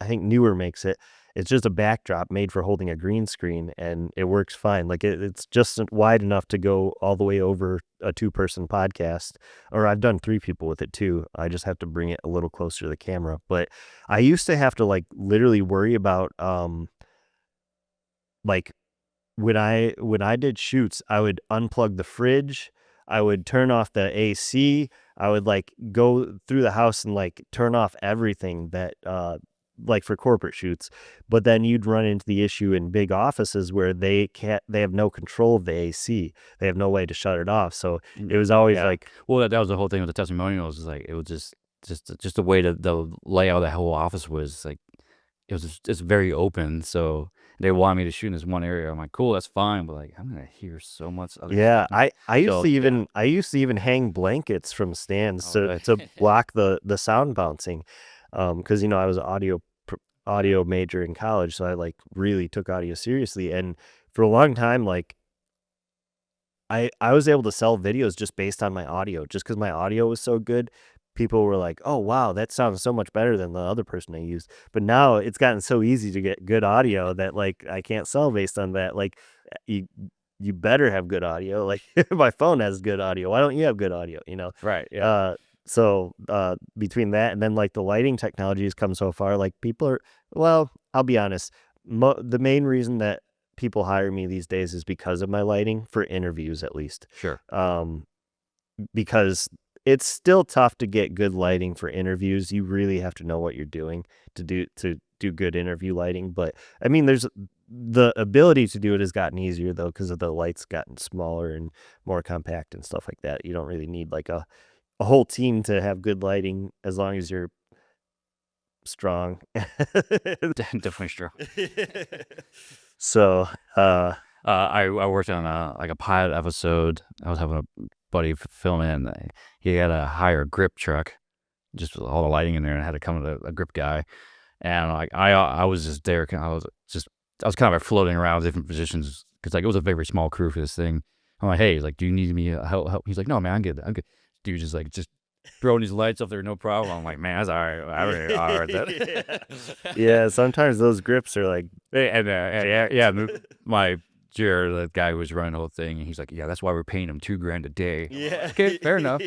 I think Newer makes it. It's just a backdrop made for holding a green screen, and it works fine. Like it's just wide enough to go all the way over a 2-person podcast, or I've done 3 people with it too. I just have to bring it a little closer to the camera. But I used to have to like literally worry about like when I did shoots, I would unplug the fridge, I would turn off the AC, I would like go through the house and like turn off everything that like for corporate shoots. But then you'd run into the issue in big offices where they have no control of the AC. They have no way to shut it off. So it was always like, well, that was the whole thing with the testimonials. Is like it was just the way the layout of the whole office was. Like it was just very open. So they wanted me to shoot in this one area. I'm like, cool, that's fine, but like I'm gonna hear so much other yeah, stuff. I used to even hang blankets from stands to block the sound bouncing, because I was an audio major in college, so I like really took audio seriously. And for a long time, like I was able to sell videos just based on my audio, just because my audio was so good. People were like, oh wow, that sounds so much better than the other person I used. But now it's gotten so easy to get good audio that like I can't sell based on that. Like you better have good audio. Like my phone has good audio, why don't you have good audio? Right. Yeah. So between that and then like the lighting technology has come so far, like people are, well, I'll be honest, the main reason that people hire me these days is because of my lighting, for interviews at least. Sure. Because it's still tough to get good lighting for interviews. You really have to know what you're doing to do good interview lighting. But I mean, there's the ability to do it has gotten easier though, because of the lights gotten smaller and more compact and stuff like that. You don't really need like a whole team to have good lighting, as long as you're strong. Definitely true. So I worked on a pilot episode. I was having a buddy film in. He had to hire a grip truck, just with all the lighting in there, and had to come with a grip guy. And like I was just there. I was kind of floating around different positions, because like it was a very small crew for this thing. I'm like, hey, like, do you need me help? He's like, no, man, I'm good. Dude, just throwing these lights up there, no problem. I'm like, man, that's all right. I already all right. That. Yeah, sometimes those grips are like, And my Jared, the guy who was running the whole thing, and he's like, yeah, that's why we're paying him $2,000 a day. I'm like, yeah. okay, fair enough.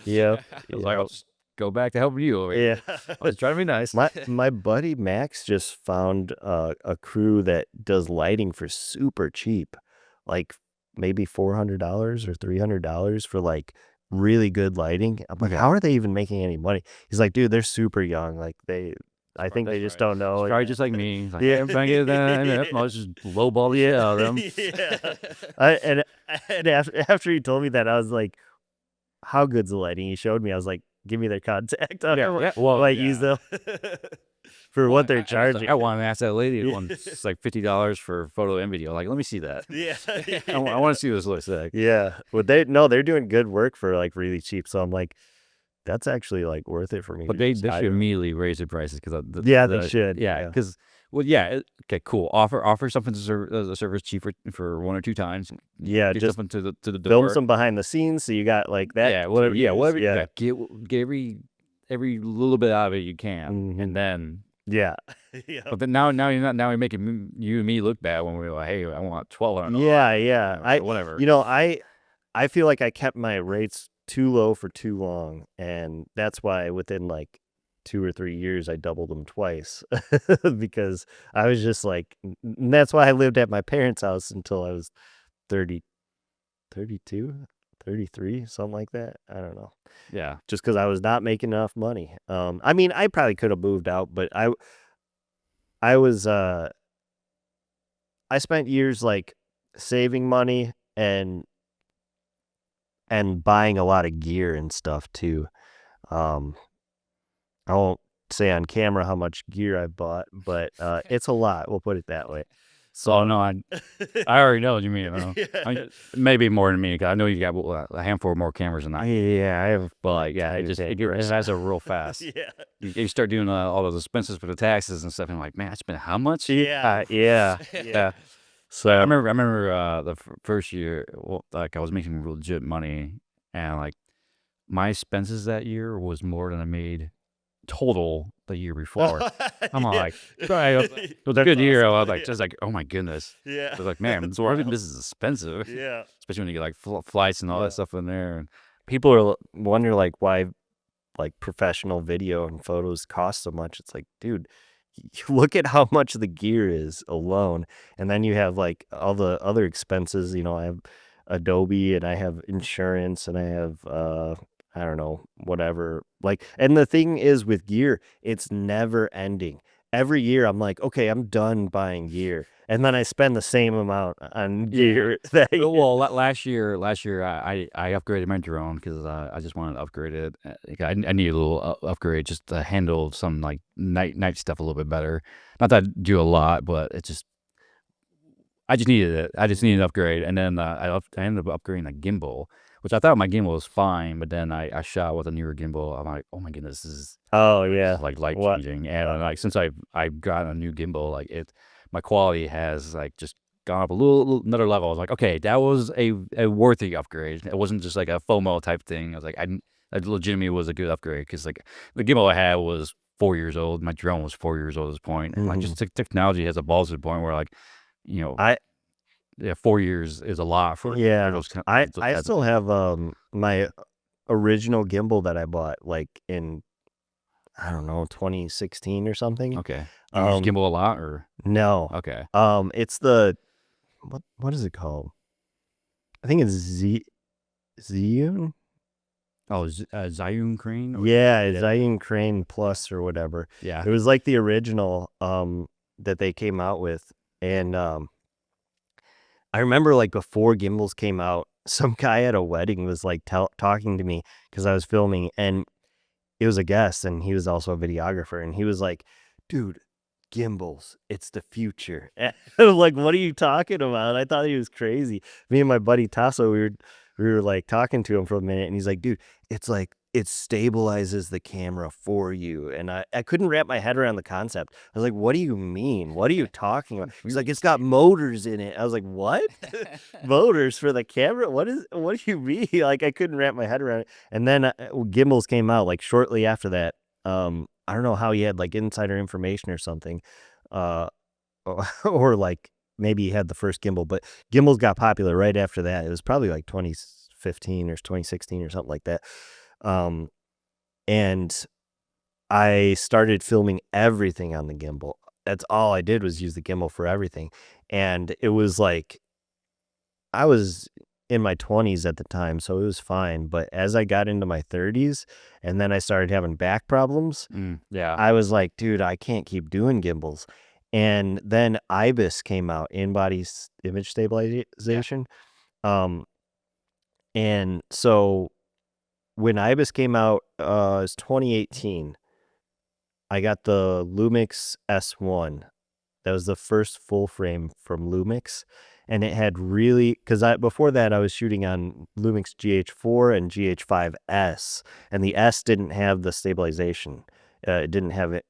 Yep. I was like, I'll just go back to helping you. Yeah. I was trying to be nice. My buddy Max just found a crew that does lighting for super cheap, like maybe $400 or $300 for like really good lighting. I'm like, Okay. how are they even making any money? He's like, dude, they're super young. Like I think they just don't know. He's probably just like me. He's like, Yeah. yeah, I'm trying to get that. I'll just lowball the shit out of them. Yeah. And after he told me that, I was like, how good's the lighting? He showed me. I was like, give me their contact. Well, use them for what they're charging. I want to ask that lady. It's like $50 for photo and video. Like, let me see that. Yeah. I want to see what this looks like. Yeah. Well, they're doing good work for like really cheap. So I'm like, that's actually like worth it for me. But they should immediately raise their prices because they should. Yeah, because okay, cool. Offer something as a service cheaper for 1 or 2 times. Yeah, get just something to the door. film some behind the scenes, so you got like that. Yeah, whatever. Yeah, whatever. Yeah, get every little bit out of it you can, and then yeah. But then now you're making you and me look bad when we're like, hey, I want $1,200. Yeah. Whatever. I feel like I kept my rates too low for too long, and that's why within like 2 or 3 years I doubled them twice because I was just like, and that's why I lived at my parents' house until I was 30, 32, 33, something like that. I don't know. Yeah, just because I was not making enough money. I mean, I probably could have moved out, but I was I spent years like saving money and buying a lot of gear and stuff too. I won't say on camera how much gear I bought, but it's a lot. We'll put it that way. So no, I already know what you mean. Maybe more than me because I know you got a handful more cameras than I. Yeah, I have. But yeah, it has a real fast. Yeah, you start doing all those expenses for the taxes and stuff, and I'm like, man, I spent how much? Yeah. So I remember the first year, like I was making legit money, and like my expenses that year was more than I made total the year before. I'm like, it was a good year. I was like, just like, oh my goodness. Yeah. I was like, man, this is expensive. Yeah. Especially when you get like flights and all that stuff in there. And people are wonder like why like professional video and photos cost so much. It's like, dude, look at how much the gear is alone, and then you have like all the other expenses. I have Adobe, and I have insurance, and I have I don't know, whatever. Like, and the thing is with gear, it's never ending. Every year I'm like, okay, I'm done buying gear, and then I spend the same amount on gear. Well, last year I upgraded my drone because I just wanted to upgrade it. I need a little upgrade just to handle some like night stuff a little bit better. Not that I do a lot, but I just needed it. I just needed an upgrade, and then I ended up upgrading a gimbal, which I thought my gimbal was fine, but then I shot with a newer gimbal. I'm like, oh my goodness, this is like life changing. And like since I've gotten a new gimbal, like my quality has like just gone up a little another level. I was like, okay, that was a worthy upgrade. It wasn't just like a FOMO type thing. I was like, that legitimately was a good upgrade because like the gimbal I had was 4 years old. My drone was 4 years old at this point. And like just technology has evolved to the point where like, 4 years is a lot for those I still have my original gimbal that I bought like in, I don't know, 2016 or something. Okay. You use gimbal a lot or no? Okay. It's the what is it called? I think it's Zhiyun. Oh, Zhiyun Crane? Zhiyun Crane Plus or whatever. Yeah. It was like the original that they came out with, and I remember like before gimbals came out, some guy at a wedding was like talking to me because I was filming, and it was a guest, and he was also a videographer, and he was like, dude, gimbals, it's the future. And I was like, what are you talking about? I thought he was crazy. Me and my buddy Tasso, we were like talking to him for a minute, and he's like, dude, it's like it stabilizes the camera for you. And I couldn't wrap my head around the concept. I was like, what do you mean? What are you talking about? He's like, it's got motors in it. I was like, what? Motors for the camera? What do you mean? Like, I couldn't wrap my head around it. And then gimbals came out like shortly after that. I don't know how he had like insider information or something. Or like maybe he had the first gimbal, but gimbals got popular right after that. It was probably like 2015 or 2016 or something like that. And I started filming everything on the gimbal. That's all I did was use the gimbal for everything. And it was like, I was in my 20s at the time, so it was fine. But as I got into my 30s and then I started having back problems, Yeah. I was like, dude, I can't keep doing gimbals. And then IBIS came out, in-body image stabilization. And so when IBIS came out, it was 2018. I got the Lumix S1. That was the first full frame from Lumix, and it had because before that I was shooting on Lumix GH4 and GH5S, and the S didn't have the stabilization. It didn't have it.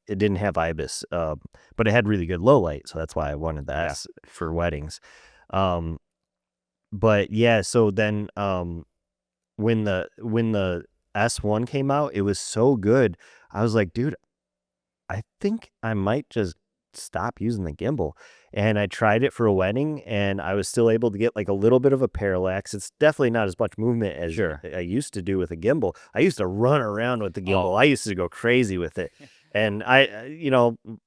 It didn't have IBIS, but it had really good low light, so that's why I wanted the S for weddings. But yeah, so then when the S1 came out, it was so good. I was like, dude, I think I might just stop using the gimbal. And I tried it for a wedding, and I was still able to get like a little bit of a parallax. It's definitely not as much movement as I used to do with a gimbal. I used to run around with the gimbal. I used to go crazy with it. And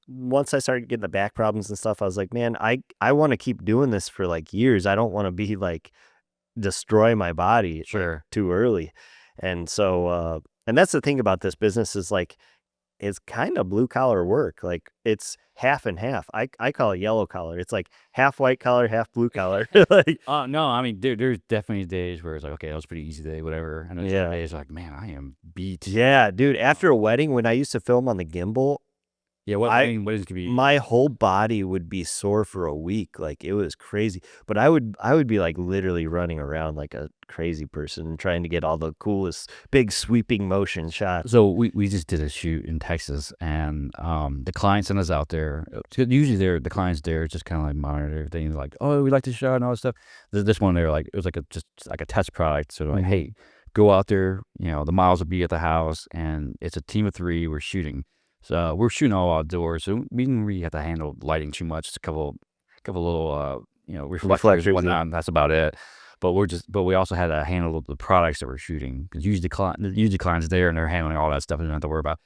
once I started getting the back problems and stuff, I was like, man, I want to keep doing this for like years. I don't want to be like destroy my body too early. And so, and that's the thing about this business is like, it's kind of blue collar work. Like it's half and half. I call it yellow collar. It's like half white collar, half blue collar. Like, no, I mean, there's definitely days where it's like, okay, that was a pretty easy day, whatever. And then some days like, man, I am beat. Yeah, dude. After a wedding, when I used to film on the gimbal, Yeah, what is it could be? my whole body would be sore for a week. Like it was crazy. But I would be like literally running around like a crazy person trying to get all the coolest big sweeping motion shots. So we just did a shoot in Texas, and the client sent us out there. Usually the clients there just kind of like monitor everything, like, oh, we like the shot and all this stuff. This one they're like, it was like just like a test product. So they're like, hey, go out there. The models will be at the house, and it's a team of 3. We're shooting. So we're shooting all outdoors, so we didn't really have to handle lighting too much. Just a couple little reflectors and whatnot. That's about it. But we also had to handle the products that we're shooting, because usually the client's there and they're handling all that stuff and don't have to worry about.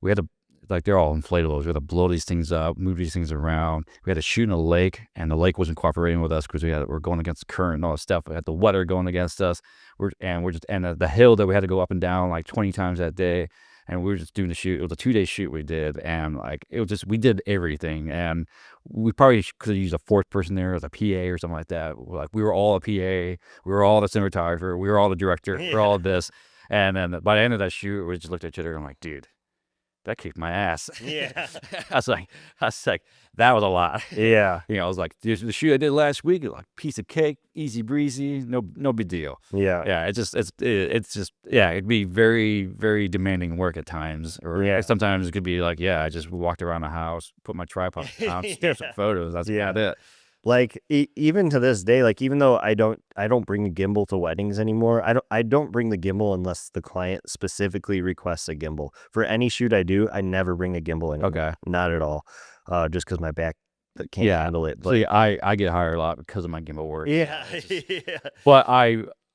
We had to, like, they're all inflatables. We had to blow these things up, move these things around. We had to shoot in a lake, and the lake wasn't cooperating with us because we're going against the current and all that stuff. We had the weather going against us. The hill that we had to go up and down like 20 times that day. And we were just doing the shoot. It was a 2-day shoot we did, and like it was just, we did everything. And we probably could have used a 4th person there as a PA or something like that. Like we were all a PA, we were all the cinematographer, we were all the director, we were all of this. And then by the end of that shoot, we just looked at each other and I'm like, dude, that kicked my ass. Yeah. I was like, that was a lot. Yeah. I was like, the shoot I did last week, like piece of cake, easy breezy, no big deal. Yeah. Yeah. It's just, yeah, it'd be very, very demanding work at times. Or sometimes it could be like, yeah, I just walked around the house, put my tripod down, took some photos. That's about it. Like even to this day, like even though I don't bring a gimbal to weddings anymore, I don't bring the gimbal unless the client specifically requests a gimbal. For any shoot I do, I never bring a gimbal anymore. Okay. Not at all. Just because my back can't handle it. But, see, I get hired a lot because of my gimbal work. Yeah. But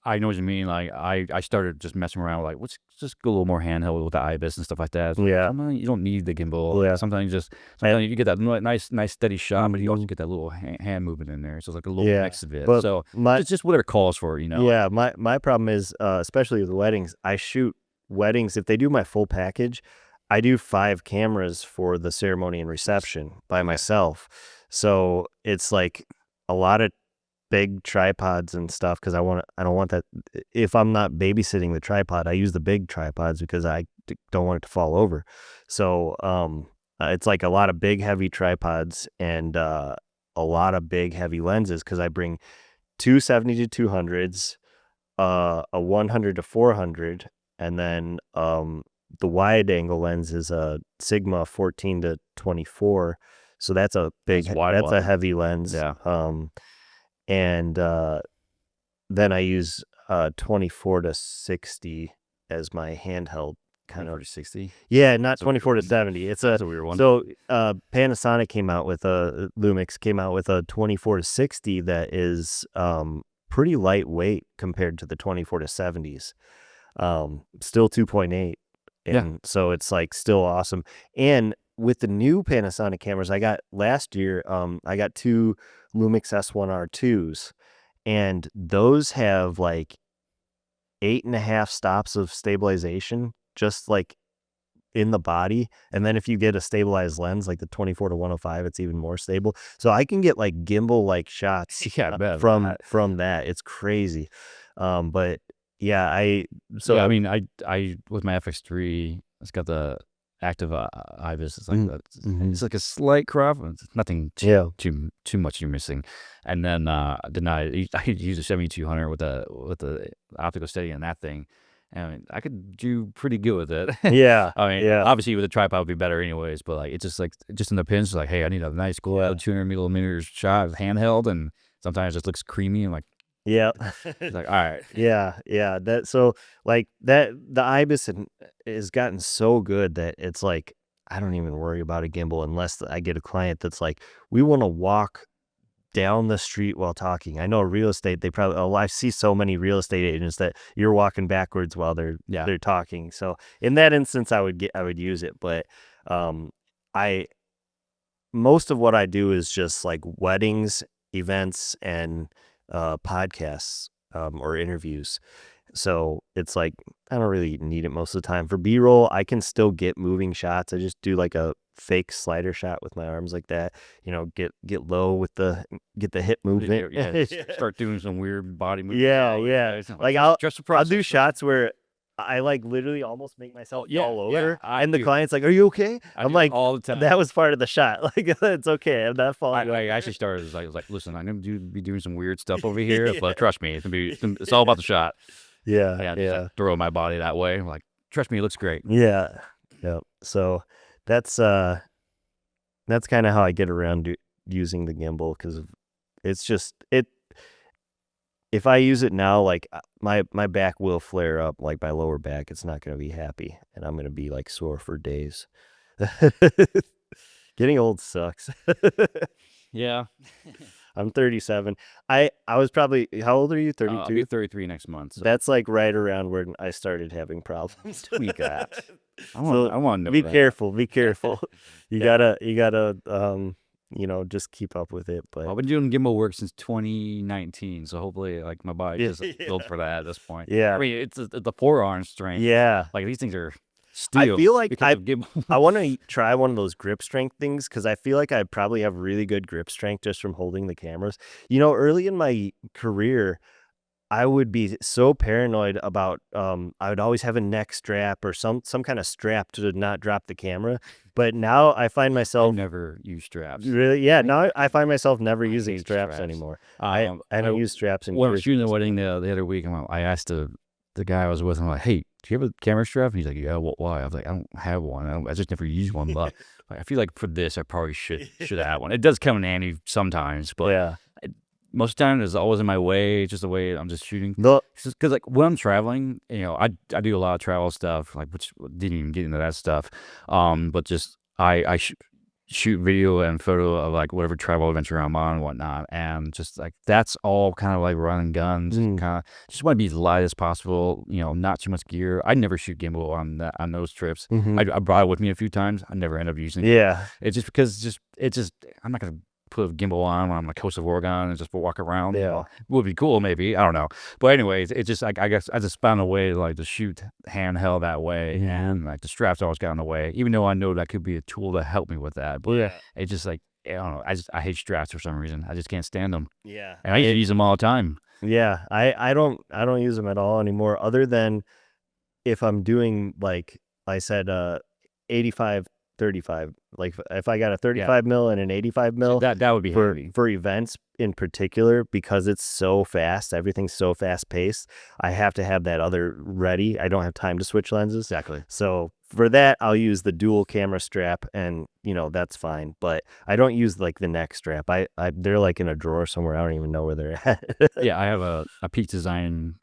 I know what you mean. Like I started just messing around with, like, let's just go a little more handheld with the IBIS and stuff like that. Yeah. Sometimes you don't need the gimbal. Yeah. Sometimes you get that nice steady shot, but you also get that little hand movement in there. So it's like a little mix of it. But so it's just whatever it calls for, Yeah. My problem is, especially with weddings, I shoot weddings. If they do my full package, I do 5 cameras for the ceremony and reception by myself. So it's like a lot of big tripods and stuff, because I don't want that. If I'm not babysitting the tripod, I use the big tripods because I don't want it to fall over. So it's like a lot of big heavy tripods and a lot of big heavy lenses, because I bring 2 70 to 200s, a 100 to 400, and then the wide angle lens is a Sigma 14 to 24, so that's a big, that's a heavy lens. Yeah. And then I use 24 to 60 as my handheld kind of 60. Yeah, not 24 to 70. It's That's a weird one. So Panasonic came out with Lumix came out with a 24 to 60 that is pretty lightweight compared to the 24 to 70s. Still 2.8. And so it's like still awesome. And with the new Panasonic cameras I got last year, I got 2 Lumix S1R2s, and those have like 8.5 stops of stabilization, just like in the body. And then if you get a stabilized lens like the 24 to 105, it's even more stable. So I can get like gimbal like shots from that. It's crazy. But yeah, I mean, I with my FX3, it's got the active IBIS. It's like it's like a slight crop. It's nothing too much you're missing. And then I use a 7200 with the optical steady in that thing. And I could do pretty good with it. Yeah. I mean, obviously with a tripod would be better anyways, but like it's just in the pins, like, hey, I need a nice cool 200 millimeters shot handheld, and sometimes it just looks creamy and like, yeah. it's like, all right. Yeah. That so like that the IBIS has gotten so good that it's like I don't even worry about a gimbal unless I get a client that's like, we want to walk down the street while talking. I know real estate, they probably I see so many real estate agents that you're walking backwards while they're talking. So in that instance I would use it, but most of what I do is just like weddings, events, and podcasts or interviews. So it's like I don't really need it most of the time. For B-roll, I can still get moving shots. I just do like a fake slider shot with my arms like that. Get low with get the hip movement. Start doing some weird body movement. Yeah. Like I'll do shots where I like literally almost make myself all over, and the client's like, "Are you okay?" I'm like, all the time. That was part of the shot. Like it's okay. I'm not falling. I actually started as like, listen, I'm gonna be doing some weird stuff over here, but trust me, it's all about the shot. Yeah. Just, like, throw my body that way. I'm like, trust me, it looks great. Yeah. So that's kind of how I get around using the gimbal, because it's just if I use it now, like my back will flare up, like my lower back. It's not going to be happy, and I'm going to be like sore for days. Getting old sucks. Yeah. I'm 37. I was probably, how old are you? 32? I'll be 33 next month. So. That's like right around when I started having problems. Tweak that. I want to know. Be careful. You gotta just keep up with it. But I've been doing gimbal work since 2019, so hopefully, like, my body is built for that at this point. Yeah. I mean, it's the forearm strength. Yeah. Like, these things are steel. I feel like I want to try one of those grip strength things, because I feel like I probably have really good grip strength just from holding the cameras. Early in my career, I would be so paranoid about I would always have a neck strap or some kind of strap to not drop the camera. But now I find myself never use straps. Really? Yeah. Now I find myself never using straps anymore. I don't use straps in. When I was shooting the wedding the other week, I asked the guy I was with, I'm like, hey, do you have a camera strap? And he's like, yeah. Well, why? I was like, I don't have one. I just never use one. But I feel like for this, I probably should have one. It does come in handy sometimes, but most of the time it's always in my way. It's just the way I'm just shooting. Because like when I'm traveling, I do a lot of travel stuff, like, which didn't even get into that stuff. But just I shoot video and photo of like whatever travel adventure I'm on and whatnot, and just like that's all kind of like running guns. Kind of just want to be as light as possible. Not too much gear. I never shoot gimbal on those trips. I brought it with me a few times. I never end up using it. Yeah, it's just because I'm not gonna put a gimbal on when I'm on the coast of Oregon and just walk around. Yeah, it would be cool, maybe. I don't know. But anyways, it's just like I guess I just found a way to like to shoot handheld that way, and like the straps always got in the way, even though I know that could be a tool to help me with that. But it's just like I don't know. I hate straps for some reason. I just can't stand them. Yeah, and I used to use them all the time. Yeah, I don't use them at all anymore, other than if I'm doing, like I said, 85/35 35. Like if I got a 35 mil and an 85 mil, that would be heavy for events in particular, because it's so fast, everything's so fast paced. I have to have that other ready. I don't have time to switch lenses. exactly. So for that, I'll use the dual camera strap, and that's fine. But I don't use like the neck strap. They're like in a drawer somewhere. I don't even know where they're at. Yeah, I have a Peak Design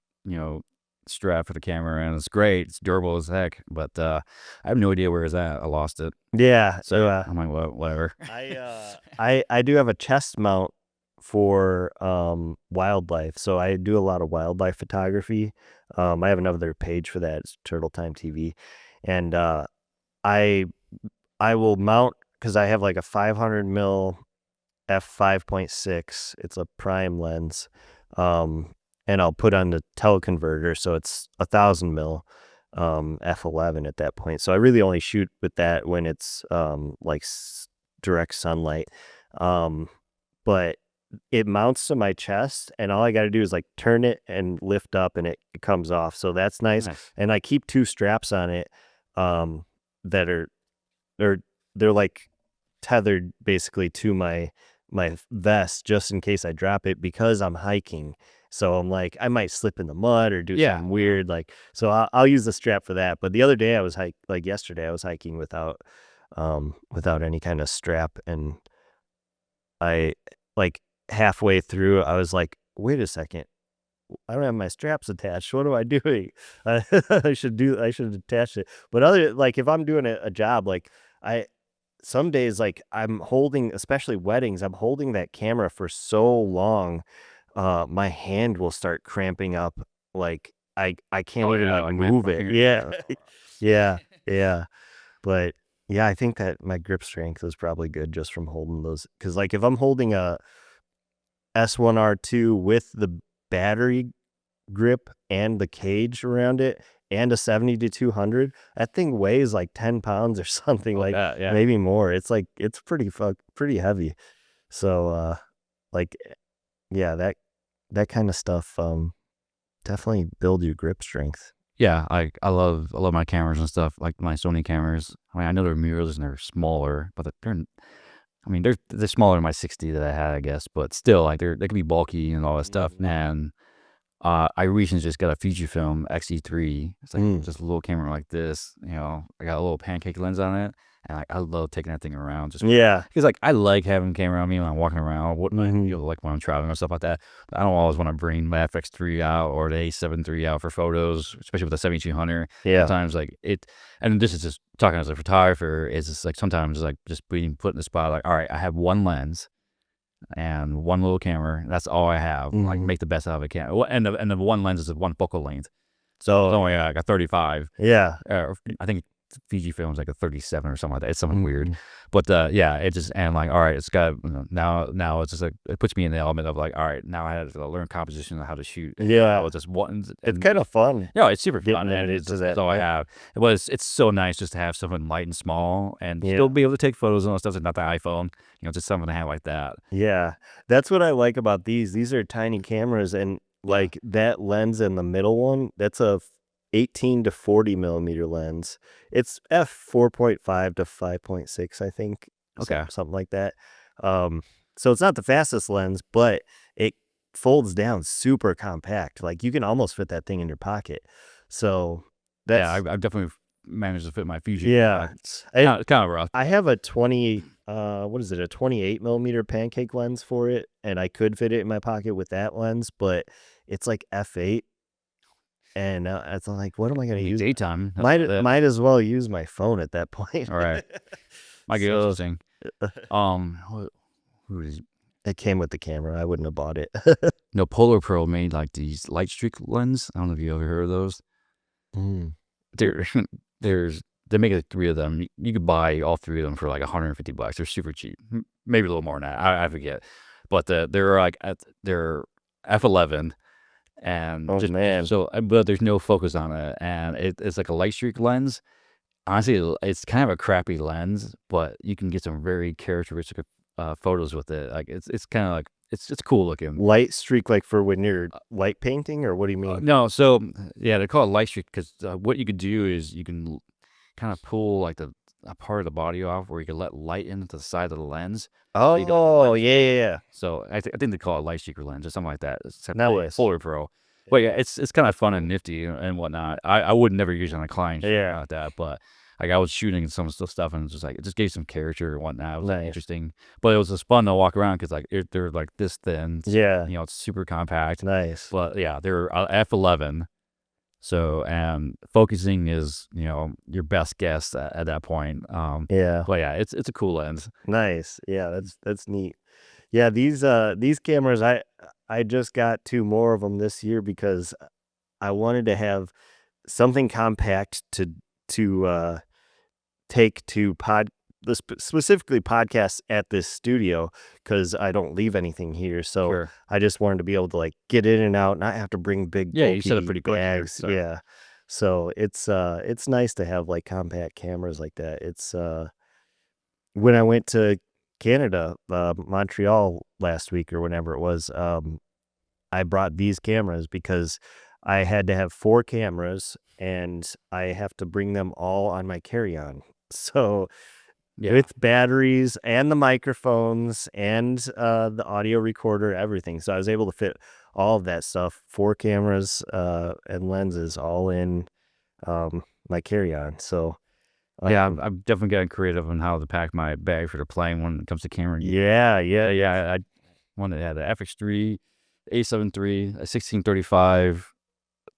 strap for the camera, and it's great. It's durable as heck, but I have no idea where it's at. I lost it. Yeah. So I'm like, well, whatever. I do have a chest mount for wildlife. So I do a lot of wildlife photography. I have another page for that. It's Turtle Time TV. And I will mount, because I have like a 500 mil f5.6. It's a prime lens. And I'll put on the teleconverter, so it's 1,000 mil f11 at that point. So I really only shoot with that when it's like direct sunlight. But it mounts to my chest, and all I got to do is like turn it and lift up, and it comes off. So that's nice. And I keep 2 straps on it that are they're like tethered basically to my vest, just in case I drop it, because I'm hiking. So I'm like, I might slip in the mud or do something weird. Like, so I'll use the strap for that. But the other day yesterday, I was hiking without any kind of strap. And I, like, halfway through, I was like, wait a second, I don't have my straps attached. What am I doing? I should attach it. But like, if I'm doing a job, like some days, like I'm holding, especially weddings, I'm holding that camera for so long, my hand will start cramping up. Like I can't even like move it. Yeah. Yeah. But yeah, I think that my grip strength is probably good just from holding those. Cause like if I'm holding a S1R2 with the battery grip and the cage around it and a 70-200, that thing weighs like 10 pounds or something, maybe more. It's like, it's pretty heavy. So, like, yeah, that kind of stuff, definitely build your grip strength. Yeah, I love my cameras and stuff, like my Sony cameras. I mean, I know they're mirrorless and they're smaller, but they're smaller than my 60 that I had, I guess, but still, like they can be bulky and all that stuff. And I recently just got a Fujifilm X-E3. It's like just a little camera like this. I got a little pancake lens on it, and I love taking that thing around. Just because like I like having a camera on me when I'm walking around. Like when I'm traveling or stuff like that. But I don't always want to bring my FX3 out or the A7 III out for photos, especially with the 7200. Yeah. Sometimes like it, and this is just talking as a photographer. Is just like sometimes like just being put in the spot. Like, all right, I have one lens and one little camera. That's all I have. Like make the best out of it can. And the one lens is one focal length. So it's only like a 35. Yeah. I think Fujifilm's like a 37 or something like that. It's something weird. But it just, and like, all right, it's got, now it's just like, it puts me in the element of like, all right, now I had to learn composition and how to shoot. Yeah. It's just one. It's kind of fun. No, it's super fun. And that's all I have. It's so nice just to have something light and small and still be able to take photos and all stuff. It's not the iPhone, just something to have like that. Yeah. That's what I like about these. These are tiny cameras, and like that lens in the middle one, that's a 18 to 40 millimeter lens. It's f4.5 to 5.6, I think. Okay. Something like that. So it's not the fastest lens, but it folds down super compact. Like you can almost fit that thing in your pocket. So that's, I've definitely managed to fit my Fuji. Yeah. It's kind of rough. I have a 28 millimeter pancake lens for it, and I could fit it in my pocket with that lens, but it's like f8. And it's like, what am I going to use? Daytime. Might as well use my phone at that point. All right. Might get interesting. It came with the camera. I wouldn't have bought it. No, Polar Pro made like these light streak lens. I don't know if you ever heard of those. They make like 3 of them. You could buy all 3 of them for like $150. They're super cheap. Maybe a little more than that. I forget. But they're like they're f11. And but there's no focus on it, and it's like a light streak lens. Honestly, it's kind of a crappy lens, but you can get some very characteristic photos with it. Like it's kind of like it's cool looking. Light streak, like for when you're light painting, or what do you mean? No, so yeah, they call it light streak because what you could do is you can kind of pull like the a part of the body off where you can let light into the side of the lens. Oh, yeah. So I think they call it light seeker lens or something like that. It's Nice. Fuller Pro. But yeah, it's kind of fun and nifty and whatnot. I would never use it on a client like that, but like I was shooting some stuff and it just gave some character and whatnot. It was interesting, but it was just fun to walk around because like they're like this thin. Yeah. You know, it's super compact. Nice. But yeah, they're f11. So, and focusing is, you know, your best guess at that point. Yeah. But yeah, it's a cool lens. Nice. Yeah, that's neat. Yeah, these cameras, I just got 2 more of them this year because I wanted to have something compact to take to specifically podcasts at this studio because I don't leave anything here. So I just wanted to be able to like get in and out, not have to bring big you set up pretty quick bags. here, so. So it's nice to have like compact cameras like that. It's when I went to Canada, Montreal last week or whenever it was, I brought these cameras because I had to have 4 cameras and I have to bring them all on my carry-on. So with batteries and the microphones and the audio recorder, everything. So I was able to fit all of that stuff, 4 cameras and lenses all in my carry-on. So yeah, I've definitely gotten creative on how to pack my bag for the plane when it comes to camera. Yeah. I wanted to have the FX3, A7 III, a 1635,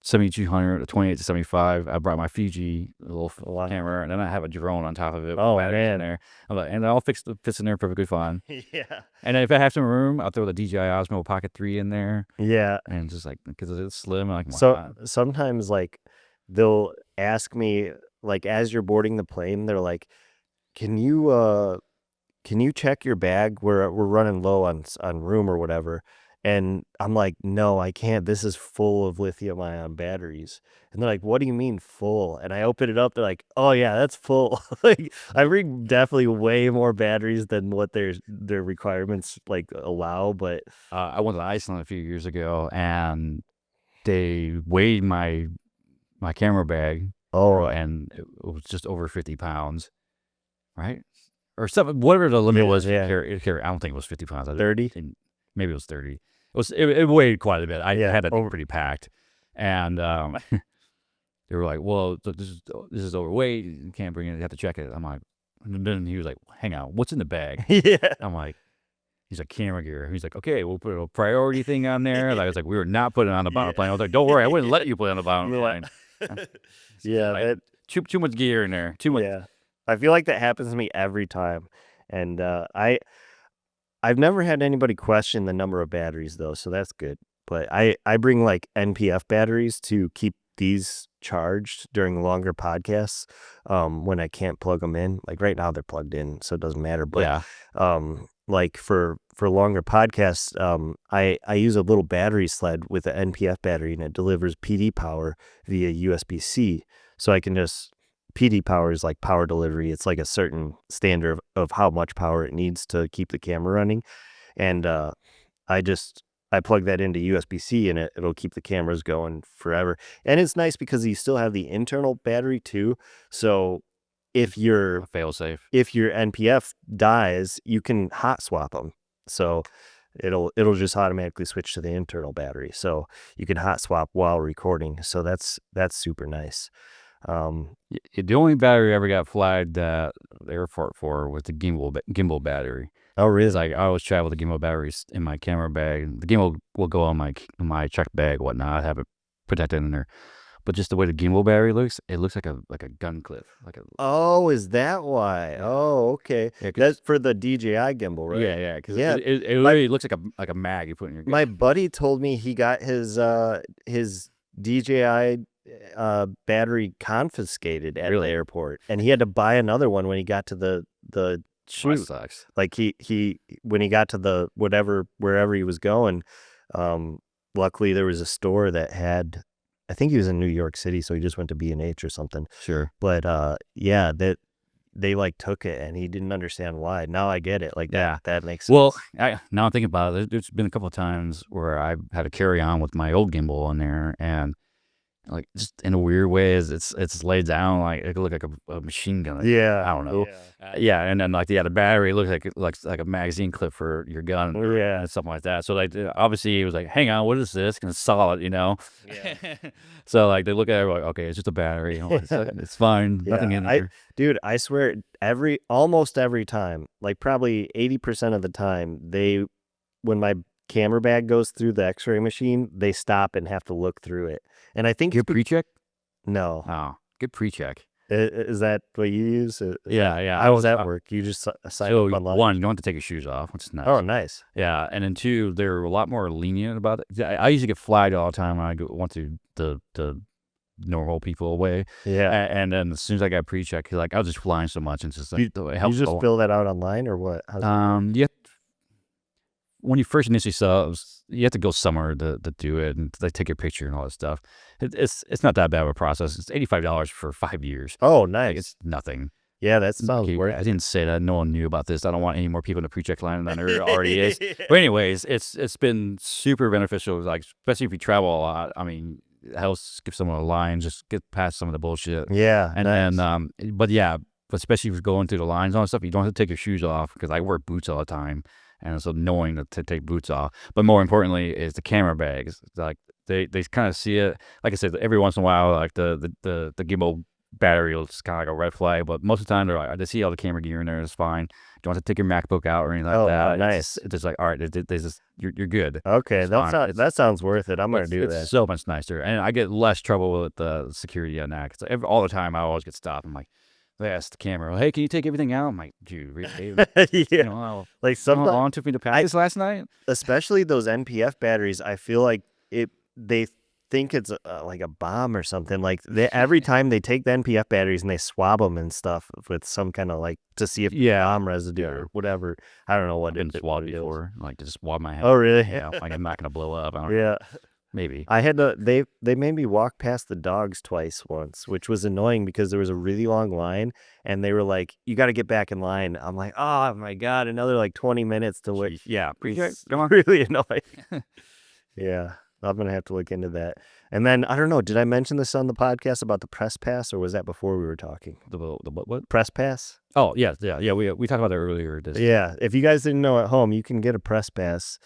7200, a 28-75. I brought my Fiji little camera, and then I have a drone on top of it. Oh man, in there. I'm like, and it all fits in there perfectly fine. Yeah. And if I have some room, I'll throw the DJI Osmo Pocket 3 in there. Yeah. And just like because it's slim, I'm like so sometimes like they'll ask me like as you're boarding the plane, they're like, can you check your bag? We're running low on room or whatever. And I'm like, no, I can't. This is full of lithium-ion batteries. And they're like, what do you mean full? And I open it up. They're like, oh, yeah, that's full. Like, I bring definitely way more batteries than what their requirements like allow. But I went to Iceland a few years ago, and they weighed my camera bag. Oh, and it was just over 50 pounds, right? Or something, whatever the limit was. I don't think it was 50 pounds. 30? Maybe it was 30. It weighed quite a bit. I had it pretty packed, and they were like, "Well, this is overweight. You can't bring it. You have to check it." I'm like, and then he was like, "Hang on, what's in the bag?" I'm like, he's like, camera gear. He's like, "Okay, we'll put a priority thing on there." And I was like, "We were not putting it on the bottom of the plane." I was like, "Don't worry, I wouldn't let you put it on the bottom of the plane." Yeah, too much gear in there. Too much. Yeah, I feel like that happens to me every time, and I've never had anybody question the number of batteries though, so that's good. But I bring like NPF batteries to keep these charged during longer podcasts when I can't plug them in. Like right now they're plugged in, so it doesn't matter. But like for longer podcasts, I use a little battery sled with an NPF battery, and it delivers PD power via USB-C. So I can just PD power is like power delivery. It's like a certain standard of how much power it needs to keep the camera running. And I plug that into USB-C and it'll keep the cameras going forever. And it's nice because you still have the internal battery too. So if your NPF dies, you can hot swap them. So it'll just automatically switch to the internal battery. So you can hot swap while recording. So that's super nice. The only battery I ever got flagged at the airport for was the gimbal battery. Oh, really? Like I always travel with the gimbal batteries in my camera bag. The gimbal will go on my check bag, whatnot. I have it protected in there. But just the way the gimbal battery looks, it looks like a gun clip. Oh, is that why? Oh, okay. Yeah, that's for the DJI gimbal, right? Yeah. Because it literally looks like a mag you put in your. My buddy told me he got his DJI battery confiscated at the airport, and he had to buy another one when he got to the shoot. That sucks. Like he when he got to the wherever he was going, luckily there was a store that had, I think he was in New York City, so he just went to B&H or something. Sure. But that they like took it and he didn't understand why. Now I get it. Like that makes sense. Well, now I'm thinking about it. There's been a couple of times where I've had to carry on with my old gimbal on there, and like just in a weird way, is it's laid down like it could look like a machine gun. Like, Yeah. I don't know. Yeah, and then like the battery looks like a magazine clip for your gun. Yeah. And something like that. So like obviously he was like, hang on, what is this? And it's solid, Yeah. So like they look at it like, okay, it's just a battery. It's fine. Nothing in there. Dude, I swear almost every time, like probably 80% of the time, when my camera bag goes through the x-ray machine, they stop and have to look through it. And I think Good pre-check? No. Oh, good pre-check. Is that what you use? Yeah. How does that work? You just sign up online? One, you don't have to take your shoes off, which is nice. Oh, nice. Yeah, and then two, they're a lot more lenient about it. I used to get flagged all the time when I went to the normal people way. Yeah. And then as soon as I got pre-check, like I was just flying so much, and it's just like it helps. You just fill that out online or what? When you first initially saw, you have to go somewhere to do it, and they take your picture and all that stuff. It's not that bad of a process. It's $85 for 5 years. Oh, nice. Like, it's nothing. Yeah, that sounds worth it. I didn't say that. No one knew about this. I don't want any more people in the pre-check line than there already is. But anyways, it's been super beneficial. Like especially if you travel a lot. I mean, it helps give someone a line, just get past some of the bullshit. Yeah, and then but especially if you're going through the lines and all that stuff, you don't have to take your shoes off because I wear boots all the time. And so knowing to take boots off, but more importantly is the camera bags. Like they kind of see it. Like I said, every once in a while, like the gimbal battery will just kind of like a red flag. But most of the time, they see all the camera gear in there. It's fine. You don't have to take your MacBook out or anything like that. Nice. It's just like, all right, you're good. Okay, that sounds worth it. I'm gonna do that. It's so much nicer, and I get less trouble with the security on that because all the time I always get stopped. I'm like. They asked the camera, "Hey, can you take everything out?" I'm like, "Dude, really?" Yeah. Like sometimes, how long it took me to pack this last night? Especially those NPF batteries, I feel like they think it's like a bomb or something. Like every time they take the NPF batteries and they swab them and stuff with some kind of like to see if bomb residue or whatever. I don't know what I've been swabbed before, like to swab my head. Oh, really? Yeah, like I'm not gonna blow up. I don't know. Maybe. I had to, they made me walk past the dogs twice once, which was annoying because there was a really long line and they were like, you got to get back in line. I'm like, oh my God, another like 20 minutes to wait. Yeah. Come on. Really annoying. Yeah. I'm going to have to look into that. And then, I don't know, did I mention this on the podcast about the press pass or was that before we were talking? The what? Press pass? Oh, yeah. We talked about that earlier. Yeah. If you guys didn't know at home, you can get a press pass.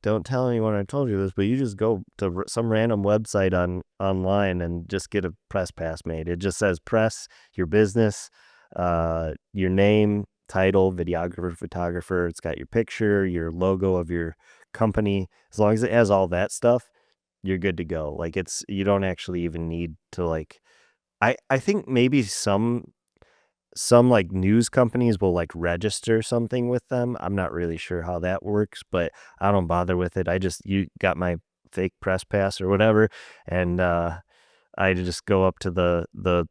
Don't tell anyone I told you this, but you just go to some random website online and just get a press pass made. It just says press, your business, your name, title, videographer, photographer. It's got your picture, your logo of your company. As long as it has all that stuff, you're good to go. Like you don't actually even need to like, I think maybe some like news companies will like register something with them. I'm not really sure how that works, but I don't bother with it. You got my fake press pass or whatever. And, I just go up to the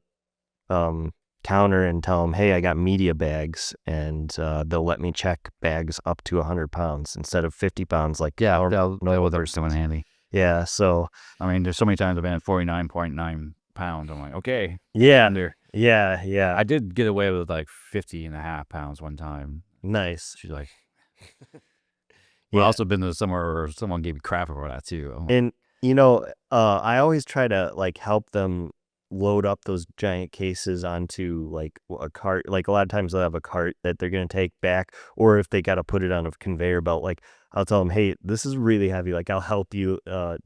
counter and tell them, hey, I got media bags and, they'll let me check bags up to 100 pounds instead of 50 pounds. Like, they'll know they're still in handy. Yeah. So, I mean, there's so many times I've been at 49.9 pounds. I'm like, okay. Yeah. Under. Yeah. I did get away with like 50.5 pounds one time. Nice. She's like, I've also been to somewhere where someone gave me crap about that too. And, I always try to like help them load up those giant cases onto like a cart. Like a lot of times they'll have a cart that they're going to take back, or if they got to put it on a conveyor belt, like I'll tell them, hey, this is really heavy. Like I'll help you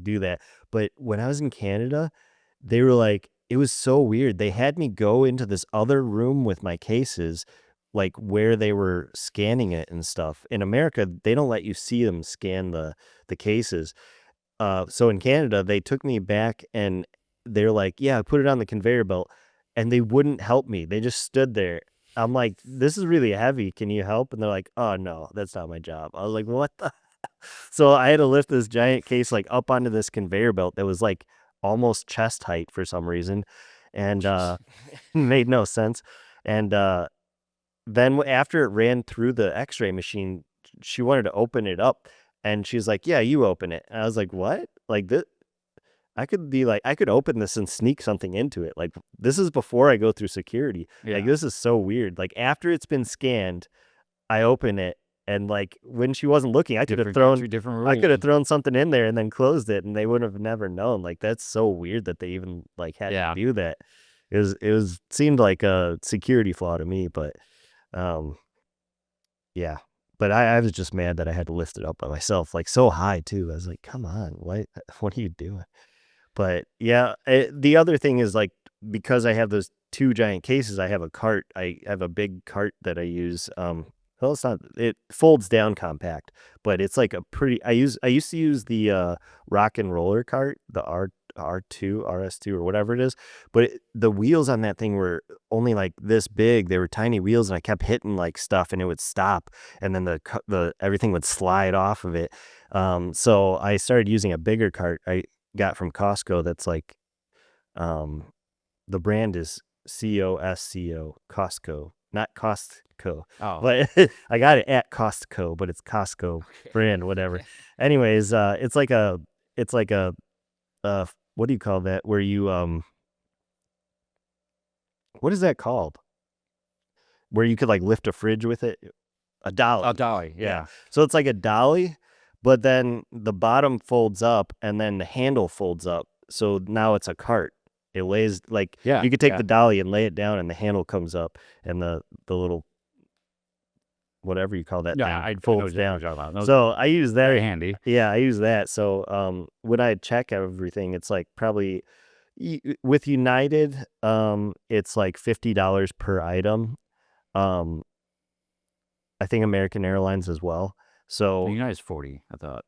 do that. But when I was in Canada, they were like, it was so weird. They had me go into this other room with my cases, like where they were scanning it and stuff. In America, they don't let you see them scan the cases. So in Canada, they took me back and they're like, yeah, put it on the conveyor belt. And they wouldn't help me. They just stood there. I'm like, this is really heavy. Can you help? And they're like, oh, no, that's not my job. I was like, what the? So I had to lift this giant case like up onto this conveyor belt that was like almost chest height for some reason, and made no sense. And then after it ran through the x-ray machine, she wanted to open it up and she's like, yeah, you open it. And I was like, what? Like this, I could open this and sneak something into it. Like this is before I go through security. Like this is so weird. Like after it's been scanned, I open it And like when she wasn't looking, I could have Different thrown country, different I could have rules. thrown something in there and then closed it, and they would have never known. Like that's so weird that they even like had Yeah. to do that. It seemed like a security flaw to me, but yeah. But I was just mad that I had to lift it up by myself, like so high too. I was like, come on, what are you doing? But yeah, the other thing is like because I have those two giant cases, I have a cart. I have a big cart that I use. Well, it's not. It folds down compact, but it's like a pretty. I used to use the rock and roller cart, the R2 RS2 or whatever it is. But the wheels on that thing were only like this big. They were tiny wheels, and I kept hitting like stuff, and it would stop, and then the everything would slide off of it. So I started using a bigger cart. I got from Costco that's like the brand is Costco, Costco, not Costco. Oh, But I got it at Costco, but it's Costco brand, whatever. Anyways, it's like a what do you call that? Where you what is that called? Where you could like lift a fridge with it? A dolly. a dolly. Yeah. So it's like a dolly, but then the bottom folds up and then the handle folds up. So now it's a cart. It lays like Yeah. you could take yeah. the dolly and lay it down and the handle comes up and the little whatever you call that Yeah, thing I know folds exactly down. what you're talking about. So I use that. Very handy. Yeah, I use that. So when I check everything, it's like probably with United, it's like $50 per item. I think American Airlines as well. The So United's 40, I thought.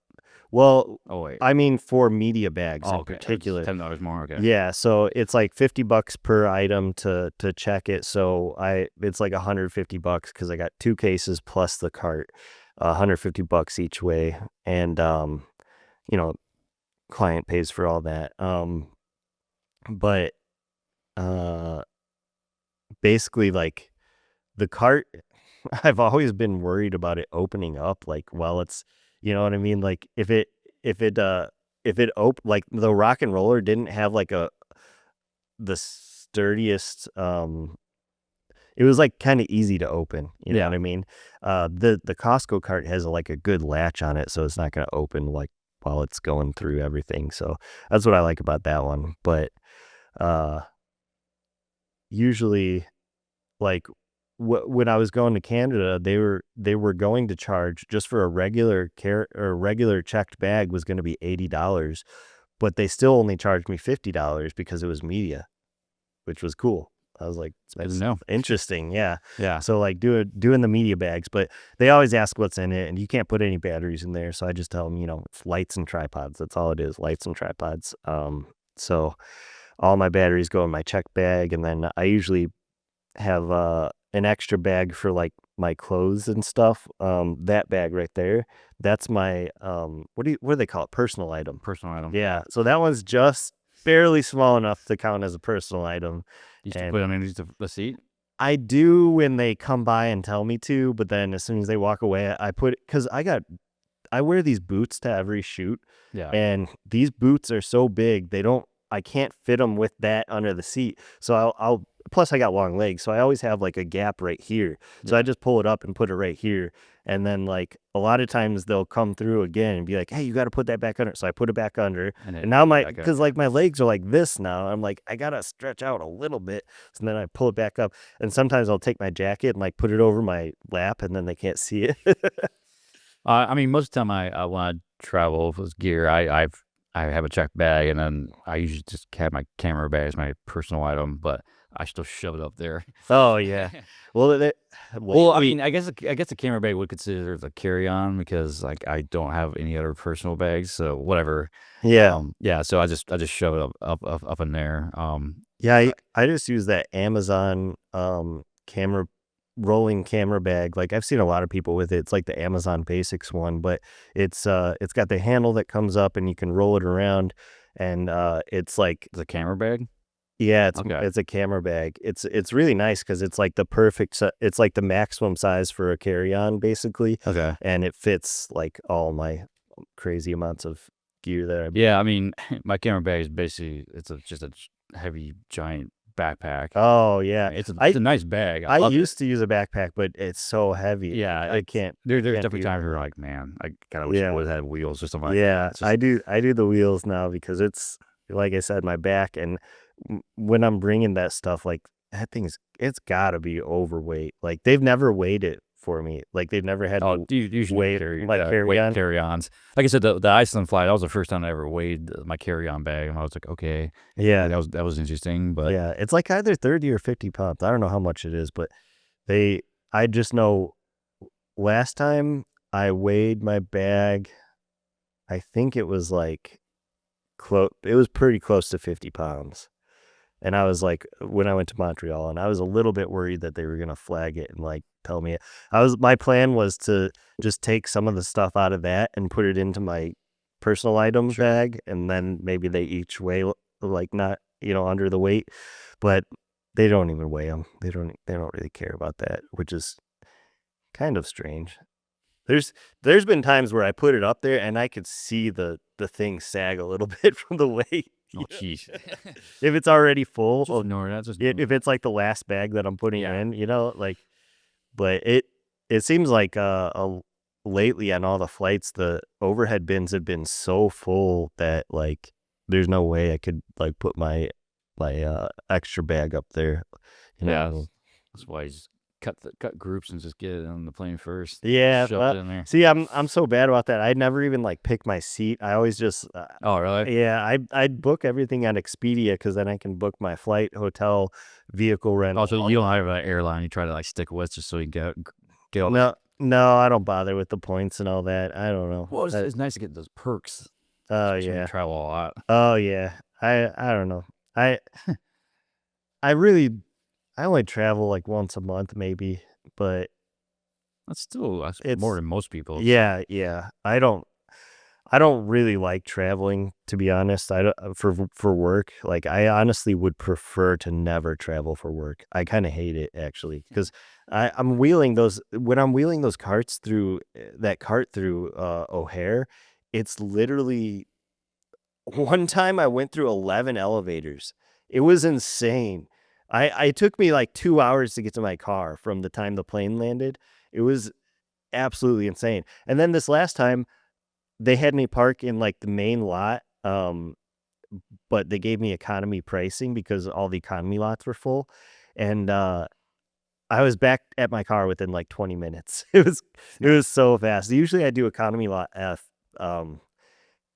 well, Oh, wait. I mean for media bags in okay. particular. $10 more. Okay. Yeah, so it's like $50 per item to check it. So it's like $150 because I got two cases plus the cart, $150 each way, and you know, client pays for all that. But basically, like the cart, I've always been worried about it opening up, like while it's, you know what I mean, like if it like the rock and roller didn't have like the sturdiest it was like kind of easy to open, you know Yeah. what I mean. The Costco cart has like a good latch on it, so it's not going to open like while it's going through everything. So that's what I like about that one. But usually like when I was going to Canada, they were going to charge just for a regular regular checked bag was going to be $80, but they still only charged me $50 because it was media, which was cool. I was like, It's good to that's know. interesting. Yeah. Yeah. So like doing the media bags, but they always ask what's in it and you can't put any batteries in there. So I just tell them, it's lights and tripods. That's all it is. Lights and tripods. So all my batteries go in my check bag. And then I usually have, an extra bag for like my clothes and stuff. That bag right there, that's my, what do they call it? Personal item. Personal item. Yeah. So that one's just barely small enough to count as a personal item. You used to And put them in the seat. I do when they come by and tell me to, but then as soon as they walk away, because I wear these boots to every shoot, Yeah. and these boots are so big, I can't fit them with that under the seat. So plus I got long legs, so I always have like a gap right here. So I just pull it up and put it right here. And then like a lot of times they'll come through again and be like, hey, you got to put that back under. So I put it back under. And now because like my legs are like this now, I'm like, I got to stretch out a little bit. So then I pull it back up. And sometimes I'll take my jacket and like put it over my lap and then they can't see it. I mean, most of the time I when I travel with gear, I have a check bag, and then I usually just have my camera bag as my personal item, but I still shove it up there. Oh yeah. Well, Well, I mean, I guess the camera bag would consider the carry-on because like I don't have any other personal bags, so whatever. yeah. Yeah. So I just shove it up in there. Yeah, I just use that Amazon rolling camera bag. Like I've seen a lot of people with it. It's like the Amazon Basics one, but it's got the handle that comes up and you can roll it around, and it's like the camera bag. yeah, Okay. it's a camera bag. It's really nice because it's like the perfect it's like the maximum size for a carry-on basically, Okay. and it fits like all my crazy amounts of gear there. Yeah. I mean, my camera bag is basically just a heavy giant backpack. Oh yeah, It's a nice bag. I love it. used to use a backpack, but it's so heavy. Yeah, I can't. There's can't definitely do times that. where you're like, man, I kind of wish it would have had wheels or something like that. Yeah, It's just, I do the wheels now because it's like I said, my back, and when I'm bringing that stuff, like that it's got to be overweight. Like they've never weighed it for me. Like they've never had to you should weigh carry my carry-on. carry-ons. Like I said, the Iceland flight, that was the first time I ever weighed my carry-on bag, and I was like, okay, Yeah, that was interesting, but yeah, it's like either 30 or 50 pounds. I don't know how much it is, but I just know last time I weighed my bag, I think it was like it was pretty close to 50 pounds. And I was like, when I went to Montreal, and I was a little bit worried that they were gonna flag it and like tell me. My plan was to just take some of the stuff out of that and put it into my personal items bag, and then maybe they each weigh like not under the weight, but they don't even weigh them. They don't really care about that, which is kind of strange. There's been times where I put it up there and I could see the thing sag a little bit from the weight. oh jeez. If it's already full, Just ignore that. Just if it's like the last bag that I'm putting Yeah. in, like, but it seems like lately on all the flights, the overhead bins have been so full that like there's no way I could like put my extra bag up there. yeah, that's why you just cut groups and just get it on the plane first. Yeah, Shove it in there. see, I'm so bad about that. I never even like pick my seat. I always just Oh, really? yeah, I'd book everything on Expedia because then I can book my flight, hotel, vehicle rental. Also, you don't have an airline you try to like stick with just so you can get all No, I don't bother with the points and all that. I don't know. Well, it's nice to get those perks. Oh especially when you yeah. travel a lot. Oh yeah. I don't know. I I only travel like once a month maybe, but That's still It's- more than most people. yeah. I don't really like traveling, to be honest. I don't for work. Like I honestly would prefer to never travel for work. I kind of hate it actually because I'm wheeling those when I'm wheeling those carts through that cart through O'Hare. It's literally one time I went through 11 elevators. It was insane. It took me like 2 hours to get to my car from the time the plane landed. It was absolutely insane. And then this last time they had me park in like the main lot, but they gave me economy pricing because all the economy lots were full. And I was back at my car within like 20 minutes. It was so fast. Usually I do economy lot F,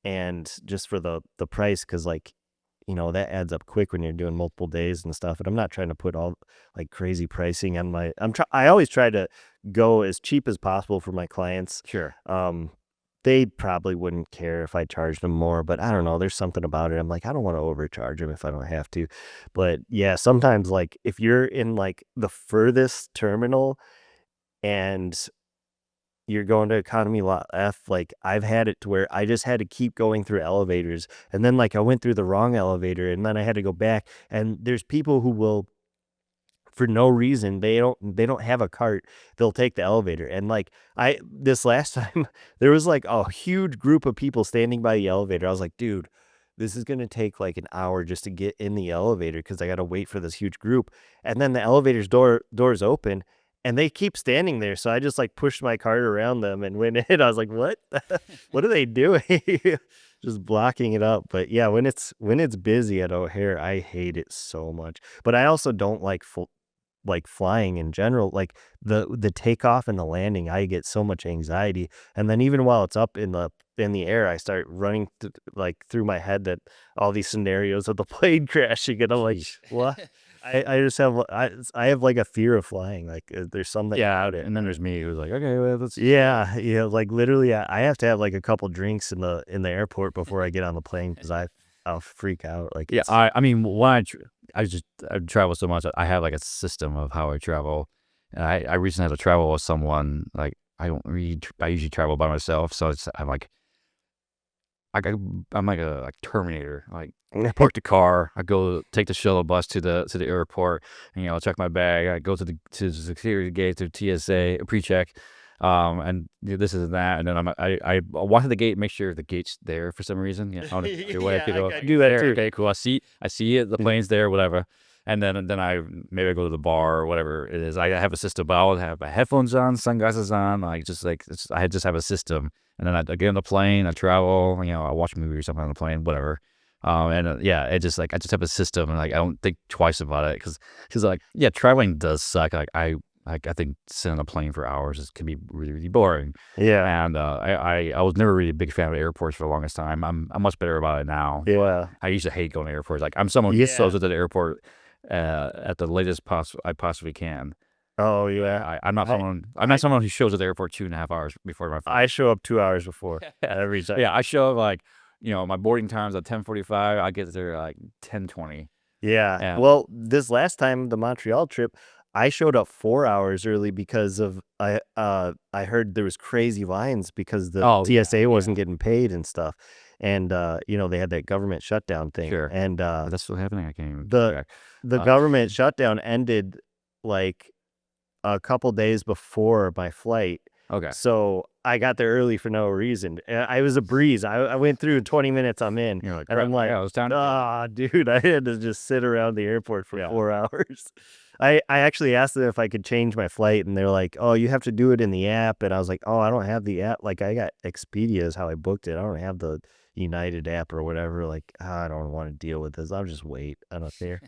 and just for the price, because like that adds up quick when you're doing multiple days and stuff. And I'm not trying to put all like crazy pricing on my. I always try to go as cheap as possible for my clients. Sure. They probably wouldn't care if I charged them more, but I don't know. There's something about it. I'm like, I don't want to overcharge them if I don't have to. But yeah, sometimes like if you're in like the furthest terminal and you're going to economy lot F, like I've had it to where I just had to keep going through elevators. And then like I went through the wrong elevator and then I had to go back. And there's people who will, for no reason, they don't have a cart, they'll take the elevator. And like this last time there was like a huge group of people standing by the elevator. I was like, dude, this is gonna take like an hour just to get in the elevator because I gotta wait for this huge group. And then the elevator's doors open and they keep standing there. So I just like pushed my cart around them and went in. I was like, what? What are they doing? Just blocking it up. But yeah, when it's busy at O'Hare, I hate it so much. But I also don't like flying in general. Like the takeoff and the landing, I get so much anxiety. And then even while it's up in the air, I start running through my head that all these scenarios of the plane crashing, and I'm like, what? I just have I have like a fear of flying. Like there's something about it. And then there's me who's like, okay, well, let's. Yeah, like literally, I have to have like a couple drinks in the airport before I get on the plane because I'll freak out. Like Yeah, I mean, when I travel so much, I have like a system of how I travel. And I recently had to travel with someone. Like I usually travel by myself, so I'm like a Terminator. Like I park the car, I go take the shuttle bus to the airport, and check my bag. I go to the security gate to TSA pre-check, and this is that, and then I walk to the gate, make sure the gate's there for some reason. I don't know, Yeah, way I could go. I do that too. Okay, cool. I see it. The plane's there, whatever. And then I maybe I go to the bar or whatever it is. I have a system, but I'll have my headphones on, sunglasses on, like I just have a system. And then I get on the plane, I travel, I watch a movie or something on the plane, whatever. It just I just have a system, and like I don't think twice about it because like traveling does suck. Like I think sitting on a plane for hours can be really, really boring. Yeah. And I was never really a big fan of airports for the longest time. I'm much better about it now. Yeah. I used to hate going to airports. Like I'm someone who shows up at the airport at the latest I possibly can. Oh yeah. I'm not someone who shows at the airport 2.5 hours before my flight. I show up 2 hours before every time. Yeah, I show up like my boarding time's at 10:45. I get there like 10:20. Yeah. Well, this last time, the Montreal trip, I showed up 4 hours early because of I heard there was crazy lines because the TSA wasn't getting paid and stuff. And they had that government shutdown thing. Sure. And that's still happening. I can't even the government shutdown ended like a couple days before my flight. Okay. So I got there early for no reason. I was a breeze. I went through in 20 minutes. I'm in. You're like, and I'm like, it was time. Dude, I had to just sit around the airport for 4 hours. I actually asked them if I could change my flight, and they're like, oh, you have to do it in the app. And I was like, oh, I don't have the app. Like, I got Expedia is how I booked it. I don't have the United app or whatever. Like, I don't want to deal with this. I'll just wait. I don't care.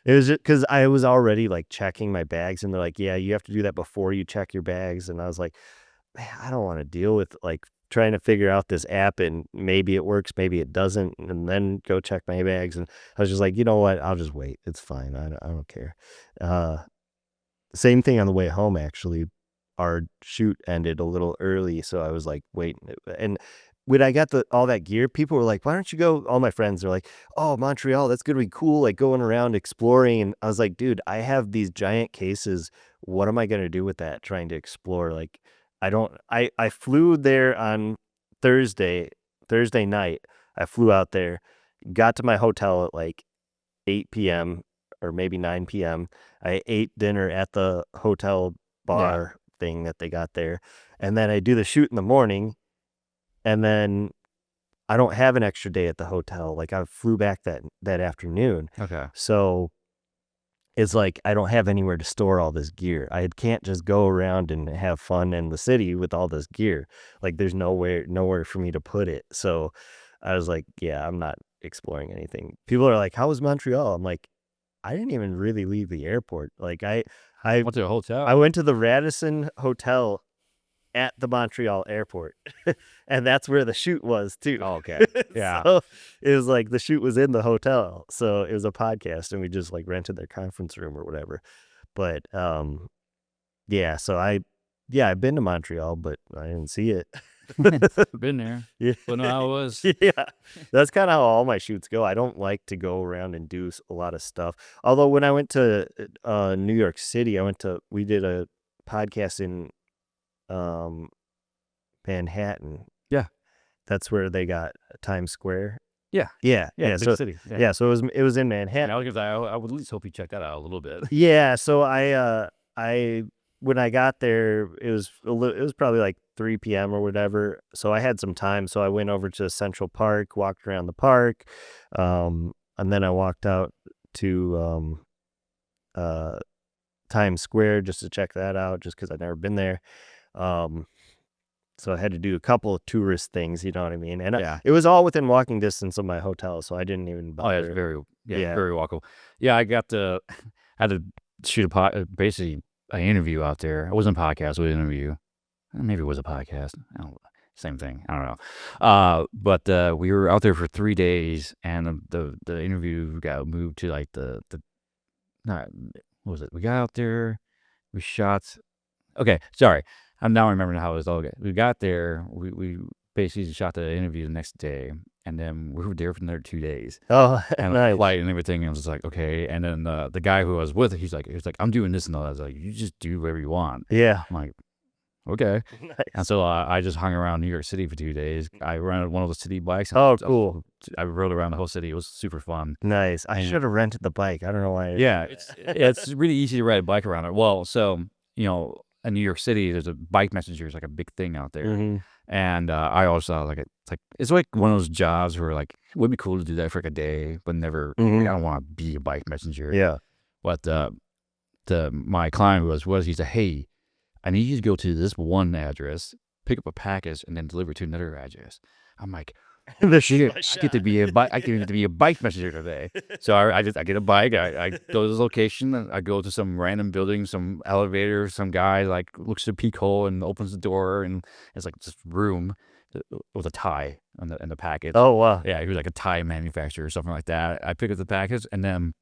It was just because I was already like checking my bags, and they're like, yeah, you have to do that before you check your bags. And I was like, man, I don't want to deal with like trying to figure out this app, and maybe it works, maybe it doesn't, and then go check my bags. And I was just like, you know what? I'll just wait. It's fine. I don't care. Same thing on the way home, actually. Our shoot ended a little early, so I was like waiting. And when I got all that gear, people were like, why don't you go? All my friends are like, oh, Montreal, that's going to be cool. Like going around exploring. And I was like, dude, I have these giant cases. What am I going to do with that? Trying to explore. Like, I flew there on Thursday night. I flew out there, got to my hotel at like 8 p.m. or maybe 9 p.m. I ate dinner at the hotel bar thing that they got there. And then I do the shoot in the morning. And then I don't have an extra day at the hotel. Like I flew back that afternoon. Okay. So it's like I don't have anywhere to store all this gear. I can't just go around and have fun in the city with all this gear. Like there's nowhere for me to put it. So I was like, yeah, I'm not exploring anything. People are like, how was Montreal? I'm like, I didn't even really leave the airport. Like I went to a hotel. I went to the Radisson Hotel at the Montreal airport. And that's where the shoot was too. Oh, okay. Yeah. So it was like the shoot was in the hotel. So it was a podcast, and we just like rented their conference room or whatever. But so I've been to Montreal, but I didn't see it. Been there. Yeah. But no, I was. Yeah. That's kind of how all my shoots go. I don't like to go around and do a lot of stuff. Although when I went to New York City, we did a podcast in Manhattan. Yeah. That's where they got Times Square. Yeah. So city. Yeah. So it was in Manhattan. I would at least hope you check that out a little bit. Yeah. So I when I got there, it was probably like 3 p.m. or whatever. So I had some time. So I went over to Central Park, walked around the park, and then I walked out to Times Square just to check that out, just because I'd never been there. So I had to do a couple of tourist things, you know what I mean? And it was all within walking distance of my hotel, so I didn't even bother. Oh, yeah, it's very walkable. Yeah, I had to shoot basically an interview out there. It wasn't a podcast, it was an interview. Maybe it was a podcast. Same thing. I don't know. But we were out there for 3 days, and the interview got moved to like what was it? We got out there, we shot. Okay, sorry. I'm now remembering how it was all. We got there, we basically shot the interview the next day, and then we were there for another 2 days. Oh, and nice. Flight and everything. And I was like, okay. And then the guy who I was with, he was like, I'm doing this and all that. I was like, you just do whatever you want. Yeah. I'm like, okay. Nice. And so I just hung around New York City for 2 days. I rented one of the city bikes. Oh, cool. I rode around the whole city. It was super fun. Nice. I should have rented the bike. I don't know why. Yeah, it's really easy to ride a bike around it. Well, so in New York City, there's a bike messenger is like a big thing out there. Mm-hmm. And I always thought like it's like one of those jobs where like it would be cool to do that for like a day, but never. Mm-hmm. I don't want to be a bike messenger. Yeah. But my client was he said, hey, I need you to go to this one address, pick up a package, and then deliver to another address. I'm like, The shit, shot. I get to be a bike. I get to be a bike messenger today. So I get a bike. I go to this location. And I go to some random building, some elevator. Some guy like looks at a peek hole and opens the door, and it's like this room with a tie in the package. Oh wow. Yeah, he was like a tie manufacturer or something like that. I pick up the package, and then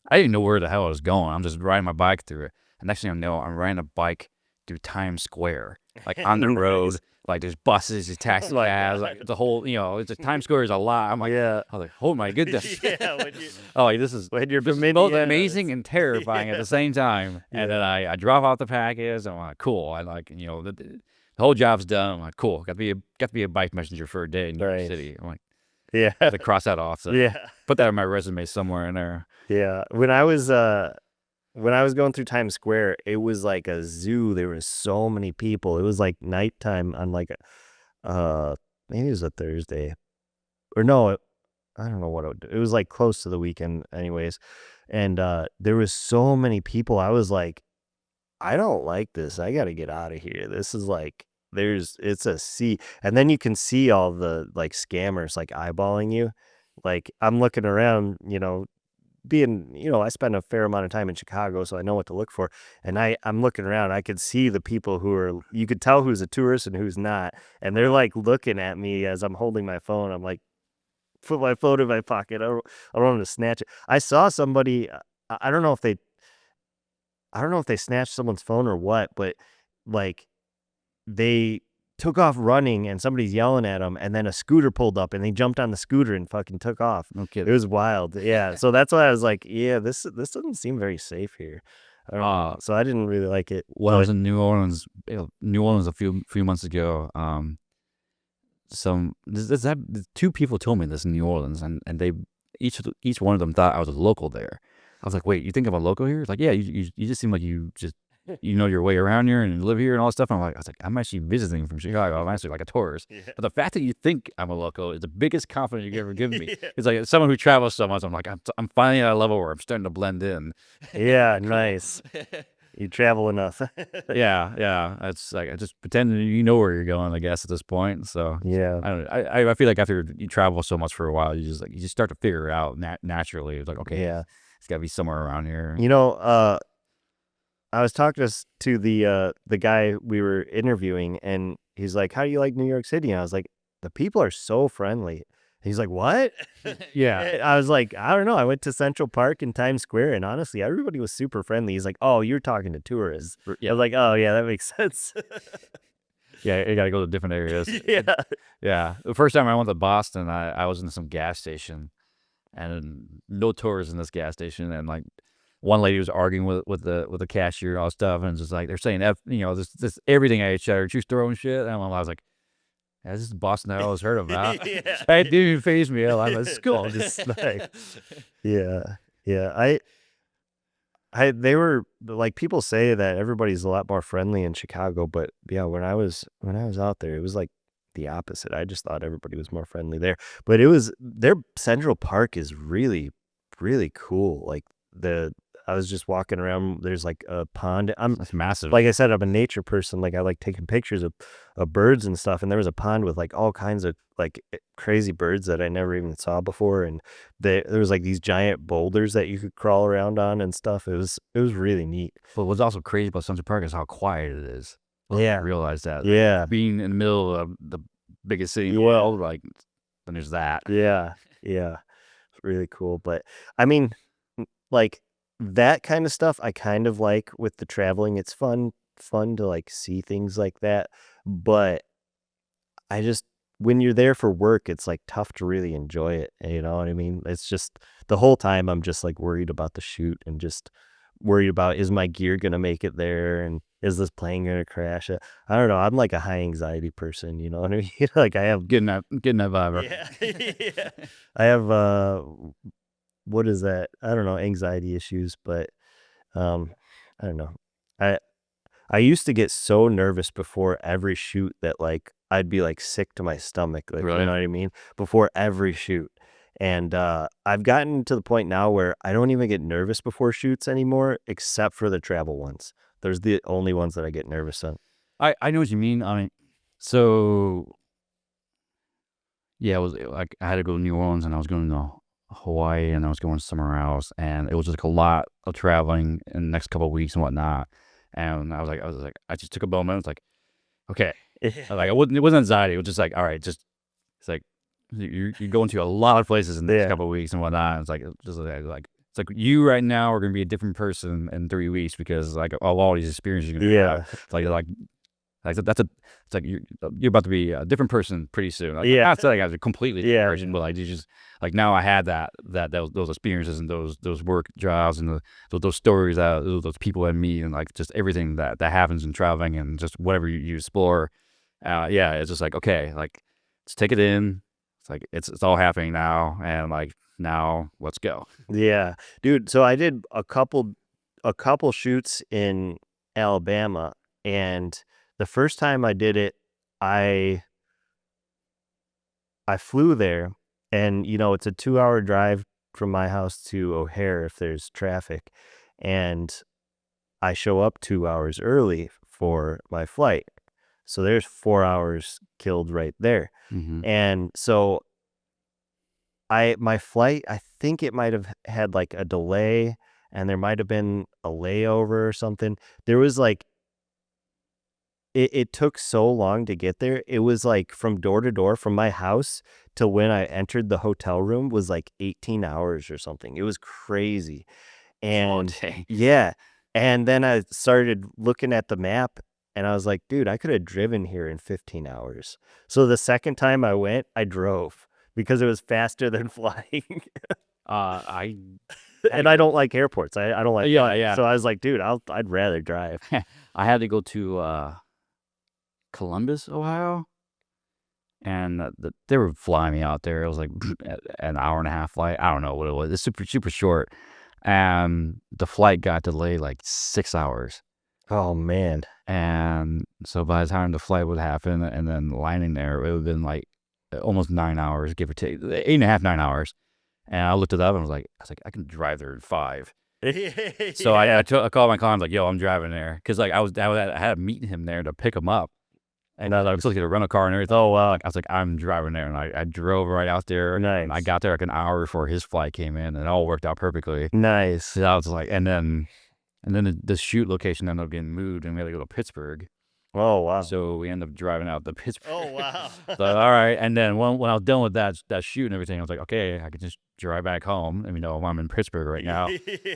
I didn't know where the hell I was going. I'm just riding my bike through it. And next thing I know, I'm riding a bike through Times Square, like on the road. Like there's buses, there's taxi cabs, like the whole, it's a Times Square is a lot. I'm like, Yeah. I was like, oh my goodness. Yeah. Oh, like, this is When you're from both Indiana, amazing and terrifying at the same time. Yeah. And then I drop off the package. I'm like, cool. I like, the whole job's done. I'm like, cool. Got to be a bike messenger for a day in New York Right. City. I'm like, Yeah. I have to cross that off. So Yeah. put that on my resume somewhere in there. Yeah. When I was going through Times Square, it was like a zoo. There were so many people. It was like nighttime on like maybe it was a Thursday. Or no, I don't know what it was like close to the weekend anyways. And there was so many people. I was like, I don't like this. I got to get out of here. This is like it's a sea. And then you can see all the like scammers like eyeballing you. Like I'm looking around, I spend a fair amount of time in Chicago, so I know what to look for. And I'm looking around, I could see the people you could tell who's a tourist and who's not. And they're like looking at me as I'm holding my phone. I'm like, put my phone in my pocket. I don't want them to snatch it. I saw somebody, I don't know if they snatched someone's phone or what, but like they took off running and somebody's yelling at them, and then a scooter pulled up and they jumped on the scooter and fucking took off. No It kidding. was wild. Yeah. So that's why I was like, yeah, this doesn't seem very safe here. I don't know. So I didn't really like it. When I was in New Orleans a few months ago, two people told me this in New Orleans, and they each one of them thought I was a local there. I was like, wait, you think I'm a local here? It's like, yeah, you just seem like you just know your way around here and live here and all that stuff. And I was like, I'm actually visiting from Chicago. I'm actually like a tourist. Yeah. But the fact that you think I'm a local is the biggest compliment you could ever give me. Yeah. It's like as someone who travels so much, I'm like, I'm finally at a level where I'm starting to blend in. Yeah, nice. You travel enough. Yeah. It's like I just pretend you know where you're going, I guess, at this point. So Yeah. I don't know. I feel like after you travel so much for a while, you just start to figure it out naturally. It's like, okay, Yeah. it's got to be somewhere around here. I was talking to the guy we were interviewing, and he's like, "How do you like New York City?" And I was like, "The people are so friendly." He's like, "What?" Yeah. And I was like, "I don't know. I went to Central Park and Times Square, and honestly, everybody was super friendly." He's like, "Oh, you're talking to tourists." I Yeah. was like, "Oh, yeah, that makes sense." Yeah, you got to go to different areas. Yeah. Yeah. The first time I went to Boston, I was in some gas station, and no tourists in this gas station, and like one lady was arguing with the cashier and all stuff, and it's just like they're saying this everything at each other. She was throwing shit, and I was like, yeah, this is Boston I always heard about. Yeah. It didn't even faze me. I'm like, it's cool. Just like, Yeah. They were like, people say that everybody's a lot more friendly in Chicago, but yeah, when I was out there, it was like the opposite. I just thought everybody was more friendly there, but their Central Park is really, really cool. Like I was just walking around. There's like a pond. that's massive. Like I said, I'm a nature person. Like I like taking pictures of birds and stuff. And there was a pond with like all kinds of like crazy birds that I never even saw before. And there was like these giant boulders that you could crawl around on and stuff. It was really neat. But what's also crazy about Central Park is how quiet it is. Yeah. I realized that. Yeah. Being in the middle of the biggest city in the Yeah. world, like, then there's that. Yeah. It's really cool. But I mean, like that kind of stuff I kind of like with the traveling. It's fun to like see things like that. But when you're there for work, it's like tough to really enjoy it. You know what I mean? It's just the whole time I'm just like worried about the shoot and just worried about, is my gear going to make it there? And is this plane going to crash? I don't know. I'm like a high anxiety person. You know what I mean? Like I have, Getting that vibe. yeah. I have, what is that? I don't know, anxiety issues, but I don't know. I used to get so nervous before every shoot that like I'd be like sick to my stomach, like you Really? know what I mean? Before every shoot. And I've gotten to the point now where I don't even get nervous before shoots anymore, except for the travel ones. Those are the only ones that I get nervous on. I know what you mean. I mean, so yeah, it was like I had to go to New Orleans and I was going to Hawaii and I was going somewhere else, and it was just like a lot of traveling in the next couple of weeks and whatnot. And I just took a moment. It's like, okay, like it wasn't anxiety. It was just like, all right, just it's like you're going to a lot of places in the next Yeah. couple of weeks and whatnot. It's like it's like you right now are going to be a different person in 3 weeks because like of all these experiences you're going to Yeah. have. It's like it's like you're about to be a different person pretty soon. Like, Yeah. not saying I was a completely different Yeah. person, but like you just like now I had those experiences and those work jobs and those stories that those people I meet and like just everything that happens in traveling and just whatever you explore. Yeah, it's just like, okay, like let's take it in. It's like it's all happening now, and like now let's go. Yeah. Dude, so I did a couple shoots in Alabama, and the first time I did it, I flew there, and you know, it's a 2-hour drive from my house to O'Hare if there's traffic, and I show up 2 hours early for my flight. So there's 4 hours killed right there. Mm-hmm. And so my flight, I think it might have had like a delay and there might have been a layover or something. There was like it took so long to get there. It was like from door to door from my house to when I entered the hotel room was like 18 hours or something. It was crazy. And day. yeah. And then I started looking at the map and I was like, dude, I could have driven here in 15 hours. So the second time I went, I drove because it was faster than flying. I And I don't like airports. I don't like Yeah, flying. yeah. So I was like, dude, I'd rather drive. I had to go to Columbus, Ohio, and they were flying me out there. It was like an hour and a half flight. I don't know what it was. It's super short, and the flight got delayed like 6 hours. Oh man. And so by the time the flight would happen and then landing there, it would have been like almost 9 hours, give or take, 8.5, 9 hours. And I looked it up and I was like, I can drive there in 5. So I called my client, like, yo, I'm driving there. Because like I had to meet him there to pick him up. And I was looking to rent a car and everything. Oh wow. I was like, I'm driving there. And I drove right out there. Nice. And I got there like an hour before his flight came in. And it all worked out perfectly. Nice. So I was like, and then the shoot location ended up getting moved and we had to go to Pittsburgh. Oh wow. So we ended up driving out to Pittsburgh. Oh wow. So all right. And then when I was done with that shoot and everything, I was like, okay, I can just drive back home. And I'm in Pittsburgh right now.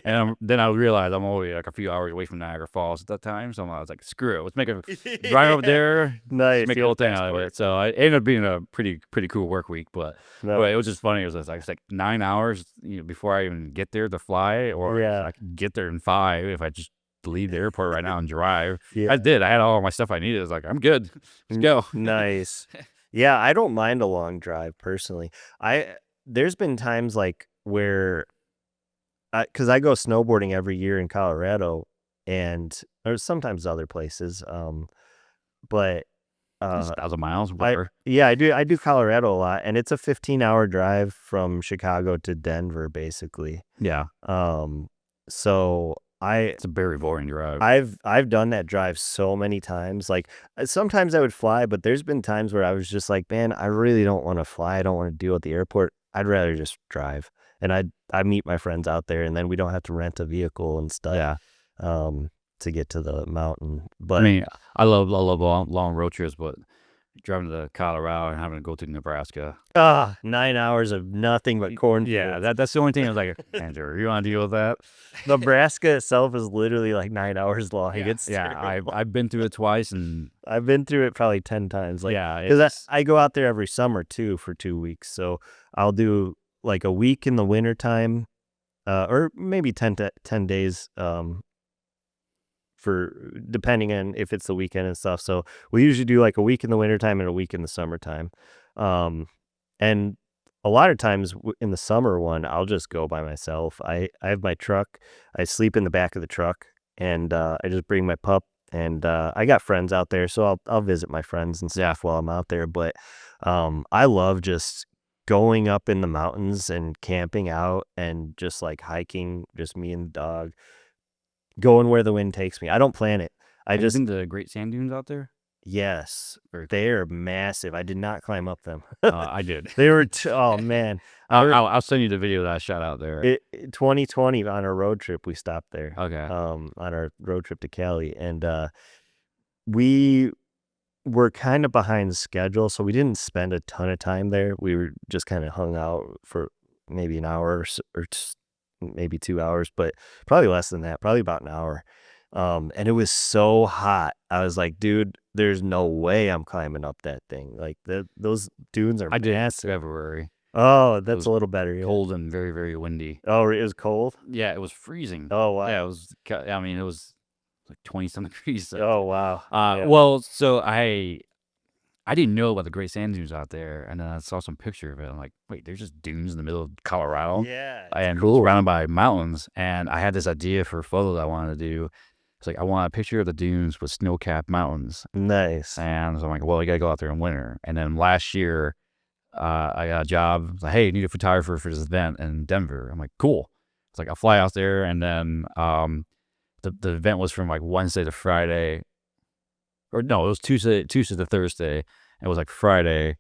And then I realized I'm only like a few hours away from Niagara Falls at that time. So I was like, screw it, let's make a drive over there. Nice. Make a whole thing out of it. So it ended up being a pretty cool work week. But it was just funny. It was like 9 hours before I even get there to fly, or I could get there in 5 if I just leave the airport right now and drive. Yeah. I did. I had all my stuff I needed. I was like, I'm good. Let's go. Nice. Yeah, I don't mind a long drive personally. There's been times like where, because I go snowboarding every year in Colorado, or sometimes other places. But 1,000 miles. I do Colorado a lot, and it's a 15-hour drive from Chicago to Denver, basically. Yeah. So it's a very boring drive. I've done that drive so many times. Like sometimes I would fly, but there's been times where I was just like, man, I really don't want to fly. I don't want to deal with the airport. I'd rather just drive. And I meet my friends out there, and then we don't have to rent a vehicle and stuff. Yeah. To get to the mountain. But I mean, I love long road trips, but driving to Colorado and having to go to Nebraska. 9 hours of nothing but cornfields. Yeah, that's the only thing I was like, Andrew, you want to deal with that? Nebraska itself is literally like 9 hours long. I've been through it twice, and I've been through it probably 10 times. Like, yeah, because I go out there every summer too for 2 weeks. So I'll do like a week in the wintertime, or maybe 10 days, for depending on if it's the weekend and stuff. So we usually do like a week in the wintertime and a week in the summertime. And a lot of times in the summer one, I'll just go by myself. I have my truck. I sleep in the back of the truck, and I just bring my pup And I got friends out there, so I'll visit my friends and stuff while I'm out there. But I love just going up in the mountains and camping out and just like hiking, just me and the dog, going where the wind takes me. I don't plan it. I Have you just seen the Great Sand Dunes out there? yes, Very cool. they're massive. I did not climb up them. I did. They were oh man. We're- I'll send you the video that I shot out there. 2020 on our road trip, we stopped there. Okay. On our road trip to Cali, and we were kind of behind schedule, so we didn't spend a ton of time there. We were just kind of hung out for maybe an hour or maybe 2 hours, but probably less than that, probably about an hour. And it was so hot. I was like, dude, there's no way I'm climbing up that thing. Like those dunes are I did in massive. February. Oh, that's was a little better. Yeah. Cold and very, very windy. Oh, it was cold? Yeah, it was freezing. Oh, wow. Yeah, it was. I mean, it was like 20-something degrees. So. Oh, wow. Yeah. Well, so I didn't know about the Great Sand Dunes out there, and then I saw some picture of it. I'm like, wait, there's just dunes in the middle of Colorado, Yeah, it's and cool. surrounded by mountains. And I had this idea for a photo that I wanted to do. It's like I want a picture of the dunes with snow-capped mountains. Nice. And so I'm like, well, you gotta go out there in winter. And then last year, I got a job. It's like, hey, you need a photographer for this event in Denver. I'm like, cool. It's like I'll fly out there, and then the event was from like Wednesday to Friday, or no, it was Tuesday to Thursday. It was like Friday.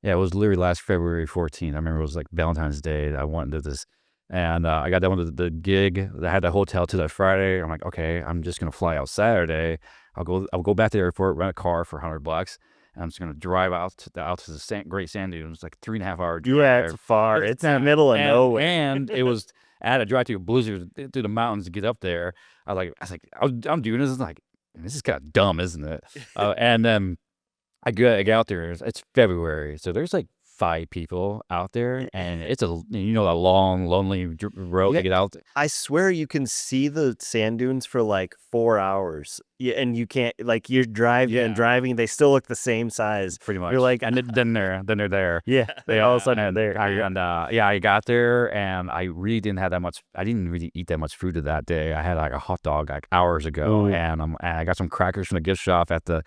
Yeah, it was literally last February 14th. I remember it was like Valentine's Day that I went and did this. And I got done with the gig. I had the hotel to that Friday. I'm like, okay, I'm just gonna fly out Saturday. I'll go back to the airport, rent a car for $100, and I'm just gonna drive out to the Great Sand Dunes, like 3.5 hour You drive. had far. It's in the middle of nowhere. And it was I had to drive through a blizzard through the mountains to get up there. I'm doing this. Like, this is kind of dumb, isn't it? And then I get out there. It's February, so there's like 5 people out there, and it's a long, lonely road Yeah. to get out. I swear you can see the sand dunes for like 4 hours. Yeah, and you can't like you're driving and driving. They still look the same size. Pretty much. You're like, and then they're there. yeah. They all of a sudden are And there. I got there, and I really didn't have that much. I didn't really eat that much food that day. I had like a hot dog like hours ago, and I got some crackers from the gift shop at the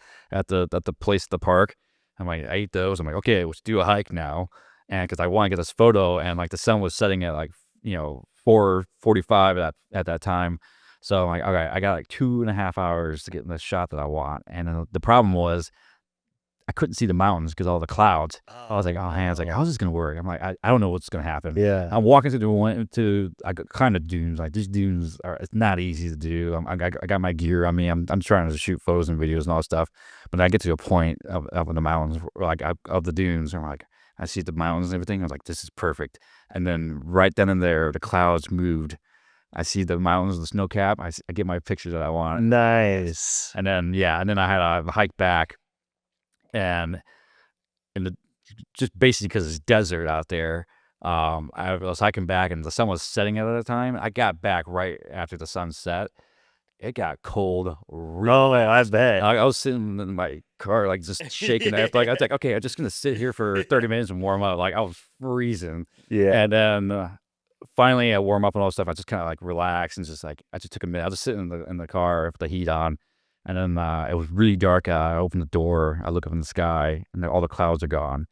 place at the park. I'm like, I ate those. I'm like, okay, let's do a hike now, and because I want to get this photo, and like the sun was setting at like 4:45 at that time. So I'm like, okay, I got like 2.5 hours to get in the shot that I want. And then the problem was I couldn't see the mountains because all the clouds. I was like, oh man, how's this gonna work? I'm like, I don't know what's gonna happen. Yeah. I'm walking through I got kind of dunes. Like these dunes it's not easy to do. I got my gear on me. I'm trying to shoot photos and videos and all that stuff. But I get to a point of the mountains, like of the dunes, and I'm like, I see the mountains and everything. I was like, this is perfect. And then right then and there, the clouds moved. I see the mountains, the snow cap. I get my picture that I want. Nice. And then I had a hike back, and just basically because it's desert out there. I was hiking back, and the sun was setting at the time. I got back right after the sun set. It got cold. Oh, I bet. I was sitting in my car, like just shaking. Like I was like, okay, I'm just gonna sit here for 30 minutes and warm up. Like I was freezing. Yeah. And then finally, I warm up and all that stuff. I just kind of like relaxed and just like I just took a minute. I was just sitting in the car with the heat on, and then it was really dark. I opened the door. I look up in the sky, and all the clouds are gone,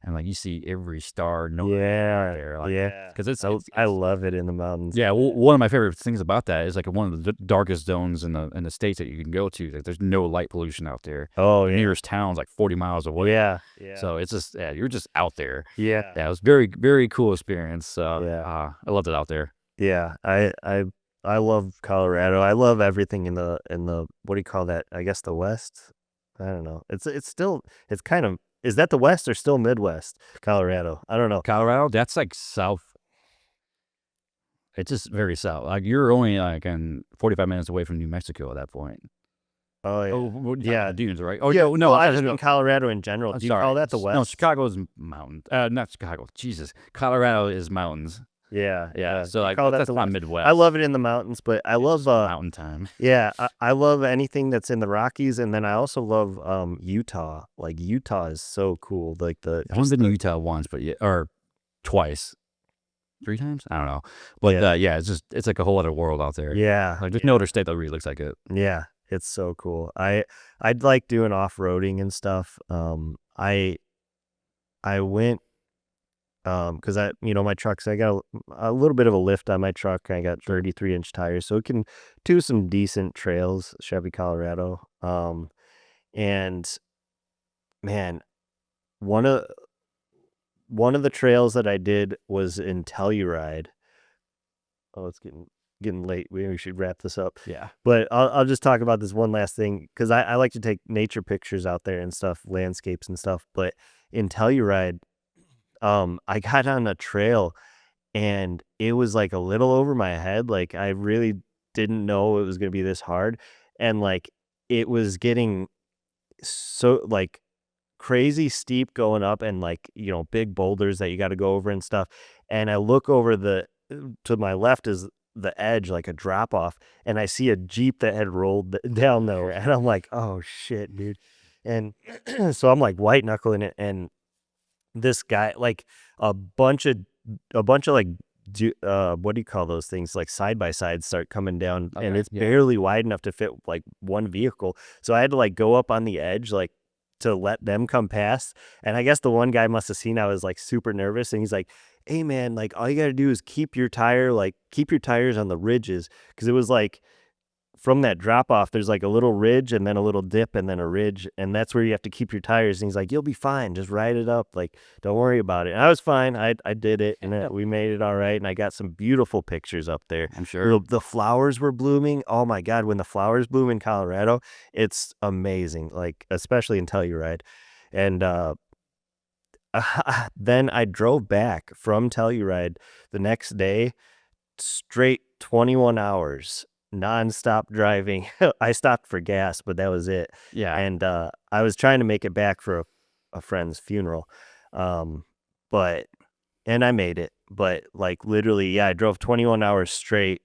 and like you see every star. There. Like, yeah. Because I love it in the mountains. yeah. Well, one of my favorite things about that is like one of the darkest zones in the states that you can go to. Like, there's no light pollution out there. Oh, The yeah. nearest town's like 40 miles away. Yeah. So it's just you're just out there. Yeah. Yeah, it was very, very cool experience. So Yeah. I loved it out there. Yeah. I love Colorado. I love everything in the what do you call that? I guess the West. I don't know. It's kind of, is that the West or still Midwest? Colorado. I don't know. Colorado, that's like south. It's just very south. Like you're only like 45 minutes away from New Mexico at that point. Oh yeah. Yeah, dunes, right? Oh yeah. no, I just mean Colorado in general. I'm Do you sorry. call that the West? No, Chicago's mountains. Not Chicago. Jesus, Colorado is mountains. Yeah. So like call that that's the not West. Midwest. I love it in the mountains, but I love mountain time. yeah, I love anything that's in the Rockies, and then I also love Utah. Like Utah is so cool. Like I only been to Utah once, but or twice, 3 times. I don't know, but it's like a whole other world out there. Yeah. Like there's no other state that really looks like it. Yeah. It's so cool. I'd like doing off-roading and stuff. I went, because my trucks, I got a little bit of a lift on my truck. I got 33-inch tires, so it can do some decent trails, Chevy Colorado. And man, one of the trails that I did was in Telluride. Oh, it's getting late. We should wrap this up. Yeah. But I'll just talk about this one last thing, because I like to take nature pictures out there and stuff, landscapes and stuff. But in Telluride, I got on a trail and it was like a little over my head. Like I really didn't know it was going to be this hard. And like it was getting so like crazy steep going up, and like, big boulders that you got to go over and stuff. And I look over to my left is the edge, like a drop off, and I see a Jeep that had rolled down there, and I'm like, oh shit, dude. And so I'm like white knuckling it, and this guy, like a bunch of like what do you call those things, like side by sides, start coming down, and it's barely wide enough to fit like one vehicle. So I had to like go up on the edge, like to let them come past. And I guess the one guy must have seen I was like super nervous, and he's like, hey man, like all you gotta do is keep your tires on the ridges, because it was like from that drop off, there's like a little ridge and then a little dip and then a ridge, and that's where you have to keep your tires. And he's like, you'll be fine, just ride it up, like don't worry about it. And I was fine. I did it, and we made it all right, and I got some beautiful pictures up there. I'm sure. The flowers were blooming. Oh my god, when the flowers bloom in Colorado, it's amazing, like especially in Telluride. And then I drove back from Telluride the next day, straight 21 hours nonstop driving. I stopped for gas, but that was it. Yeah. And I was trying to make it back for a friend's funeral, but I made it. But like literally, yeah, I drove 21 hours straight,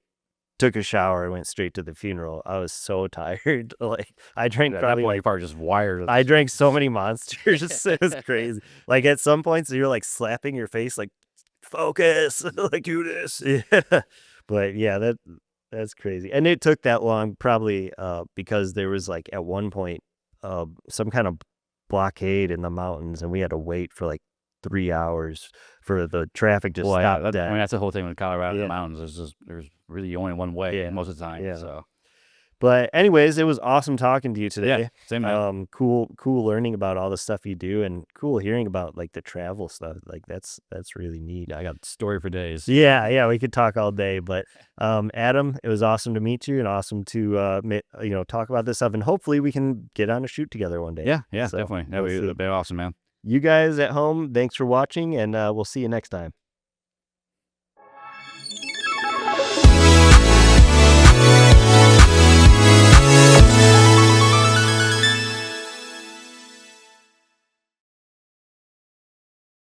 took a shower, and went straight to the funeral. I was so tired. Like I drank probably like, your part just wired. I drank so many Monsters. It was crazy. Like at some points you're like slapping your face, like focus, like do this. Yeah. But yeah, that's crazy. And it took that long probably because there was like at one point some kind of blockade in the mountains, and we had to wait for like 3 hours for the traffic to stop. I mean, that's the whole thing with Colorado, the mountains. There's really only one way most of the time. Yeah. So, but anyways, it was awesome talking to you today. Yeah, same man. Cool learning about all the stuff you do, and cool hearing about like the travel stuff. Like that's really neat. Yeah, I got a story for days. Yeah, we could talk all day. But Adam, it was awesome to meet you, and awesome to talk about this stuff, and hopefully we can get on a shoot together one day. Yeah, so definitely. That'd be awesome, man. You guys at home, thanks for watching, and we'll see you next time.